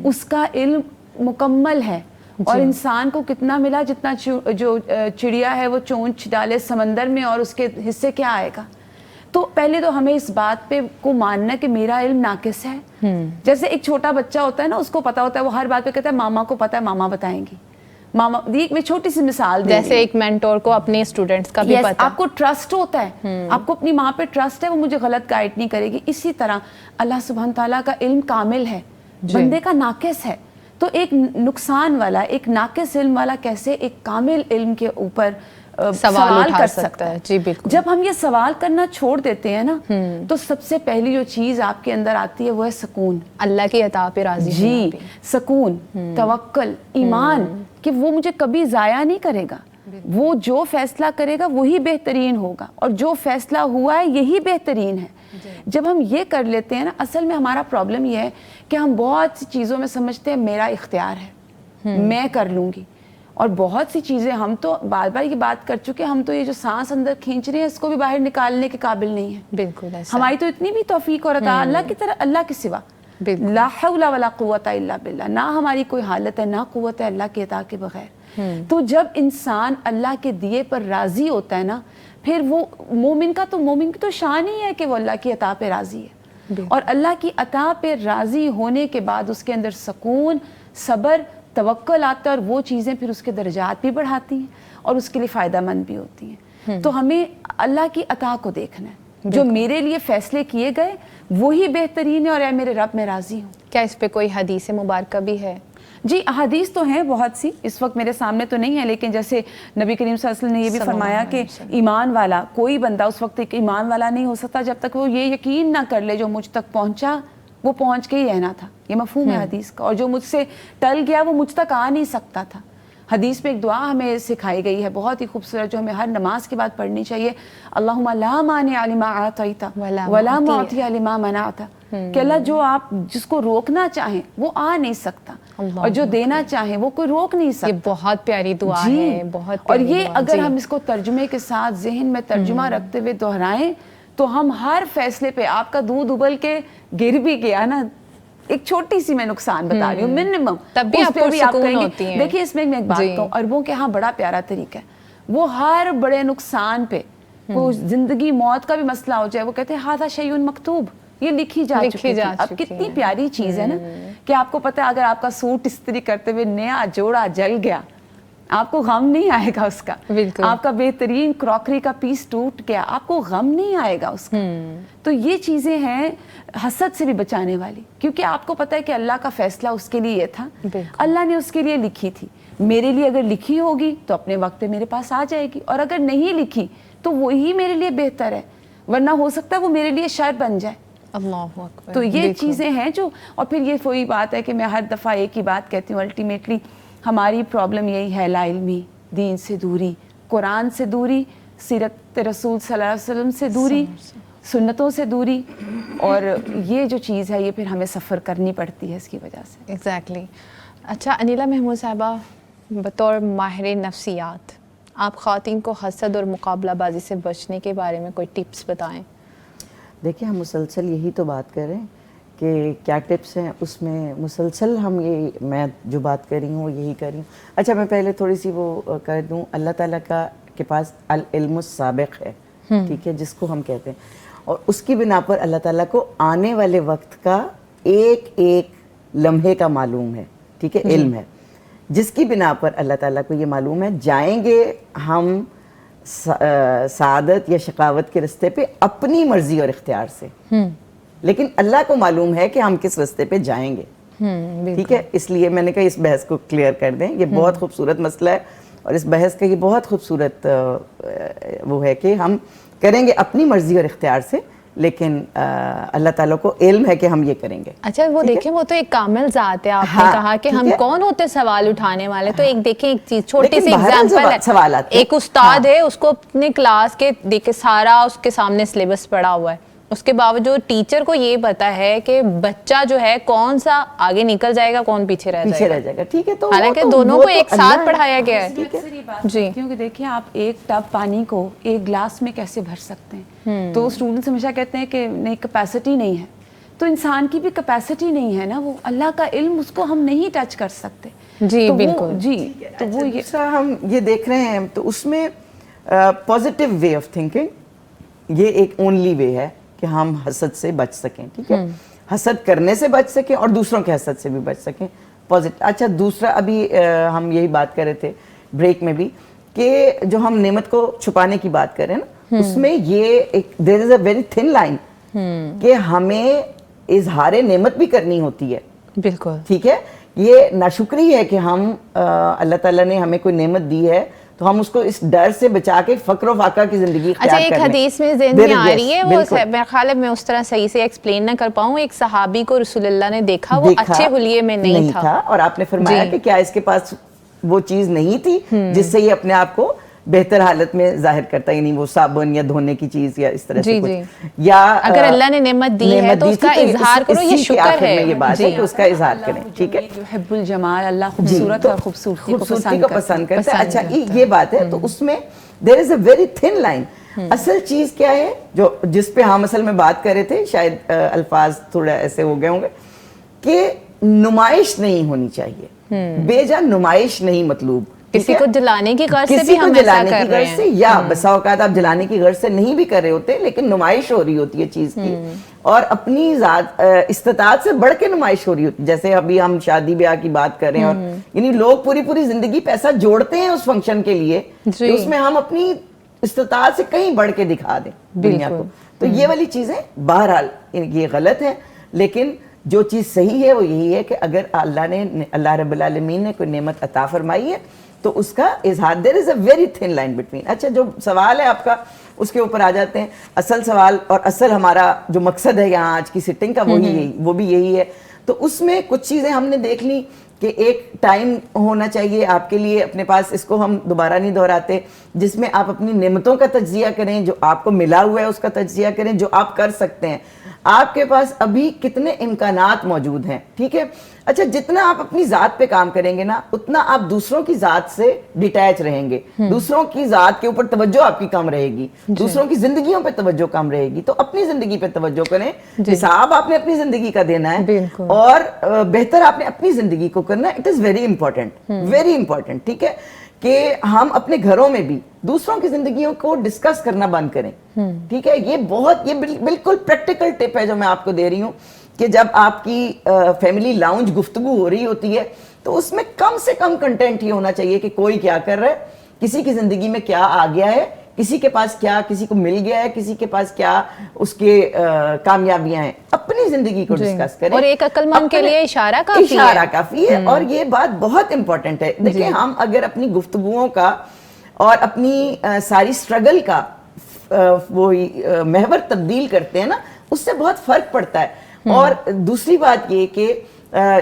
اس کا علم مکمل ہے. اور انسان کو کتنا ملا، جتنا جو چڑیا ہے وہ چونچ ڈالے سمندر میں اور اس کے حصے کیا آئے گا. تو پہلے تو ہمیں اس بات پہ کو ماننا کہ میرا علم ناقص ہے. جیسے ایک چھوٹا بچہ ہوتا ہے نا، اس کو پتا ہوتا ہے، وہ ہر بات پہ کہتا ہے ماما کو پتا ہے، ماما بتائیں گی. ماما میں چھوٹی سی مثال دے جیسے ایک مینٹور کو اپنے اسٹوڈنٹس کا بھی پتا، آپ کو ٹرسٹ ہوتا ہے، آپ کو اپنی ماں پہ ٹرسٹ ہے، وہ مجھے غلط گائیڈ نہیں کرے گی. اسی طرح اللہ سبحانہ تعالیٰ کا علم کامل ہے، بندے کا ناقص ہے. تو ایک نقصان والا، ایک ناقص علم والا کیسے ایک کامل علم کے اوپر سوال کر سکتا ہے. جی بالکل. جب ہم یہ سوال کرنا چھوڑ دیتے ہیں نا تو سب سے پہلی جو چیز آپ کے اندر آتی ہے وہ ہے سکون. اللہ کی عطا پہ راضی جی سکون، توکل، ایمان کہ وہ مجھے کبھی ضائع نہیں کرے گا، وہ جو فیصلہ کرے گا وہی بہترین ہوگا، اور جو فیصلہ ہوا ہے یہی بہترین ہے. جب ہم یہ کر لیتے ہیں نا، اصل میں ہمارا پرابلم یہ ہے کہ ہم بہت سی چیزوں میں سمجھتے ہیں میرا اختیار ہے، میں کر لوں گی. اور بہت سی چیزیں ہم تو بار بار یہ بات کر چکے، ہم تو یہ جو سانس اندر کھینچ رہے ہیں اس کو بھی باہر نکالنے کے قابل نہیں ہیں. بالکل ایسا. ہماری تو اتنی بھی توفیق اور عطا اللہ کی طرح، اللہ کے سوا لا حول ولا قوت الا باللہ، نہ ہماری کوئی حالت ہے نہ قوت ہے اللہ کی عطا کے بغیر. تو جب انسان اللہ کے دیے پر راضی ہوتا ہے نا، پھر وہ مومن کی تو شان ہی ہے کہ وہ اللہ کی عطا پہ راضی ہے. اور اللہ کی عطا پہ راضی ہونے کے بعد اس کے اندر سکون، صبر، توکل آتا ہے، اور وہ چیزیں پھر اس کے درجات بھی بڑھاتی ہیں اور اس کے لیے فائدہ مند بھی ہوتی ہیں. تو ہمیں اللہ کی عطا کو دیکھنا ہے، جو میرے لیے فیصلے کیے گئے وہی بہترین ہے، اور اے میرے رب میں راضی ہوں. کیا اس پہ کوئی حدیث مبارکہ بھی ہے؟ جی احادیث تو ہیں بہت سی، اس وقت میرے سامنے تو نہیں ہے، لیکن جیسے نبی کریم صلی اللہ علیہ وسلم نے یہ بھی فرمایا کہ ایمان والا، کوئی بندہ اس وقت ایک ایمان والا نہیں ہو سکتا جب تک وہ یہ یقین نہ کر لے جو مجھ تک پہنچا وہ پہنچ کے ہی رہنا تھا. یہ مفہوم ہے حدیث کا. اور جو مجھ سے ٹل گیا وہ مجھ تک آ نہیں سکتا تھا. حدیث میں ایک دعا ہمیں سکھائی گئی ہے بہت ہی خوبصورت، جو ہمیں ہر نماز کے بعد پڑھنی چاہیے. اللہم لا مانع لما اعطیت ولا معطی لما منعت. کہ اللہ جو آپ جس کو روکنا چاہیں وہ آ نہیں سکتا، اور جو دینا چاہیں وہ کوئی روک نہیں سکتا. یہ بہت پیاری دعا ہے، بہت اور پیاری یہ دعا. اگر ہم اس کو ترجمے کے ساتھ ذہن میں ترجمہ رکھتے ہوئے دہرائیں تو ہم ہر فیصلے پہ، آپ کا دودھ ابل کے گر بھی گیا نا، ایک چھوٹی سی میں نقصان بتا رہی ہوں منیمم، تب بھی آپ کو سکون ہوتی ہے. دیکھیے اس میں ایک بات کہوں، عربوں کے ہاں بڑا پیارا طریقہ ہے، وہ ہر بڑے نقصان پہ، کوئی زندگی موت کا بھی مسئلہ ہو جائے، وہ کہتے ہیں ھذا شیء مکتوب، یہ لکھی جا چکی ہے. اب کتنی پیاری چیز ہے نا کہ آپ کو پتہ ہے اگر آپ کا سوٹ استری کرتے ہوئے نیا جوڑا جل گیا، آپ کو غم نہیں آئے گا اس کا. آپ کا بہترین کراکری کا پیس ٹوٹ گیا، آپ کو غم نہیں آئے گا اس کا. تو یہ چیزیں ہیں حسد سے بھی بچانے والی، کیونکہ آپ کو پتہ ہے کہ اللہ کا فیصلہ اس کے لیے یہ تھا، اللہ نے اس کے لیے لکھی تھی. میرے لیے اگر لکھی ہوگی تو اپنے وقت پہ میرے پاس آ جائے گی، اور اگر نہیں لکھی تو وہی میرے لیے بہتر ہے، ورنہ ہو سکتا ہے وہ میرے لیے شر بن جائے. اللہ اکبر. تو یہ چیزیں ہیں جو، اور پھر یہ وہی بات ہے کہ میں ہر دفعہ ایک ہی بات کہتی ہوں، الٹیمیٹلی ہماری پرابلم یہی ہے، لا علمی، دین سے دوری، قرآن سے دوری، سیرت رسول صلی اللہ علیہ وسلم سے دوری، سنتوں سے دوری. اور یہ جو چیز ہے یہ پھر ہمیں سفر کرنی پڑتی ہے اس کی وجہ سے. ایگزیکٹلی. اچھا انیلا محمود صاحبہ، بطور ماہر نفسیات آپ خواتین کو حسد اور مقابلہ بازی سے بچنے کے بارے میں کوئی ٹپس بتائیں. دیکھیں ہم مسلسل یہی تو بات کر رہے ہیں کہ کیا ٹپس ہیں، اس میں مسلسل ہم یہ، میں جو بات کر رہی ہوں وہ یہی کر رہی ہوں. اچھا میں پہلے تھوڑی سی وہ کر دوں، اللہ تعالیٰ کا کے پاس العلم السابق ہے، ٹھیک ہے، جس کو ہم کہتے ہیں، اور اس کی بنا پر اللہ تعالیٰ کو آنے والے وقت کا ایک ایک لمحے کا معلوم ہے، ٹھیک ہے، علم ہے، جس کی بنا پر اللہ تعالیٰ کو یہ معلوم ہے جائیں گے ہم سعادت یا شقاوت کے رستے پہ اپنی مرضی اور اختیار سے، لیکن اللہ کو معلوم ہے کہ ہم کس رستے پہ جائیں گے. ٹھیک ہے، اس لیے میں نے کہا اس بحث کو کلیئر کر دیں. یہ بہت خوبصورت مسئلہ ہے اور اس بحث کا یہ بہت خوبصورت وہ ہے کہ ہم کریں گے اپنی مرضی اور اختیار سے، لیکن اللہ تعالیٰ کو علم ہے کہ ہم یہ کریں گے. اچھا وہ دیکھیں وہ تو ایک کامل ذات ہے. آپ نے کہا کہ ہم کون ہوتے سوال اٹھانے والے، تو ایک دیکھیں ایک چیز چھوٹی سی ایگزامپل ہے. ایک استاد ہے، اس کو اپنے کلاس کے دیکھے سارا اس کے سامنے سلیبس پڑا ہوا ہے، اس کے باوجود ٹیچر کو یہ پتا ہے کہ بچہ جو ہے کون سا آگے نکل جائے گا، کون پیچھے رہ جائے گا. ٹھیک ہے، تو حالانکہ دونوں کو ایک ساتھ پڑھایا گیا ہے. جی کیونکہ دیکھیں آپ ایک ٹب پانی کو ایک گلاس میں کیسے بھر سکتے ہیں؟ تو اسٹوڈنٹس ہمیشہ کہتے ہیں کہ نہیں کیپیسٹی نہیں ہے، تو انسان کی بھی کیپیسٹی نہیں ہے نا، وہ اللہ کا علم اس کو ہم نہیں ٹچ کر سکتے. جی بالکل. جی تو وہ ہم یہ دیکھ رہے ہیں، تو اس میں پازیٹیو وے آف تھنکنگ یہ ایک اونلی وے ہے کہ ہم حسد سے بچ سکیں. ٹھیک ہے، حسد کرنے سے بچ سکیں اور دوسروں کے حسد سے بھی بچ سکیں. اچھا دوسرا، ابھی ہم یہی بات کر رہے تھے بریک میں بھی کہ جو ہم نعمت کو چھپانے کی بات کر رہے ہیں نا، اس میں یہ ایک دیر is a very thin line کہ ہمیں اظہار نعمت بھی کرنی ہوتی ہے. بالکل ٹھیک ہے، یہ ناشکری ہے کہ ہم اللہ تعالیٰ نے ہمیں کوئی نعمت دی ہے تو ہم اس کو اس ڈر سے بچا کے فقر و فاقہ کی زندگی اختیار کریں. اچھا ایک حدیث میں ذہن میں آ رہی ہے، وہ میرا خیال ہے میں اس طرح صحیح سے ایکسپلین نہ کر پاؤں. ایک صحابی کو رسول اللہ نے دیکھا، وہ اچھے حلیے میں نہیں تھا، اور آپ نے فرمایا کہ کیا اس کے پاس وہ چیز نہیں تھی جس سے یہ اپنے آپ کو بہتر حالت میں ظاہر کرتا، یعنی وہ صابن یا دھونے کی چیز یا اس طرح سے کچھ، یا اگر اللہ نے نعمت دی ہے تو اس کا اظہار کرو، یہ شکر ہے. یہ بات ہے کہ اس کا اظہار کریں. ٹھیک ہے، یحب الجمال، اللہ خوبصورت اور خوبصورتی کو پسند کرتا ہے. اچھا یہ بات ہے، تو اس میں دیر is a very thin line. اصل چیز کیا ہے جو جس پہ ہم اصل میں بات کر رہے تھے، شاید الفاظ تھوڑا ایسے ہو گئے ہوں گے، کہ نمائش نہیں ہونی چاہیے، بے جا نمائش نہیں مطلوب. کسی کو جلانے کی غرض سے بھی ہم ایسا کر رہے ہیں، یا بسا اوقات آپ جلانے کی غرض سے نہیں بھی کر رہے ہوتے، لیکن نمائش ہو رہی ہوتی ہے چیز کی، اور اپنی ذات استطاعت سے بڑھ کے نمائش ہو رہی ہوتی ہے. جیسے ابھی ہم شادی بیاہ کی بات کر رہے ہیں، اور یعنی لوگ پوری زندگی پیسہ جوڑتے ہیں اس فنکشن کے لیے کہ اس میں ہم اپنی استطاعت سے کہیں بڑھ کے دکھا دیں دنیا کو. تو یہ والی چیزیں بہرحال یہ غلط ہے، لیکن جو چیز صحیح ہے وہ یہی ہے کہ اگر اللہ رب العالمین نے کوئی نعمت عطا فرمائی ہے تو اس کا اظہار، there is a very thin line between. اچھا جو سوال ہے آپ کا اس کے اوپر آ جاتے ہیں. اصل سوال اور اصل ہمارا جو مقصد ہے یہاں آج کی سٹنگ کا وہ بھی یہی ہے. تو اس میں کچھ چیزیں ہم نے دیکھ لی کہ ایک ٹائم ہونا چاہیے آپ کے لیے اپنے پاس، اس کو ہم دوبارہ نہیں دہراتے، جس میں آپ اپنی نعمتوں کا تجزیہ کریں، جو آپ کو ملا ہوا ہے اس کا تجزیہ کریں، جو آپ کر سکتے ہیں. آپ کے پاس ابھی کتنے امکانات موجود ہیں. ٹھیک ہے، اچھا جتنا آپ اپنی ذات پہ کام کریں گے نا، اتنا آپ دوسروں کی ذات سے ڈیٹیچ رہیں گے، دوسروں کی ذات کے اوپر توجہ آپ کی کم رہے گی، دوسروں کی زندگیوں پہ توجہ کم رہے گی. تو اپنی زندگی پہ توجہ کریں، حساب آپ نے اپنی زندگی کا دینا ہے، اور بہتر آپ نے اپنی زندگی کو کرنا ہے. It is very important. ٹھیک ہے، کہ ہم اپنے گھروں میں بھی دوسروں کی زندگیوں کو ڈسکس کرنا بند کریں. ٹھیک ہے، یہ بالکل پریکٹیکل ٹپ ہے جو میں آپ کو دے رہی ہوں، کہ جب آپ کی فیملی لاؤنج گفتگو ہو رہی ہوتی ہے تو اس میں کم سے کم کنٹینٹ یہ ہونا چاہیے کہ کوئی کیا کر رہا ہے، کسی کی زندگی میں کیا آ گیا ہے، کسی کے پاس کیا، کسی کو مل گیا ہے، کسی کے پاس کیا اس کے کامیابیاں ہیں. اپنی زندگی کو ڈسکس کریں، اور ایک عقل مند کے لیے اشارہ کافی ہے. اور یہ بات بہت امپورٹنٹ ہے. دیکھیں ہم اگر اپنی گفتگوؤں کا اور اپنی ساری اسٹرگل کا وہی محور تبدیل کرتے ہیں نا، اس سے بہت فرق پڑتا ہے. اور دوسری بات یہ کہ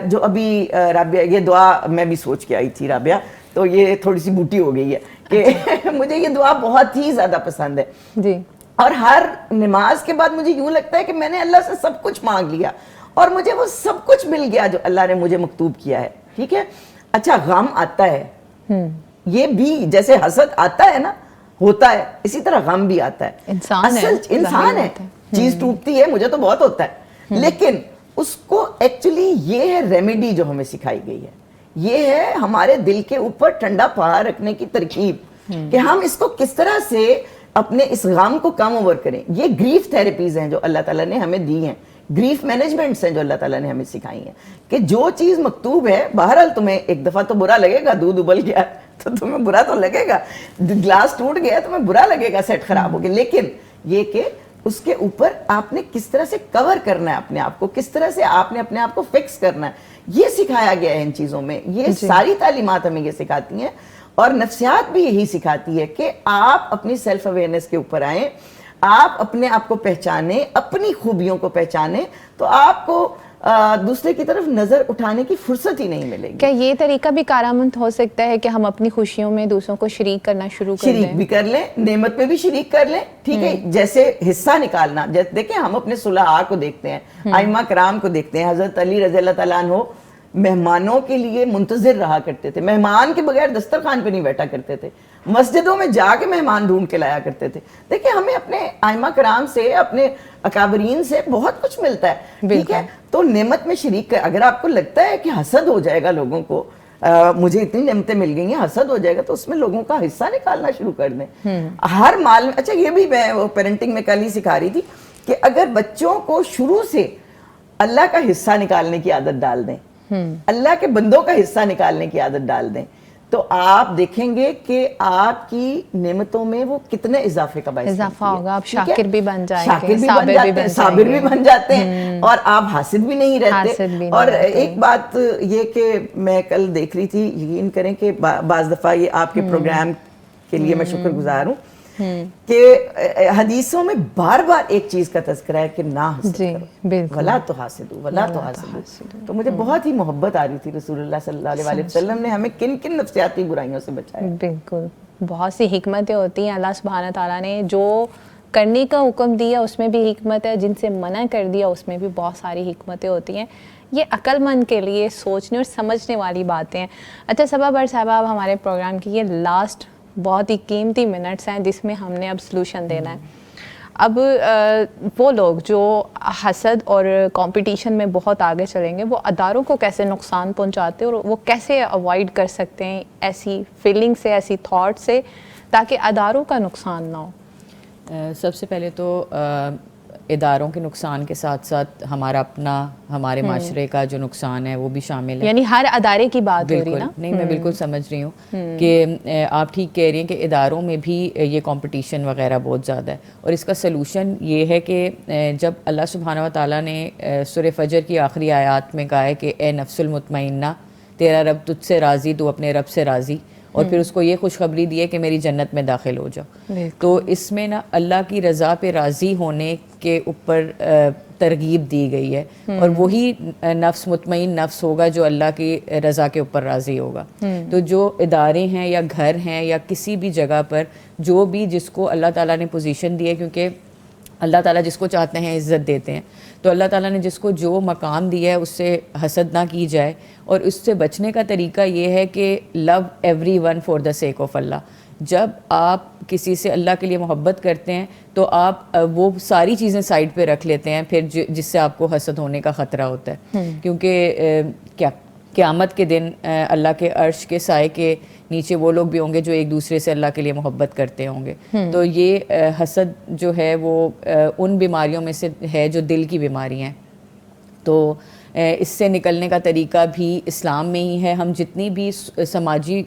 جو ابھی رابعہ یہ دعا میں بھی سوچ کے آئی تھی رابعہ، تو یہ تھوڑی سی بوٹی ہو گئی ہے کہ مجھے یہ دعا بہت ہی زیادہ پسند ہے. جی، اور ہر نماز کے بعد مجھے یوں لگتا ہے کہ میں نے اللہ سے سب کچھ مانگ لیا اور مجھے وہ سب کچھ مل گیا جو اللہ نے مجھے مکتوب کیا ہے. ٹھیک ہے، اچھا غم آتا ہے، یہ بھی جیسے حسد آتا ہے نا، ہوتا ہے، اسی طرح غم بھی آتا ہے. انسان ہے، چیز ٹوٹتی ہے، مجھے تو بہت ہوتا ہے، لیکن اس کو ایکچولی یہ ہے ریمیڈی جو ہمیں سکھائی گئی ہے، یہ ہے ہمارے دل کے اوپر ٹھنڈا پہاڑ رکھنے کی ترکیب کہ ہم اس کو کس طرح سے اپنے اس غم کو کم اوور کریں. یہ گریف تھراپیز ہیں جو اللہ تعالیٰ نے ہمیں دی ہیں، گریف مینجمنٹس ہیں جو اللہ تعالیٰ نے ہمیں سکھائی ہیں کہ جو چیز مکتوب ہے، بہرحال تمہیں ایک دفعہ تو برا لگے گا، دودھ ابل گیا تو تمہیں برا تو لگے گا، گلاس ٹوٹ گیا تمہیں برا لگے گا، سیٹ خراب ہو گیا، لیکن یہ کہ اس کے اوپر آپ نے کس طرح سے کور کرنا ہے اپنے آپ کو، کس طرح سے آپ نے اپنے آپ کو فکس کرنا ہے، یہ سکھایا گیا ہے ان چیزوں میں. یہ ساری تعلیمات ہمیں یہ سکھاتی ہیں. اور نفسیات بھی یہی سکھاتی ہے کہ آپ اپنی سیلف اویئرنیس کے اوپر آئیں, آپ اپنے آپ کو پہچانیں, اپنی خوبیوں کو پہچانیں, تو آپ کو دوسرے کی طرف نظر اٹھانے کی فرصت ہی نہیں ملے گی. کیا یہ طریقہ بھی کارآمد ہو سکتا ہے کہ ہم اپنی خوشیوں میں دوسروں کو شریک کرنا شروع کر دیں؟ شریک بھی کر لیں, نعمت میں بھی شریک کر لیں, ٹھیک ہے, جیسے حصہ نکالنا. دیکھیں ہم اپنے صلحاء کو دیکھتے ہیں, ائمہ کرام کو دیکھتے ہیں. حضرت علی رضی اللہ تعالیٰ عنہ مہمانوں کے لیے منتظر رہا کرتے تھے, مہمان کے بغیر دسترخوان پہ نہیں بیٹھا کرتے تھے, مسجدوں میں جا کے مہمان ڈھونڈ کے لایا کرتے تھے. دیکھیں ہمیں اپنے ائمہ کرام سے, اپنے اکابرین سے بہت کچھ ملتا ہے, ٹھیک ہے. تو نعمت میں شریک کر, اگر آپ کو لگتا ہے کہ حسد ہو جائے گا لوگوں کو, مجھے اتنی نعمتیں مل گئی ہیں, حسد ہو جائے گا, تو اس میں لوگوں کا حصہ نکالنا شروع کر دیں. ہر مال میں, اچھا یہ بھی میں پیرنٹنگ میں کل ہی سکھا رہی تھی کہ اگر بچوں کو شروع سے اللہ کا حصہ نکالنے کی عادت ڈال دیں, اللہ کے بندوں کا حصہ نکالنے کی عادت ڈال دیں, تو آپ دیکھیں گے کہ آپ کی نعمتوں میں وہ کتنے اضافے کا باعث ہوگا. آپ شاکر بھی بن جائیں گے, صابر بھی بن جاتے ہیں, اور آپ حاسد بھی نہیں رہتے. اور ایک بات یہ کہ میں کل دیکھ رہی تھی, یقین کریں کہ بعض دفعہ یہ آپ کے پروگرام کے لیے میں شکر گزار ہوں کہ حدیثوں میں بار بار ایک چیز کا تذکرہ ہے کہ نہ حسد کرو, ولا تو حاسدو, ولا تو حاسدو. تو مجھے بہت ہی محبت آ رہی تھی, رسول اللہ صلی اللہ علیہ وسلم نے ہمیں کن کن نفسیاتی برائیوں سے بچایا. بالکل, بہت سی حکمتیں ہوتی ہیں. اللہ سبحانہ تعالیٰ نے جو کرنے کا حکم دیا اس میں بھی حکمت ہے, جن سے منع کر دیا اس میں بھی بہت ساری حکمتیں ہوتی ہیں. یہ عقل مند کے لیے سوچنے اور سمجھنے والی باتیں ہیں. اچھا صبا بر صاحبہ, اب ہمارے پروگرام کی یہ لاسٹ بہت ہی قیمتی منٹس ہیں جس میں ہم نے اب سلوشن دینا ہے. اب وہ لوگ جو حسد اور کمپٹیشن میں بہت آگے چلیں گے, وہ اداروں کو کیسے نقصان پہنچاتے ہیں اور وہ کیسے اوائڈ کر سکتے ہیں ایسی فیلنگ سے, ایسی تھاٹ سے, تاکہ اداروں کا نقصان نہ ہو؟ سب سے پہلے تو اداروں کے نقصان کے ساتھ ساتھ ہمارا اپنا, ہمارے معاشرے کا جو نقصان ہے وہ بھی شامل ہے. یعنی ہر ادارے کی بات ہو رہی ہے نا؟ نہیں, میں بالکل سمجھ رہی ہوں کہ آپ ٹھیک کہہ رہی ہیں کہ اداروں میں بھی یہ کمپٹیشن وغیرہ بہت زیادہ ہے, اور اس کا سلوشن یہ ہے کہ جب اللہ سبحانہ و تعالیٰ نے سورہ فجر کی آخری آیات میں کہا ہے کہ اے نفس المطمئنہ, تیرا رب تجھ سے راضی, تو اپنے رب سے راضی, اور پھر اس کو یہ خوشخبری دی ہے کہ میری جنت میں داخل ہو جاؤ. تو اس میں نا اللہ کی رضا پہ راضی ہونے کے اوپر ترغیب دی گئی ہے, اور وہی نفس مطمئن نفس ہوگا جو اللہ کی رضا کے اوپر راضی ہوگا. تو جو ادارے ہیں یا گھر ہیں یا کسی بھی جگہ پر جو بھی جس کو اللہ تعالیٰ نے پوزیشن دی ہے, کیونکہ اللہ تعالیٰ جس کو چاہتے ہیں عزت دیتے ہیں, تو اللہ تعالیٰ نے جس کو جو مقام دیا ہے اس سے حسد نہ کی جائے. اور اس سے بچنے کا طریقہ یہ ہے کہ love everyone for the sake of اللہ. جب آپ کسی سے اللہ کے لیے محبت کرتے ہیں تو آپ وہ ساری چیزیں سائڈ پہ رکھ لیتے ہیں پھر جس سے آپ کو حسد ہونے کا خطرہ ہوتا ہے. کیونکہ قیامت کے دن اللہ کے عرش کے سائے کے نیچے وہ لوگ بھی ہوں گے جو ایک دوسرے سے اللہ کے لیے محبت کرتے ہوں گے. تو یہ حسد جو ہے وہ ان بیماریوں میں سے ہے جو دل کی بیماریاں ہیں. تو اس سے نکلنے کا طریقہ بھی اسلام میں ہی ہے. ہم جتنی بھی سماجی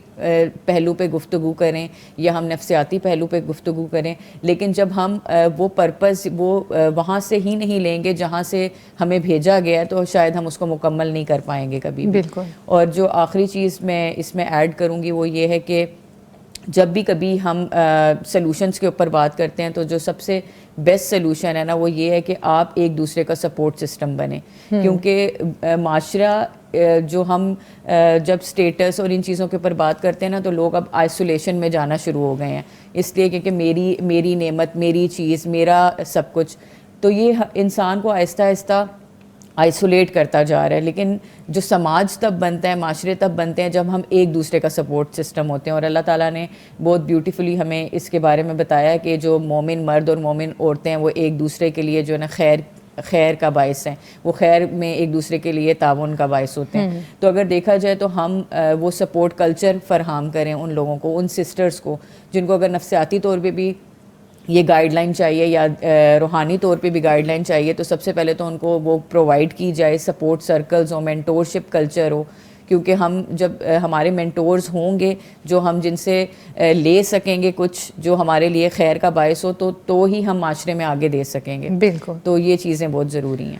پہلو پہ گفتگو کریں یا ہم نفسیاتی پہلو پہ گفتگو کریں, لیکن جب ہم وہ پرپز وہ وہاں سے ہی نہیں لیں گے جہاں سے ہمیں بھیجا گیا, تو شاید ہم اس کو مکمل نہیں کر پائیں گے کبھی. بالکل. اور جو آخری چیز میں اس میں ایڈ کروں گی وہ یہ ہے کہ جب بھی کبھی ہم سلوشنز کے اوپر بات کرتے ہیں تو جو سب سے بیسٹ سلوشن ہے نا وہ یہ ہے کہ آپ ایک دوسرے کا سپورٹ سسٹم بنیں. کیونکہ معاشرہ جو ہم جب سٹیٹس اور ان چیزوں کے اوپر بات کرتے ہیں نا تو لوگ اب آئسولیشن میں جانا شروع ہو گئے ہیں, اس لیے کہ میری نعمت, میری چیز, میرا سب کچھ. تو یہ انسان کو آہستہ آہستہ آئسولیٹ کرتا جا رہا ہے. لیکن جو سماج تب بنتا ہے, معاشرے تب بنتے ہیں جب ہم ایک دوسرے کا سپورٹ سسٹم ہوتے ہیں. اور اللہ تعالیٰ نے بہت بیوٹیفلی ہمیں اس کے بارے میں بتایا کہ جو مومن مرد اور مومن عورتیں ہیں وہ ایک دوسرے کے لیے جو ہے نا خیر کا باعث ہیں, وہ خیر میں ایک دوسرے کے لیے تعاون کا باعث ہوتے ہیں. تو اگر دیکھا جائے تو ہم وہ سپورٹ کلچر فراہم کریں ان لوگوں کو, ان سسٹرز کو جن کو اگر نفسیاتی طور پہ بھی یہ گائیڈ لائن چاہیے یا روحانی طور پہ بھی گائیڈ لائن چاہیے, تو سب سے پہلے تو ان کو وہ پرووائڈ کی جائے, سپورٹ سرکلز ہو, مینٹورشپ کلچر ہو. کیونکہ ہم جب ہمارے مینٹورز ہوں گے جو ہم جن سے لے سکیں گے کچھ جو ہمارے لیے خیر کا باعث ہو, تو ہی ہم معاشرے میں آگے دے سکیں گے. بالکل. تو یہ چیزیں بہت ضروری ہیں.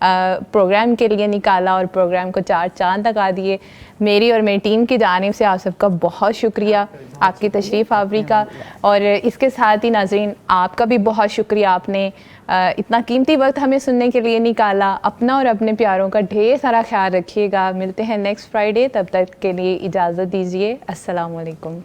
پروگرام کے لیے نکالا اور پروگرام کو 4 چاند لگا دیے. میری اور میری ٹیم کی جانب سے آپ سب کا بہت شکریہ آپ کی تشریف آوری کا, اور اس کے ساتھ ہی ناظرین آپ کا بھی بہت شکریہ, آپ نے اتنا قیمتی وقت ہمیں سننے کے لیے نکالا. اپنا اور اپنے پیاروں کا ڈھیر سارا خیال رکھیے گا. ملتے ہیں نیکسٹ فرائیڈے, تب تک کے لیے اجازت دیجیے. السلام علیکم.